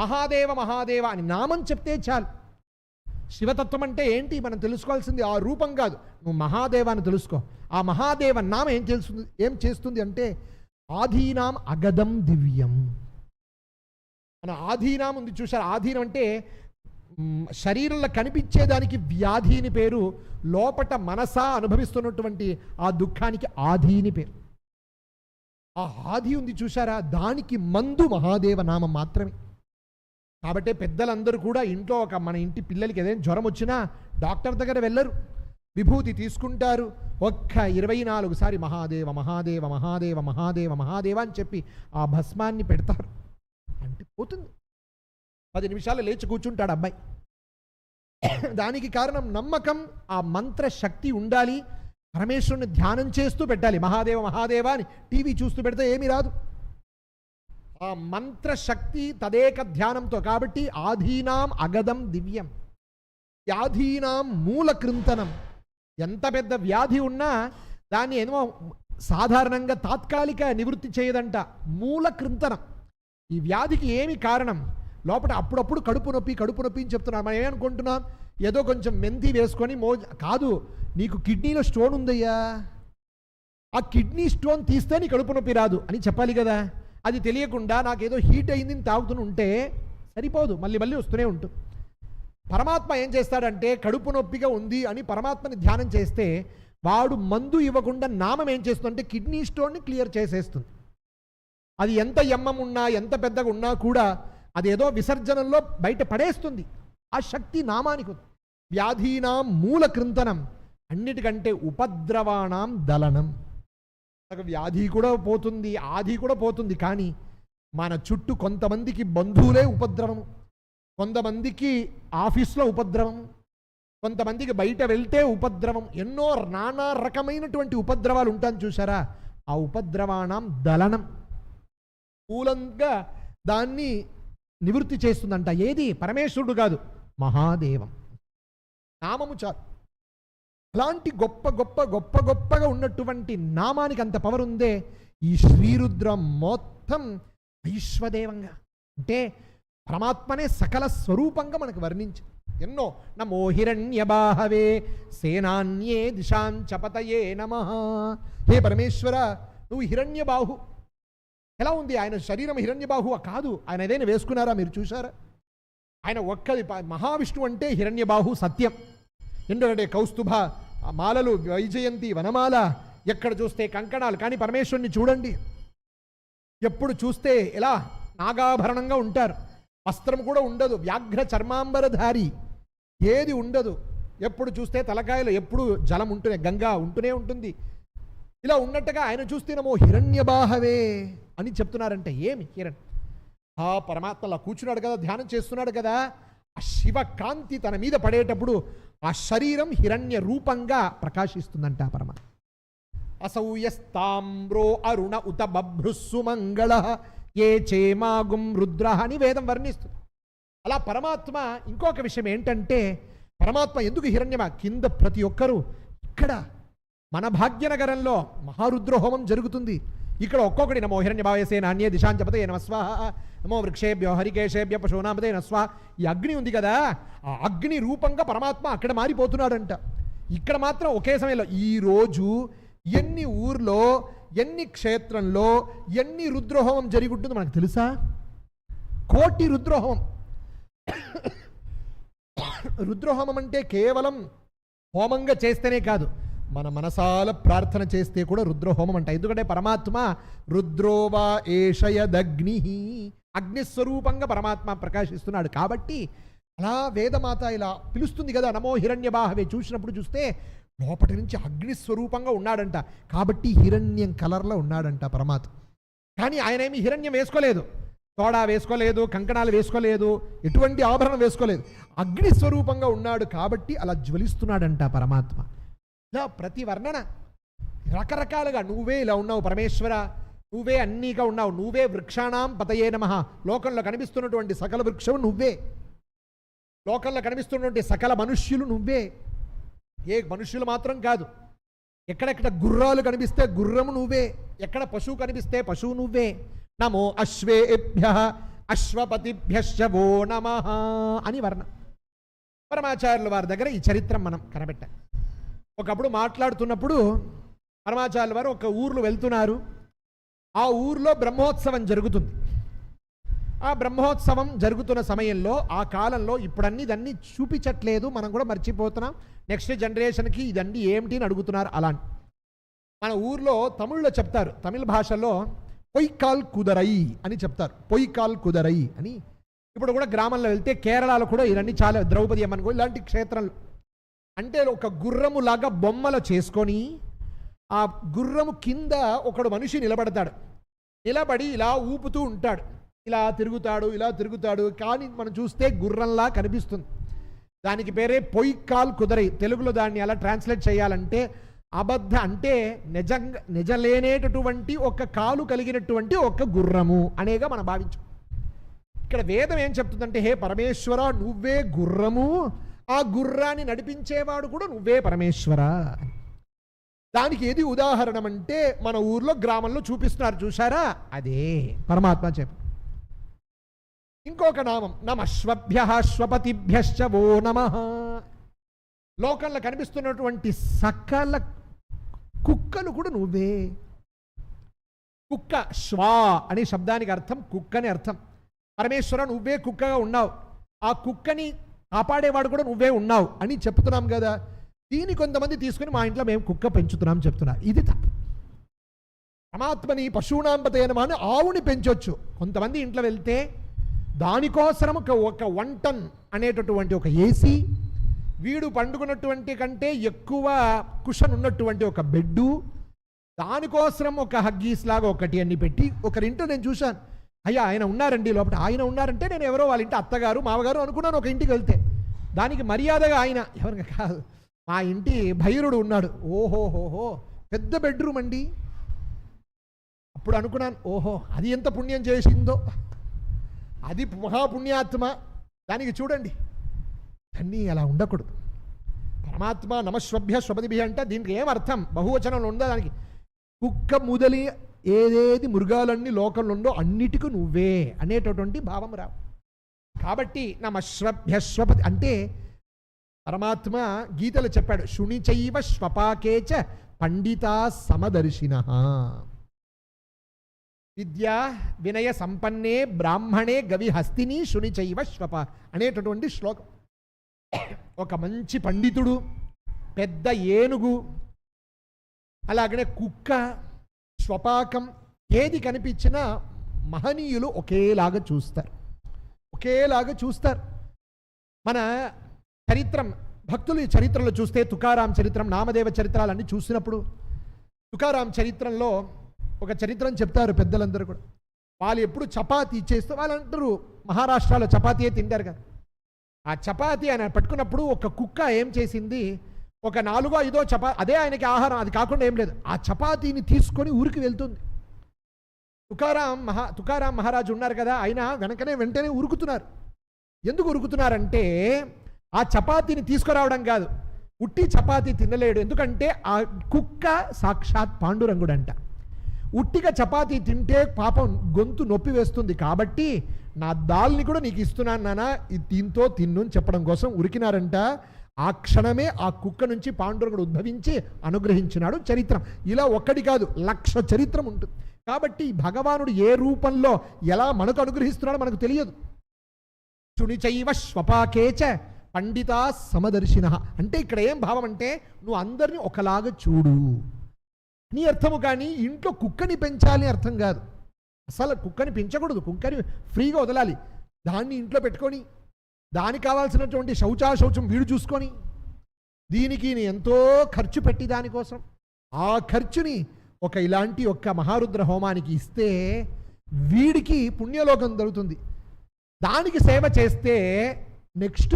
మహాదేవ మహాదేవ అని నామం చెప్తే చాలు. శివతత్వం అంటే ఏంటి మనం తెలుసుకోవాల్సింది ఆ రూపం కాదు, నువ్వు మహాదేవాన్ని తెలుసుకో. ఆ మహాదేవ నామం ఏం చేస్తుంది అంటే ఆధీనాం అగదం దివ్యం. మన ఆధీనం ఉంది చూసారు. ఆధీనం అంటే శరీరంలో కనిపించేదానికి వ్యాధి అని పేరు, లోపట మనసా అనుభవిస్తున్నటువంటి ఆ దుఃఖానికి ఆధీని పేరు. ఆ ఆధి ఉంది చూసారా, దానికి మందు మహాదేవ నామం మాత్రమే. కాబట్టి పెద్దలందరూ కూడా ఇంట్లో మన ఇంటి పిల్లలకి ఏదైనా జ్వరం వచ్చినా డాక్టర్ దగ్గర వెళ్ళరు, విభూతి తీసుకుంటారు. ఒక్క 24 సారి మహాదేవ మహాదేవ మహాదేవ మహాదేవ మహాదేవ అని చెప్పి ఆ భస్మాన్ని పెడతారు, అంటే పోతుంది. 10 నిమిషాలు లేచి కూర్చుంటాడు అబ్బాయి. దానికి కారణం నమ్మకం, ఆ మంత్ర శక్తి ఉండాలి. పరమేశ్వరుని ధ్యానం చేస్తూ పెట్టాలి. మహాదేవ మహాదేవ అని టీవీ చూస్తూ పెడితే ఏమీ రాదు. ఆ మంత్రశక్తి తదేక ధ్యానంతో. కాబట్టి ఆధీనాం అగదం దివ్యం, వ్యాధీనాం మూలకృంతనం. ఎంత పెద్ద వ్యాధి ఉన్నా దాన్ని ఏమో సాధారణంగా తాత్కాలిక నివృత్తి చేయదంట, మూలకృంతనం. ఈ వ్యాధికి ఏమి కారణం? లోపల అప్పుడప్పుడు కడుపు నొప్పి అని చెప్తున్నాం. మనం ఏమనుకుంటున్నాం, ఏదో కొంచెం మెంతి వేసుకొని కాదు, నీకు కిడ్నీలో స్టోన్ ఉందయ్యా, ఆ కిడ్నీ స్టోన్ తీస్తే నీ కడుపు నొప్పి రాదు అని చెప్పాలి కదా. అది తెలియకుండా నాకేదో హీట్ అయింది తాగుతూ ఉంటే సరిపోదు, మళ్ళీ మళ్ళీ వస్తూనే ఉంటుంది. పరమాత్మ ఏం చేస్తాడంటే కడుపు నొప్పిగా ఉంది అని పరమాత్మని ధ్యానం చేస్తే వాడు మందు ఇవ్వకుండా నామం ఏం చేస్తుందంటే కిడ్నీ స్టోన్ని క్లియర్ చేసేస్తుంది. అది ఎంత ఎమ్మం ఉన్నా ఎంత పెద్దగా ఉన్నా కూడా అదేదో విసర్జనంలో బయట పడేస్తుంది. ఆ శక్తి నామానికి. వ్యాధీనాం మూలకృంతనం, అన్నిటికంటే ఉపద్రవాణం దలనం. వ్యాధి కూడా పోతుంది, ఆది కూడా పోతుంది. కానీ మన చుట్టూ కొంతమందికి బంధువులే ఉపద్రవము, కొంతమందికి ఆఫీస్లో ఉపద్రవం, కొంతమందికి బయట వెళ్తే ఉపద్రవం, ఎన్నో నానా రకమైనటువంటి ఉపద్రవాలు ఉంటాను చూసారా. ఆ ఉపద్రవాణం దలనం మూలంగా దాన్ని నివృత్తి చేస్తుందంట. ఏది? పరమేశ్వరుడు కాదు, మహాదేవం నామము చాలు. అలాంటి గొప్ప గొప్ప గొప్ప గొప్పగా ఉన్నటువంటి నామానికి అంత పవర్ ఉందే. ఈ శ్రీరుద్రం మొత్తం వైశ్వదేవంగా అంటే పరమాత్మనే సకల స్వరూపంగా మనకు వర్ణించి ఎన్నో. నమో హిరణ్యబాహవే సేనాన్యే దిశాంచపతయే నమః. హే పరమేశ్వర, నువ్వు హిరణ్యబాహు. ఎలా ఉంది ఆయన శరీరం? హిరణ్యబాహు కాదు. ఆయన ఏదైనా వేసుకున్నారా? మీరు చూసారా? ఆయన ఒక్కది మహావిష్ణువు అంటే హిరణ్యబాహు సత్యం. ఎందుకంటే కౌస్తుభ మాలలు, వైజయంతి వనమాల, ఎక్కడ చూస్తే కంకణాలు. కానీ పరమేశ్వరుని చూడండి, ఎప్పుడు చూస్తే ఎలా నాగాభరణంగా ఉంటారు. వస్త్రం కూడా ఉండదు, వ్యాఘ్ర చర్మాంబరధారి, ఏది ఉండదు. ఎప్పుడు చూస్తే తలకాయలు ఎప్పుడు జలం ఉంటూనే, గంగా ఉంటూనే ఉంటుంది. ఇలా ఉన్నట్టుగా ఆయన చూస్తేనేమో హిరణ్యబాహవే అని చెప్తున్నారంటే ఏమి ఆ పరమాత్మ అలా కూర్చున్నాడు కదా, ధ్యానం చేస్తున్నాడు కదా, ఆ శివకాంతి తన మీద పడేటప్పుడు ఆ శరీరం హిరణ్య రూపంగా ప్రకాశిస్తుందంట ఆ పరమాత్మ. అసౌయస్తామ్రో అరుణ ఉత బభ్రుస్సు మంగళ ఏ చేమాగుం రుద్ర అని వేదం వర్ణిస్తుంది. అలా పరమాత్మ ఇంకొక విషయం ఏంటంటే, పరమాత్మ ఎందుకు హిరణ్యమా, కింద ప్రతి ఒక్కరూ ఇక్కడ మన భాగ్యనగరంలో మహారుద్ర హోమం జరుగుతుంది. ఇక్కడ ఒక్కొక్కటి నమో హిరణ్యభావయసే నాణ్యే దిశాంచపతే నమస్వాహ, నమో వృక్షేభ్యో హరికేశేభ్య పశూనామతే నస్వా. ఈ అగ్ని ఉంది కదా, ఆ అగ్ని రూపంగా పరమాత్మ అక్కడ మారిపోతున్నాడంట. ఇక్కడ మాత్రం ఒకే సమయంలో ఈరోజు ఎన్ని ఊర్లో, ఎన్ని క్షేత్రంలో ఎన్ని రుద్రహోమం జరిగి ఉంటుందో మనకు తెలుసా? కోటి రుద్రహోమం. రుద్రహోమం అంటే కేవలం హోమంగా చేస్తేనే కాదు, మన మనసాల ప్రార్థన చేస్తే కూడా రుద్రహోమం అంట. ఎందుకంటే పరమాత్మ రుద్రోవా ఏషయదగ్ని, అగ్నిస్వరూపంగా పరమాత్మ ప్రకాశిస్తున్నాడు. కాబట్టి అలా వేదమాత ఇలా పిలుస్తుంది కదా, నమో హిరణ్యబాహవే. చూసినప్పుడు చూస్తే లోపటి నుంచి అగ్నిస్వరూపంగా ఉన్నాడంట. కాబట్టి హిరణ్యం కలర్లో ఉన్నాడంట పరమాత్మ. కానీ ఆయన ఏమి హిరణ్యం వేసుకోలేదు, తోడా వేసుకోలేదు, కంకణాలు వేసుకోలేదు, ఎటువంటి ఆభరణం వేసుకోలేదు. అగ్నిస్వరూపంగా ఉన్నాడు కాబట్టి అలా జ్వలిస్తున్నాడంట పరమాత్మ. ఇలా ప్రతి వర్ణన రకరకాలుగా, నువ్వే ఇలా ఉన్నావు పరమేశ్వర, నువ్వే అన్నీగా ఉన్నావు, నువ్వే వృక్షాణం పతయే నమః. లోకంలో కనిపిస్తున్నటువంటి సకల వృక్షం నువ్వే, లోకంలో కనిపిస్తున్నటువంటి సకల మనుష్యులు నువ్వే. ఏ మనుష్యులు మాత్రం కాదు, ఎక్కడెక్కడ గుర్రాలు కనిపిస్తే గుర్రము నువ్వే, ఎక్కడ పశువు కనిపిస్తే పశువు నువ్వే. నమో అశ్వేభ్యః అశ్వపతిభ్యశ్చ వో నమః అని వర్ణం. పరమాచార్యుల వారి దగ్గర ఈ చరిత్రం మనం కనబెట్టాం. ఒకప్పుడు మాట్లాడుతున్నప్పుడు పరమాచార్యుల వారు ఒక ఊర్లో వెళ్తున్నారు. ఆ ఊర్లో బ్రహ్మోత్సవం జరుగుతుంది. ఆ బ్రహ్మోత్సవం జరుగుతున్న సమయంలో, ఆ కాలంలో ఇప్పుడన్నీ ఇదన్నీ చూపించట్లేదు, మనం కూడా మర్చిపోతున్నాం. నెక్స్ట్ జనరేషన్కి ఇదన్నీ ఏమిటి అని అడుగుతున్నారు. అలాంటి మన ఊర్లో తమిళ్లో చెప్తారు, తమిళ భాషలో పొయ్కాల్ కుదరై అని చెప్తారు. పొయ్కాల్ కుదరై అని. ఇప్పుడు కూడా గ్రామంలో వెళ్తే కేరళలో కూడా ఇవన్నీ చాలా, ద్రౌపది అమ్మని కూడా ఇలాంటి క్షేత్రంలో అంటే ఒక గుర్రము లాగా బొమ్మలు చేసుకొని ఆ గుర్రము కింద ఒకడు మనిషి నిలబడతాడు. నిలబడి ఇలా ఊపుతూ ఉంటాడు, ఇలా తిరుగుతాడు, ఇలా తిరుగుతాడు. కానీ మనం చూస్తే గుర్రంలా కనిపిస్తుంది. దానికి పేరే పొయ్కాల్ కుదరై. తెలుగులో దాన్ని ఎలా ట్రాన్స్లేట్ చేయాలంటే అబద్ధ, అంటే నిజలేనేటటువంటి ఒక కాలు కలిగినటువంటి ఒక గుర్రము అనేగా మనం భావించాం. ఇక్కడ వేదం ఏం చెప్తుందంటే, హే పరమేశ్వర, నువ్వే గుర్రము, ఆ గుర్రాన్ని నడిపించేవాడు కూడా నువ్వే పరమేశ్వర. దానికి ఏది ఉదాహరణం అంటే మన ఊర్లో గ్రామంలో చూపిస్తున్నారు, చూసారా, అదే పరమాత్మ చెప్పు. ఇంకొక నామం నమశ్వభ్యః శ్వపతిభ్యశ్చ వో నమః. లోకంలో కనిపిస్తున్నటువంటి సకల కుక్కలు కూడా నువ్వే. కుక్క, శ్వా అనే శబ్దానికి అర్థం కుక్క అని అర్థం. పరమేశ్వర, నువ్వే కుక్కగా ఉన్నావు, ఆ కుక్కని కాపాడేవాడు కూడా నువ్వే ఉన్నావు అని చెప్తున్నాం కదా. దీన్ని కొంతమంది తీసుకుని మా ఇంట్లో మేము కుక్క పెంచుతున్నాం చెప్తున్నారు. ఇది తప్పు. పరమాత్మని పశూనాంపతేనమా అని ఆవుని పెంచొచ్చు. కొంతమంది ఇంట్లో వెళ్తే దానికోసం ఒక 1 టన్ అనేటటువంటి ఒక ఏసీ, వీడు పండుకున్నటువంటి కంటే ఎక్కువ కుషన్ ఉన్నటువంటి ఒక బెడ్డు, దానికోసం ఒక హగ్గీస్ లాగా ఒకటి అన్ని పెట్టి ఒకరింటో నేను చూశాను. అయ్యా ఆయన ఉన్నారండి లోపల. ఆయన ఉన్నారంటే నేను ఎవరో వాళ్ళ ఇంటి అత్తగారు మామగారు అనుకున్నాను. ఒక ఇంటికి వెళ్తే దానికి మర్యాదగా ఆయన ఎవరికి కాదు, మా ఇంటి భైరుడు ఉన్నాడు. ఓహోహోహో, పెద్ద బెడ్రూమ్ అండి. అప్పుడు అనుకున్నాను, ఓహో అది ఎంత పుణ్యం చేసిందో, అది మహాపుణ్యాత్మ. దానికి చూడండి, అన్నీ అలా ఉండకూడదు. పరమాత్మ నమశ్వభ్య శ్వపతిభ్య అంటే దీనికి ఏమర్థం, బహువచనంలో ఉందా? దానికి కుక్క మొదలి ఏదేది మృగాలన్నీ లోకంలో ఉందో అన్నిటికీ నువ్వే అనేటటువంటి భావం రావు. కాబట్టి నమశ్వభ్య శ్వపతి అంటే పరమాత్మ గీతలు చెప్పాడు, శునిచైవ శ్వపాకేచ పండితా సమదర్శినః. విద్యా వినయ సంపన్నే బ్రాహ్మణే గవి హస్తిని శుని చైవ శ్వప అనేటటువంటి శ్లోకం. ఒక మంచి పండితుడు, పెద్ద ఏనుగు, అలాగనే కుక్క, శ్వపాకం, ఏది కనిపించినా మహనీయులు ఒకేలాగా చూస్తారు, ఒకేలాగా చూస్తారు. మన చరిత్రం, భక్తులు చరిత్రలో చూస్తే తుకారాం చరిత్రం, నామదేవ చరిత్రాలన్నీ చూసినప్పుడు తుకారాం చరిత్రలో ఒక చరిత్రను చెప్తారు పెద్దలందరూ కూడా. వాళ్ళు ఎప్పుడు చపాతీ చేస్తూ వాళ్ళు అంటారు మహారాష్ట్రలో చపాతీయే తింటారు కదా. ఆ చపాతీ ఆయన పట్టుకున్నప్పుడు ఒక కుక్క ఏం చేసింది, ఒక 4-5 అదే ఆయనకి ఆహారం, అది కాకుండా ఏం లేదు, ఆ చపాతీని తీసుకొని ఊరికి వెళ్తుంది. తుకారాం మహారాజు ఉన్నారు కదా, ఆయన వెంటనే ఉరుకుతున్నారు. ఎందుకు ఉరుకుతున్నారంటే ఆ చపాతీని తీసుకురావడం కాదు, ఉట్టి చపాతీ తినలేడు. ఎందుకంటే ఆ కుక్క సాక్షాత్ పాండురంగుడంట. ఉట్టిగా చపాతీ తింటే పాపం గొంతు నొప్పి వేస్తుంది, కాబట్టి నా దాల్ని కూడా నీకు ఇస్తున్నాను నాన్న, దీంతో తిన్ను అని చెప్పడం కోసం ఉరికినారంట. ఆ క్షణమే ఆ కుక్క నుంచి పాండురంగుడు ఉద్భవించి అనుగ్రహించినాడు. చరిత్రం ఇలా ఒక్కటి కాదు, 1,00,000 చరిత్రం ఉంటుంది. కాబట్టి భగవానుడు ఏ రూపంలో ఎలా మనకు అనుగ్రహిస్తున్నాడో మనకు తెలియదు. చునిచైవ శ్వపాకేచ పండితా సమదర్శిన అంటే ఇక్కడ ఏం భావం అంటే నువ్వు అందరినీ ఒకలాగా చూడు నీ అర్థము. కానీ ఇంట్లో కుక్కని పెంచాలి అర్థం కాదు. అసలు కుక్కని పెంచకూడదు, కుక్కని ఫ్రీగా వదలాలి. దాన్ని ఇంట్లో పెట్టుకొని దానికి కావాల్సినటువంటి శౌచం వీడు చూసుకొని దీనికి ఎంతో ఖర్చు పెట్టి దానికోసం ఆ ఖర్చుని ఇలాంటి మహారుద్ర హోమానికి ఇస్తే వీడికి పుణ్యలోకం దొరుకుతుంది. దానికి సేవ చేస్తే నెక్స్ట్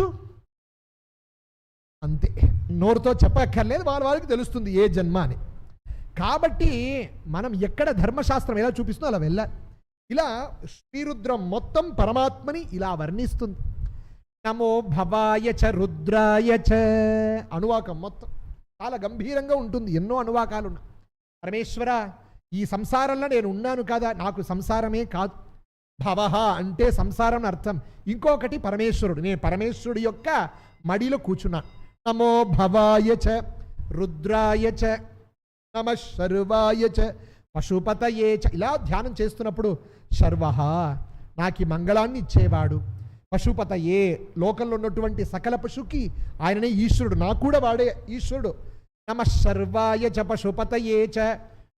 అంతే, నోరుతో చెప్పక్కర్లేదు, వాళ్ళకి తెలుస్తుంది ఏ జన్మ అని. కాబట్టి మనం ఎక్కడ ధర్మశాస్త్రం ఎలా చూపిస్తుందో అలా వెళ్ళాలి. ఇలా శ్రీరుద్రం మొత్తం పరమాత్మని ఇలా వర్ణిస్తుంది. నమో భవాయ చ రుద్రాయ చ అనువాకం మొత్తం చాలా గంభీరంగా ఉంటుంది. ఎన్నో అనువాకాలు ఉన్నాయి. పరమేశ్వర, ఈ సంసారంలో నేను ఉన్నాను కదా, నాకు సంసారమే కాదు. భవహ అంటే సంసారం అర్థం. ఇంకొకటి పరమేశ్వరుడు, నేను పరమేశ్వరుడు యొక్క మడిలో కూర్చున్నాను. నమో భవాయ చ రుద్రాయ చ నమ శర్వాయ చ పశుపతయే చ ఇలా ధ్యానం చేస్తున్నప్పుడు శర్వః నాకు ఈ మంగళాన్ని ఇచ్చేవాడు, పశుపతయే లోకంలో ఉన్నటువంటి సకల పశుకి ఆయననే ఈశ్వరుడు, నాకు కూడా వాడే ఈశ్వరుడు. నమ శర్వాయ చ పశుపతయే చ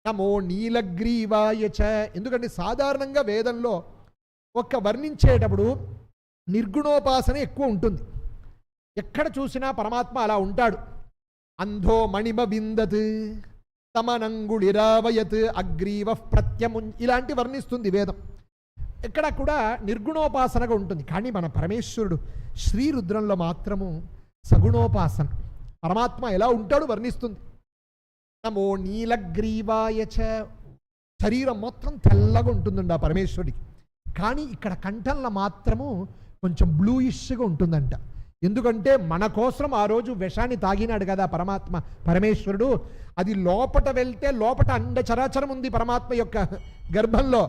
నమో నీలగ్రీవాయ చ. ఎందుకంటే సాధారణంగా వేదంలో వర్ణించేటప్పుడు నిర్గుణోపాసన ఎక్కువ ఉంటుంది. ఎక్కడ చూసినా పరమాత్మ అలా ఉంటాడు. అంధో మణిమ విందత్ తమనంగుళిరావయత్ అగ్రీవ ప్రత్యము ఇలాంటి వర్ణిస్తుంది వేదం. ఎక్కడ కూడా నిర్గుణోపాసనగా ఉంటుంది. కానీ మన పరమేశ్వరుడు శ్రీరుద్రంలో మాత్రము సగుణోపాసన, పరమాత్మ ఎలా ఉంటాడు వర్ణిస్తుంది. నమో నీలగ్రీవాయ చ శరీరం మొత్తం తెల్లగా ఉంటుందండి ఆ పరమేశ్వరుడికి. కానీ ఇక్కడ కంఠంలో మాత్రము కొంచెం బ్లూయిష్గా ఉంటుందంట. ఎందుకంటే మన కోసం ఆ రోజు విషాన్ని తాగినాడు కదా పరమేశ్వరుడు. అది లోపట వెళ్తే లోపట అండ చరాచరం ఉంది పరమాత్మ యొక్క గర్భంలో.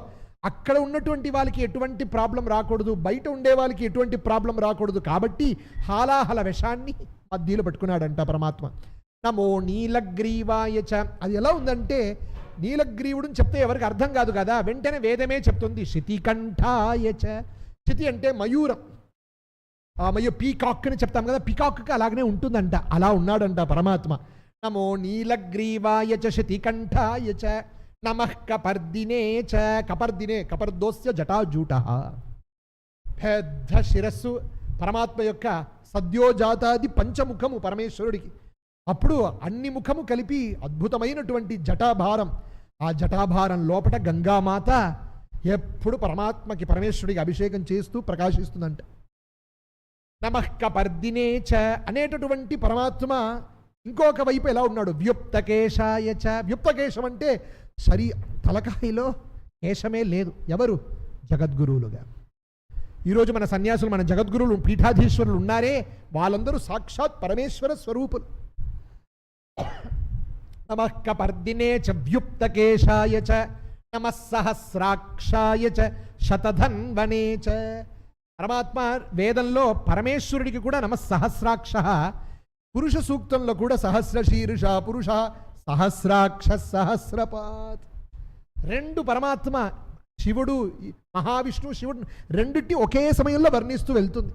అక్కడ ఉన్నటువంటి వాళ్ళకి ఎటువంటి ప్రాబ్లం రాకూడదు, బయట ఉండే వాళ్ళకి ఎటువంటి ప్రాబ్లం రాకూడదు. కాబట్టి హాలాహల విషాన్ని మధ్యలో పట్టుకున్నాడంట పరమాత్మ. నమో నీలగ్రీవాయ చ. అది ఎలా ఉందంటే నీలగ్రీవుడు చెప్తే ఎవరికి అర్థం కాదు కదా, వెంటనే వేదమే చెప్తుంది శితికంఠాయ చ. శితి అంటే మయూరం, ఆ పీకాక్ అని చెప్తాం కదా, పీకాక్కి అలాగనే ఉంటుందంట, అలా ఉన్నాడంట పరమాత్మ. నమో నీలగ్రీవాయ చ శితికంఠాయ చ నమః కపర్దినే చ. కపర్దినే కపర్దోస్య జటాజూట. పెద్ద శిరస్సు పరమాత్మ యొక్క సద్యోజాతాది పంచముఖము పరమేశ్వరుడికి. అప్పుడు అన్ని ముఖము కలిపి అద్భుతమైనటువంటి జటాభారం. ఆ జటాభారం లోపట గంగామాత ఎప్పుడు పరమాత్మకి పరమేశ్వరుడికి అభిషేకం చేస్తూ ప్రకాశిస్తుందంట. నమః కపర్దినే చ అనేటటువంటి పరమాత్మ ఇంకొక వైపు ఎలా ఉన్నాడు, వ్యుప్తకేశాయ చ. వ్యుప్తకేశం అంటే తలకాయలో కేశమే లేదు. ఎవరు? జగద్గురువులుగా. ఈరోజు మన సన్యాసులు, మన జగద్గురువులు, పీఠాధీశ్వరులు ఉన్నారే, వాళ్ళందరూ సాక్షాత్ పరమేశ్వర స్వరూపులు. నమః కపర్దినే చ వ్యుప్తకేశాయ చ నమః సహస్రాక్షాయ చ శతధన్వనే చ. పరమాత్మ వేదంలో పరమేశ్వరుడికి కూడా నమః సహస్రాక్ష, పురుష సూక్తంలో కూడా సహస్రశీర్ష పురుష సహస్రాక్ష సహస్రపాత్. రెండు పరమాత్మ శివుడు మహావిష్ణువు శివుడు రెండిటి ఒకే సమయంలో వర్ణిస్తూ వెళ్తుంది.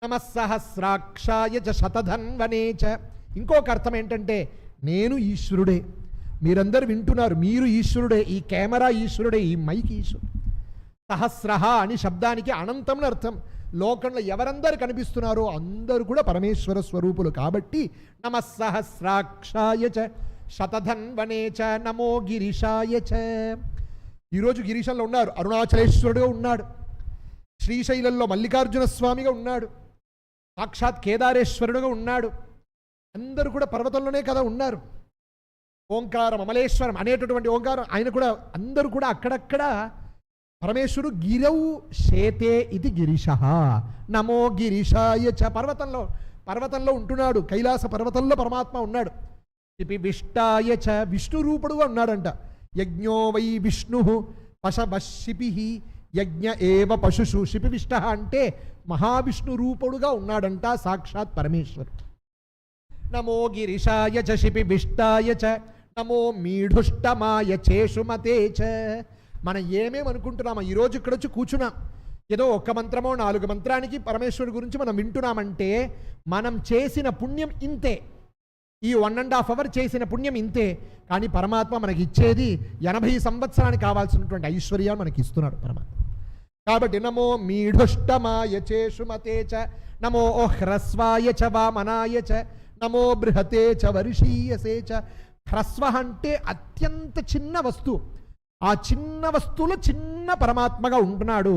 నమః సహస్రాక్షాయ చ శతధన్వనే చ. ఇంకొక అర్థం ఏంటంటే నేను ఈశ్వరుడే, మీరందరూ వింటున్నారు, మీరు ఈశ్వరుడే, ఈ కెమెరా ఈశ్వరుడే, ఈ మైక్ ఈశ్వరుడు. సహస్రహ అని శబ్దానికి అనంతం అర్థం. లోకంలో ఎవరందరూ కనిపిస్తున్నారో అందరూ కూడా పరమేశ్వర స్వరూపులు. కాబట్టి నమః సహస్రాక్షాయ చ శతధన్వనే చ నమో గిరిశాయ చ. ఈరోజు గిరీశంలో ఉన్నారు, అరుణాచలేశ్వరుడుగా ఉన్నాడు, శ్రీశైలంలో మల్లికార్జున స్వామిగా ఉన్నాడు, సాక్షాత్ కేదారేశ్వరుడుగా ఉన్నాడు. అందరూ కూడా పర్వతంలోనే కదా ఉన్నారు. ఓంకారం అమలేశ్వరం అనేటటువంటి ఓంకారం ఆయన కూడా, అందరూ కూడా అక్కడక్కడ పరమేశ్వరుడు గిరౌ శేతే ఇది గిరిశ నమో గిరిశాయ చ. పర్వతంలో ఉంటున్నాడు, కైలాస పర్వతంలో పరమాత్మ ఉన్నాడు. శిపివిష్టాయ చ, విష్ణు రూపుడుగా ఉన్నాడంట. యజ్ఞో వై విష్ణు పశవశిపి యజ్ఞ ఏవ పశుషు. శిపివిష్ట అంటే మహావిష్ణు రూపుడుగా ఉన్నాడంట సాక్షాత్ పరమేశ్వరుడు. నమో గిరిశాయ చ శిపివిష్టాయ చ నమో మీఢుష్టమాయ చేషుమతే చ. మనం ఏమేమనుకుంటున్నామో ఈరోజు ఇక్కడ వచ్చి కూర్చున్నాం, ఏదో ఒక్క మంత్రమో 4 మంత్రానికి పరమేశ్వరుడి గురించి మనం వింటున్నామంటే మనం చేసిన పుణ్యం ఇంతే. ఈ 1.5 అవర్ చేసిన పుణ్యం ఇంతే. కానీ పరమాత్మ మనకి ఇచ్చేది 80 సంవత్సరానికి కావాల్సినటువంటి ఐశ్వర్యాన్ని మనకి ఇస్తున్నాడు పరమాత్మ. కాబట్టి నమో మీఢుష్టమాయ చేషుమతే చ నమో హ్రస్వాయ చ వామనాయ చ నమో బృహతే చ వర్షీయసే చ. హ్రస్వ అంటే అత్యంత చిన్న వస్తువు, ఆ చిన్న వస్తువులో చిన్న పరమాత్మగా ఉంటున్నాడు.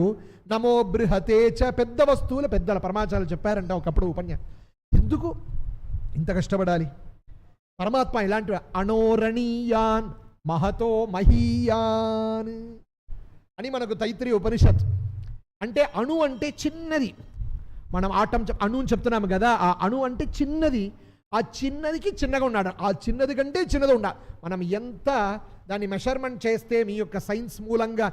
నమో బృహతే చ, పెద్ద వస్తువులు పెద్దల పరమాచార్యులు చెప్పారంట ఒకప్పుడు ఉపన్యాసం. ఎందుకు ఇంత కష్టపడాలి? పరమాత్మ ఇలాంటి అణోరణీయాన్ మహతో మహీయాన్ అని మనకు తైత్రీయ ఉపనిషత్. అంటే అణు అంటే చిన్నది, మనం అణు అని చెప్తున్నాము కదా, ఆ అణు అంటే చిన్నది, ఆ చిన్నదికి చిన్నగా ఉన్నాడు, ఆ చిన్నది కంటే చిన్నది ఉండాలి. మనం ఎంత దాన్ని మెషర్మెంట్ చేస్తే మీ యొక్క సైన్స్ మూలంగా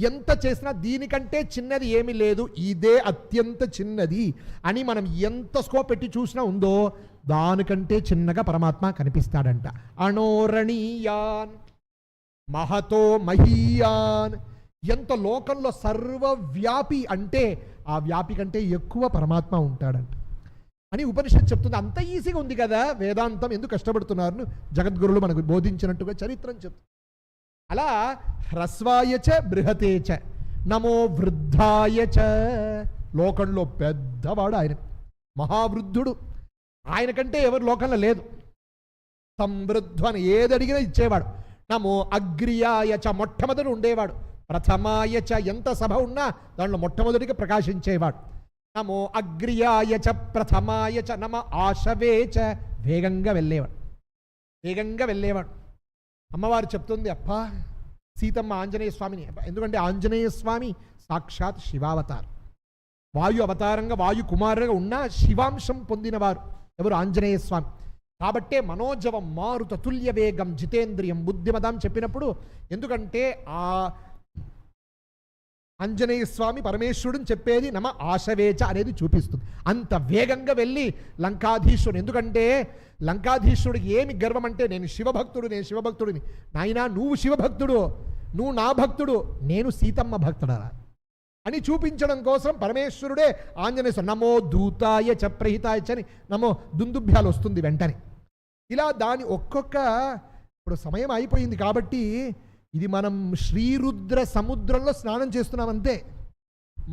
ఎంత చేసినా దీనికంటే చిన్నది ఏమీ లేదు, ఇదే అత్యంత చిన్నది అని మనం ఎంత స్కోప్ పెట్టి చూసినా ఉందో దానికంటే చిన్నగా పరమాత్మ కనిపిస్తాడంట. అణోరణీయాన్ మహతో మహీయాన్. ఎంత లోకంలో సర్వవ్యాపి అంటే ఆ వ్యాపి కంటే ఎక్కువ పరమాత్మ ఉంటాడంట అని ఉపనిషత్తు చెప్తుంది. అంత ఈజీగా ఉంది కదా వేదాంతం, ఎందుకు కష్టపడుతున్నారు? జగద్గురులు మనకు బోధించినట్టుగా చరిత్రం చెప్తుంది. అలా హ్రస్వాయ చ బృహతే చ నమో వృద్ధాయ చ. లోకంలో పెద్దవాడు ఆయన, మహావృద్ధుడు, ఆయన కంటే ఎవరు లోకంలో లేదు. సంవృద్ధు అని ఏది అడిగినా ఇచ్చేవాడు. నమో అగ్ర్యాయ చ, మొట్టమొదటి ఉండేవాడు. ప్రథమాయ చ, ఎంత సభ ఉన్నా దాంట్లో మొట్టమొదటిగా ప్రకాశించేవాడు. నమో అగ్ర్యాయ చ ప్రథమాయ చ నమ ఆశవే చ, వేగంగా వెళ్ళేవాడు. అమ్మవారు చెప్తుంది, అప్పా సీతమ్మ ఆంజనేయ స్వామిని, ఎందుకంటే ఆంజనేయ స్వామి సాక్షాత్ శివావతారం, వాయు అవతారంగా వాయు కుమారుగా ఉన్న శివాంశం పొందినవారు ఎవరు? ఆంజనేయ స్వామి. కాబట్టే మనోజవం మారుత తుల్య వేగం జితేంద్రియం బుద్ధిమదాం చెప్పినప్పుడు, ఎందుకంటే ఆ ఆంజనేయ స్వామి పరమేశ్వరుడిని చెప్పేది నమ ఆశవేచ అనేది చూపిస్తుంది. అంత వేగంగా వెళ్ళి లంకాధీశ్వరుడు, ఎందుకంటే లంకాధీశ్వరుడికి ఏమి గర్వం అంటే నేను శివభక్తుడిని. నాయనా నువ్వు శివభక్తుడు, నువ్వు నా భక్తుడు, నేను సీతమ్మ భక్తుడా అని చూపించడం కోసం పరమేశ్వరుడే ఆంజనేయ స్వామి నమో దూతాయ చ ప్రహితాయ చ అని నమో దుందుభ్యాలు వస్తుంది వెంటనే. ఇలా దాని ఒక్కొక్క, ఇప్పుడు సమయం అయిపోయింది కాబట్టి ఇది మనం శ్రీరుద్ర సముద్రంలో స్నానం చేస్తున్నాం అంతే.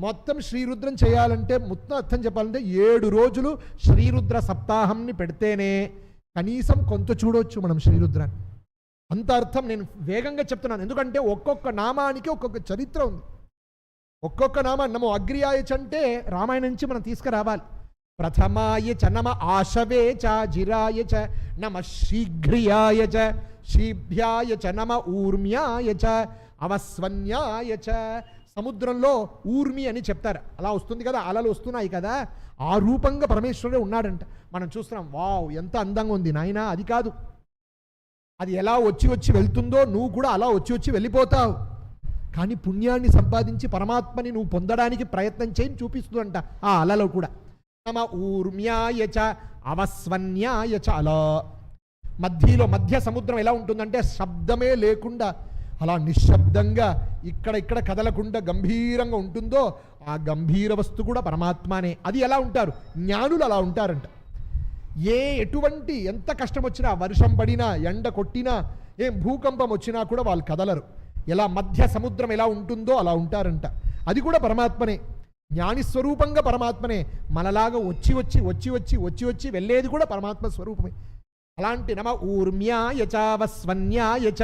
మొత్తం శ్రీరుద్రం చేయాలంటే మొత్తం అర్థం చెప్పాలంటే 7 రోజులు శ్రీరుద్ర సప్తాహంని పెడితేనే కనీసం కొంత చూడవచ్చు మనం శ్రీరుద్రాన్ని. అంత అర్థం నేను వేగంగా చెప్తున్నాను, ఎందుకంటే ఒక్కొక్క నామానికి ఒక్కొక్క చరిత్ర ఉంది. ఒక్కొక్క నామాన్ని నమో అగ్ర్యాయ చ అంటే రామాయణం నుంచి మనం తీసుకురావాలి. ప్రథమాయ చ నమ ఆశవే చ జిరాయ చ నమ శీఘ్రియాయ చ శీభ్యాయ చ నమ ఊర్మ్యాయ చ అవస్వన్యాయ చ. సముద్రంలో ఊర్మి అని చెప్తారు, అలా వస్తుంది కదా, అలలు వస్తున్నాయి కదా, ఆ రూపంగా పరమేశ్వరుడే ఉన్నాడంట. మనం చూస్తున్నాం, వావ్ ఎంత అందంగా ఉంది నాయనా. అది కాదు, అది ఎలా వచ్చి వెళ్తుందో నువ్వు కూడా అలా వచ్చి వెళ్ళిపోతావు. కానీ పుణ్యాన్ని సంపాదించి పరమాత్మని నువ్వు పొందడానికి ప్రయత్నం చేయని చూపిస్తుందంట ఆ అలలో కూడా. నమ ఊర్మ్యాయ చ అవస్వన్యాయ చ. అలా మధ్య సముద్రం ఎలా ఉంటుందంటే శబ్దమే లేకుండా అలా నిశ్శబ్దంగా ఇక్కడ కదలకుండా గంభీరంగా ఉంటుందో ఆ గంభీర వస్తు కూడా పరమాత్మనే. అది ఎలా ఉంటారు? జ్ఞానులు అలా ఉంటారంట. ఎటువంటి ఎంత కష్టం వచ్చినా, వర్షం పడినా, ఎండ కొట్టినా, ఏం భూకంపం వచ్చినా కూడా వాళ్ళు కదలరు. ఎలా మధ్య సముద్రం ఎలా ఉంటుందో అలా ఉంటారంట. అది కూడా పరమాత్మనే, జ్ఞాని స్వరూపంగా పరమాత్మనే. మనలాగా వచ్చి వెళ్ళేది కూడా పరమాత్మ స్వరూపమే. అలాంటి నమ ఊర్మ్యాయ చ వస్వన్యాయ చ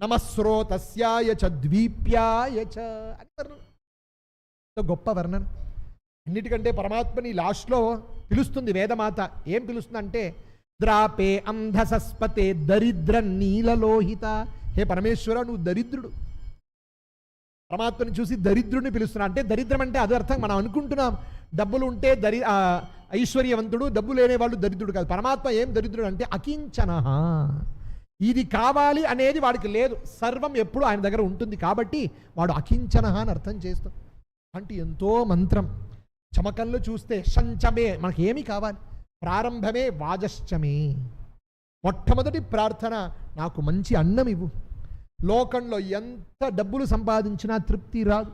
నమ స్రోతస్యాయ చ ద్వీప్యాయ చ అని వర్ణన. గొప్ప వర్ణన. అన్నిటికంటే పరమాత్మని లాస్ట్లో పిలుస్తుంది వేదమాత. ఏం పిలుస్తుంది అంటే ద్రాపే అంధసస్పతే దరిద్ర నీలలోహిత. హే పరమేశ్వర, నువ్వు దరిద్రుడు. పరమాత్మని చూసి దరిద్రుడిని పిలుస్తున్నా అంటే దరిద్రం అంటే అది అర్థం. మనం అనుకుంటున్నాం డబ్బులు ఉంటే ఐశ్వర్యవంతుడు, డబ్బు లేనే వాళ్ళు దరిద్రుడు కాదు. పరమాత్మ ఏం దరిద్రుడు అంటే అకించన. ఇది కావాలి అనేది వాడికి లేదు, సర్వం ఎప్పుడు ఆయన దగ్గర ఉంటుంది కాబట్టి వాడు అకించన అని అర్థం చేస్తాం. అంటే ఎంతో మంత్రం. చమకంలో చూస్తే శంచమే, మనకేమి కావాలి? ప్రారంభమే వాజశ్చమే. మొట్టమొదటి ప్రార్థన, నాకు మంచి అన్నం ఇవ్వు. లోకంలో ఎంత డబ్బులు సంపాదించినా తృప్తి రాదు,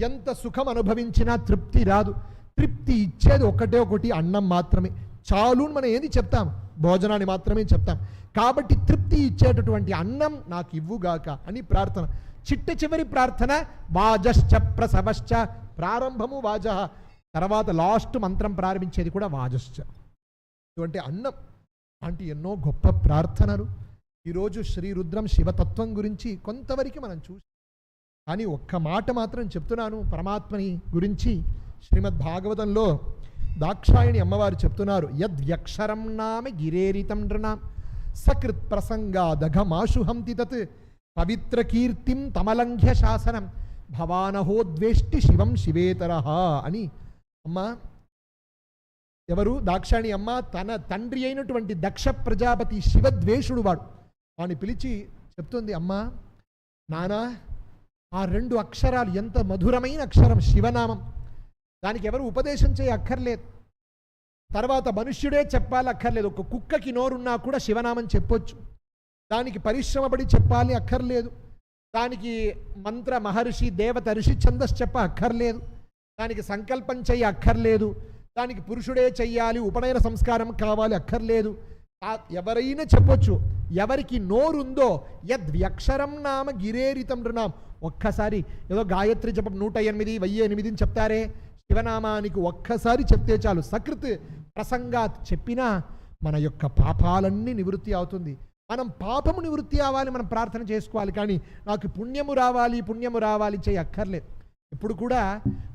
ఎంత సుఖం అనుభవించినా తృప్తి రాదు. తృప్తి ఇచ్చేది ఒకటి అన్నం మాత్రమే. చాలు అని మనం ఏది చెప్తాం? భోజనాన్ని మాత్రమే చెప్తాం. కాబట్టి తృప్తి ఇచ్చేటటువంటి అన్నం నాకు ఇవ్వుగాక అని ప్రార్థన. చివరి ప్రార్థన వాజశ్చ ప్రసవశ్చ. ప్రారంభము వాజ, తర్వాత లాస్ట్ మంత్రం ప్రారంభించేది కూడా వాజశ్చ. ఇటువంటి అన్నం అంటే ఎన్నో గొప్ప ప్రార్థనలు. ఈరోజు శ్రీరుద్రం శివతత్వం గురించి కొంతవరకు మనం చూసి, కానీ ఒక్క మాట మాత్రం చెప్తున్నాను పరమాత్మని గురించి. శ్రీమద్ భాగవతంలో దాక్షాయణి అమ్మవారు చెప్తున్నారు, యద్యక్షరం నామ గిరేరితం నృణాం సకృత్ ప్రసంగాదఘమాశుహంతి తత్ పవిత్ర కీర్తిం తమలంఘ్య శాసనం భవానహోద్వేష్టి శివం శివేతరహ అని. అమ్మ ఎవరు? దాక్షాయణి అమ్మ తన తండ్రి అయినటువంటి దక్ష ప్రజాపతి శివద్వేషుడు వాడు. వాడిని పిలిచి చెప్తుంది, అమ్మా నానా, ఆ 2 అక్షరాలు ఎంత మధురమైన అక్షరం శివనామం. దానికి ఎవరు ఉపదేశం చేయ అక్కర్లేదు. తర్వాత మనుష్యుడే చెప్పాలి అక్కర్లేదు. ఒక కుక్కకి నోరున్నా కూడా శివనామం చెప్పొచ్చు. దానికి పరిశ్రమపడి చెప్పాలి అక్కర్లేదు. దానికి మంత్ర మహర్షి దేవత ఋషి ఛందస్ చెప్ప అక్కర్లేదు. దానికి సంకల్పం చెయ్య అక్కర్లేదు. దానికి పురుషుడే చెయ్యాలి, ఉపనయన సంస్కారం కావాలి అక్కర్లేదు. ఎవరైనా చెప్పొచ్చు. ఎవరికి నోరుందో యద్వ్యక్షరం నామ గిరేరితం నృణాం. ఒక్కసారి ఏదో గాయత్రి జపం 108 1008 అని చెప్తారే, శివనామానికి ఒక్కసారి చెప్తే చాలు. సకృత్ ప్రసంగాత్ చెప్పినా మన యొక్క పాపాలన్నీ నివృత్తి అవుతుంది. మనం పాపము నివృత్తి అవ్వాలి, మనం ప్రార్థన చేసుకోవాలి. కానీ నాకు పుణ్యము రావాలి చేయ అక్కర్లేదు. ఇప్పుడు కూడా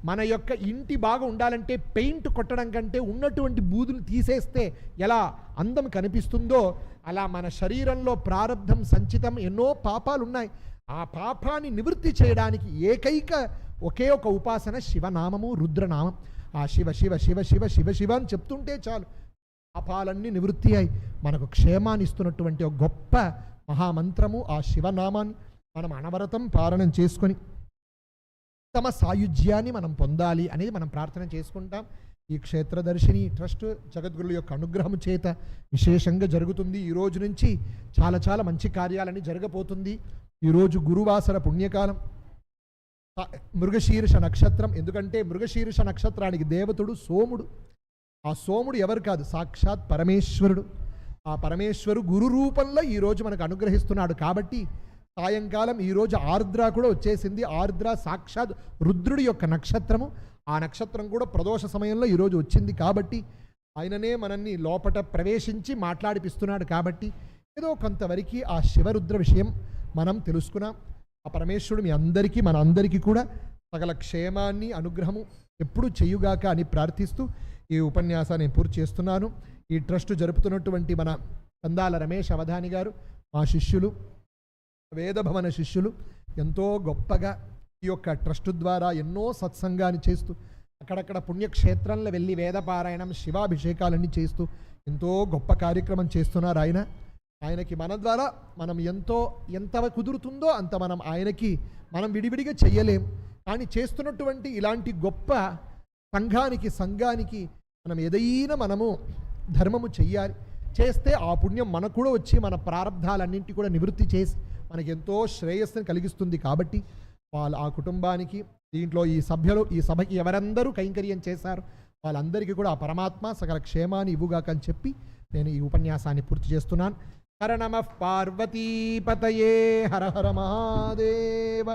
మన యొక్క ఇంటి బాగా ఉండాలంటే పెయింట్ కొట్టడం కంటే ఉన్నటువంటి బూదులు తీసేస్తే ఎలా అందం కనిపిస్తుందో, అలా మన శరీరంలో ప్రారబ్ధం సంచితం ఎన్నో పాపాలు ఉన్నాయి. ఆ పాపాన్ని నివృత్తి చేయడానికి ఒకే ఒక ఉపాసన శివనామము, రుద్రనామం. ఆ శివ శివ శివ శివ శివ శివ అని చెప్తుంటే చాలు, పాపాలన్నీ నివృత్తి అయి మనకు క్షేమాన్ని ఇస్తున్నటువంటి ఒక గొప్ప మహామంత్రము ఆ శివనామాన్ని మనం అనవరతం పారణం చేసుకొని తమ సాయుధ్యాన్ని మనం పొందాలి అనేది మనం ప్రార్థన చేసుకుంటాం. ఈ క్షేత్రదర్శిని ట్రస్ట్ జగద్గురుల యొక్క అనుగ్రహం చేత విశేషంగా జరుగుతుంది. ఈ రోజు నుంచి చాలా చాలా మంచి కార్యాలని జరగబోతుంది. ఈరోజు గురువాసర పుణ్యకాలం, మృగశీర్ష నక్షత్రం. ఎందుకంటే మృగశీర్ష నక్షత్రానికి దేవతుడు సోముడు. ఆ సోముడు ఎవరు కాదు, సాక్షాత్ పరమేశ్వరుడు. ఆ పరమేశ్వరు గురు రూపంలో ఈరోజు మనకు అనుగ్రహిస్తున్నాడు. కాబట్టి సాయంకాలం ఈరోజు ఆర్ద్ర కూడా వచ్చేసింది. ఆర్ద్ర సాక్షాత్ రుద్రుడి యొక్క నక్షత్రము. ఆ నక్షత్రం కూడా ప్రదోష సమయంలో ఈరోజు వచ్చింది. కాబట్టి ఆయననే మనల్ని లోపట ప్రవేశించి మాట్లాడిపిస్తున్నాడు. కాబట్టి ఏదో కొంతవరకు ఆ శివరుద్ర విషయం మనం తెలుసుకున్నాం. ఆ పరమేశ్వరుడు మీ అందరికీ మన అందరికీ కూడా సకల క్షేమాన్ని అనుగ్రహము ఎప్పుడు చెయ్యుగాక అని ప్రార్థిస్తూ ఈ ఉపన్యాసాన్ని పూర్తి చేస్తున్నాను. ఈ ట్రస్ట్ జరుపుతున్నటువంటి మన కందాల రమేష్ అవధాని గారు మా శిష్యులు, వేదభవన శిష్యులు, ఎంతో గొప్పగా ఈ యొక్క ట్రస్ట్ ద్వారా ఎన్నో సత్సంగాన్ని చేస్తూ అక్కడక్కడ పుణ్యక్షేత్రంలో వెళ్ళి వేదపారాయణం శివాభిషేకాలన్నీ చేస్తూ ఎంతో గొప్ప కార్యక్రమం చేస్తున్నారు. ఆయనకి మన ద్వారా మనం ఎంత కుదురుతుందో అంత ఆయనకి మనం విడివిడిగా చెయ్యలేం. కానీ చేస్తున్నటువంటి ఇలాంటి గొప్ప సంఘానికి మనం ఏదైనా మనము ధర్మము చెయ్యాలి. చేస్తే ఆ పుణ్యం మనకు కూడా వచ్చి మన ప్రారంధాలన్నింటి కూడా నివృత్తి చేసి మనకి ఎంతో శ్రేయస్సుని కలిగిస్తుంది. కాబట్టి వాళ్ళు ఆ కుటుంబానికి, దీంట్లో ఈ సభ్యులు, ఈ సభకి ఎవరందరూ కైంకర్యం చేశారు వాళ్ళందరికీ కూడా ఆ పరమాత్మ సకల క్షేమాన్ని ఇవ్వుగాక అని చెప్పి నేను ఈ ఉపన్యాసాన్ని పూర్తి చేస్తున్నాను. హర నమః పార్వతీపతయే, హర హర మహాదేవ.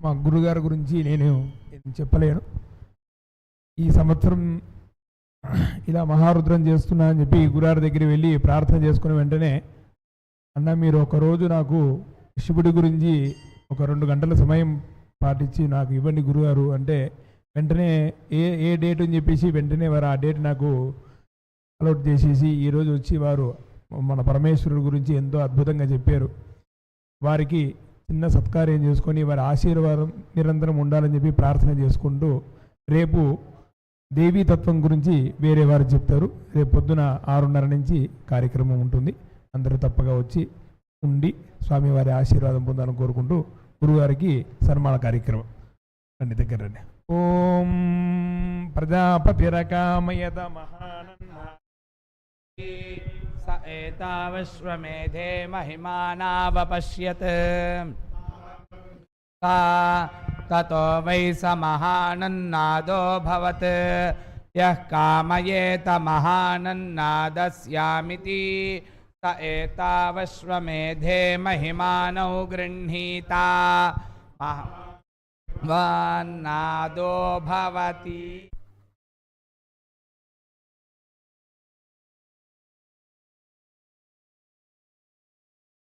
మా గురుగారి గురించి నేను చెప్పలేను. ఈ సంవత్సరం ఇలా మహారుద్రం చేస్తున్నా అని చెప్పి గురుగారి దగ్గరికి వెళ్ళి ప్రార్థన చేసుకుని వెంటనే, అన్న మీరు ఒకరోజు నాకు శివుడి గురించి ఒక 2 గంటల సమయం పాటించి నాకు ఇవ్వండి గురుగారు అంటే, వెంటనే ఏ డేట్ అని చెప్పేసి వెంటనే వారు ఆ డేట్ నాకు అలౌట్ చేసేసి ఈరోజు వచ్చి వారు మన పరమేశ్వరుడి గురించి ఎంతో అద్భుతంగా చెప్పారు. వారికి చిన్న సత్కార్యం చేసుకొని వారి ఆశీర్వాదం నిరంతరం ఉండాలని చెప్పి ప్రార్థన చేసుకుంటూ, రేపు దేవీతత్వం గురించి వేరే వారు చెప్తారు. రేపు పొద్దున 6:30 నుంచి కార్యక్రమం ఉంటుంది. అందరూ తప్పగా వచ్చి ఉండి స్వామివారి ఆశీర్వాదం పొందాలని కోరుకుంటూ గురువారికి సన్మాన కార్యక్రమం రండి, దగ్గర రండి. ఓం ప్రజాపతిరకామయత మహానన్నా స ఏతావిశ్వమేధే మహిమానావపశ్యత్ తతో వై స మహానన్నాదో భవత్ యః కామయేత మహానన్నాదస్యామితి స ఏతావిశ్వమేధే మహిమానౌ గృహ్ణీతా మహాన్నాదో భవతి.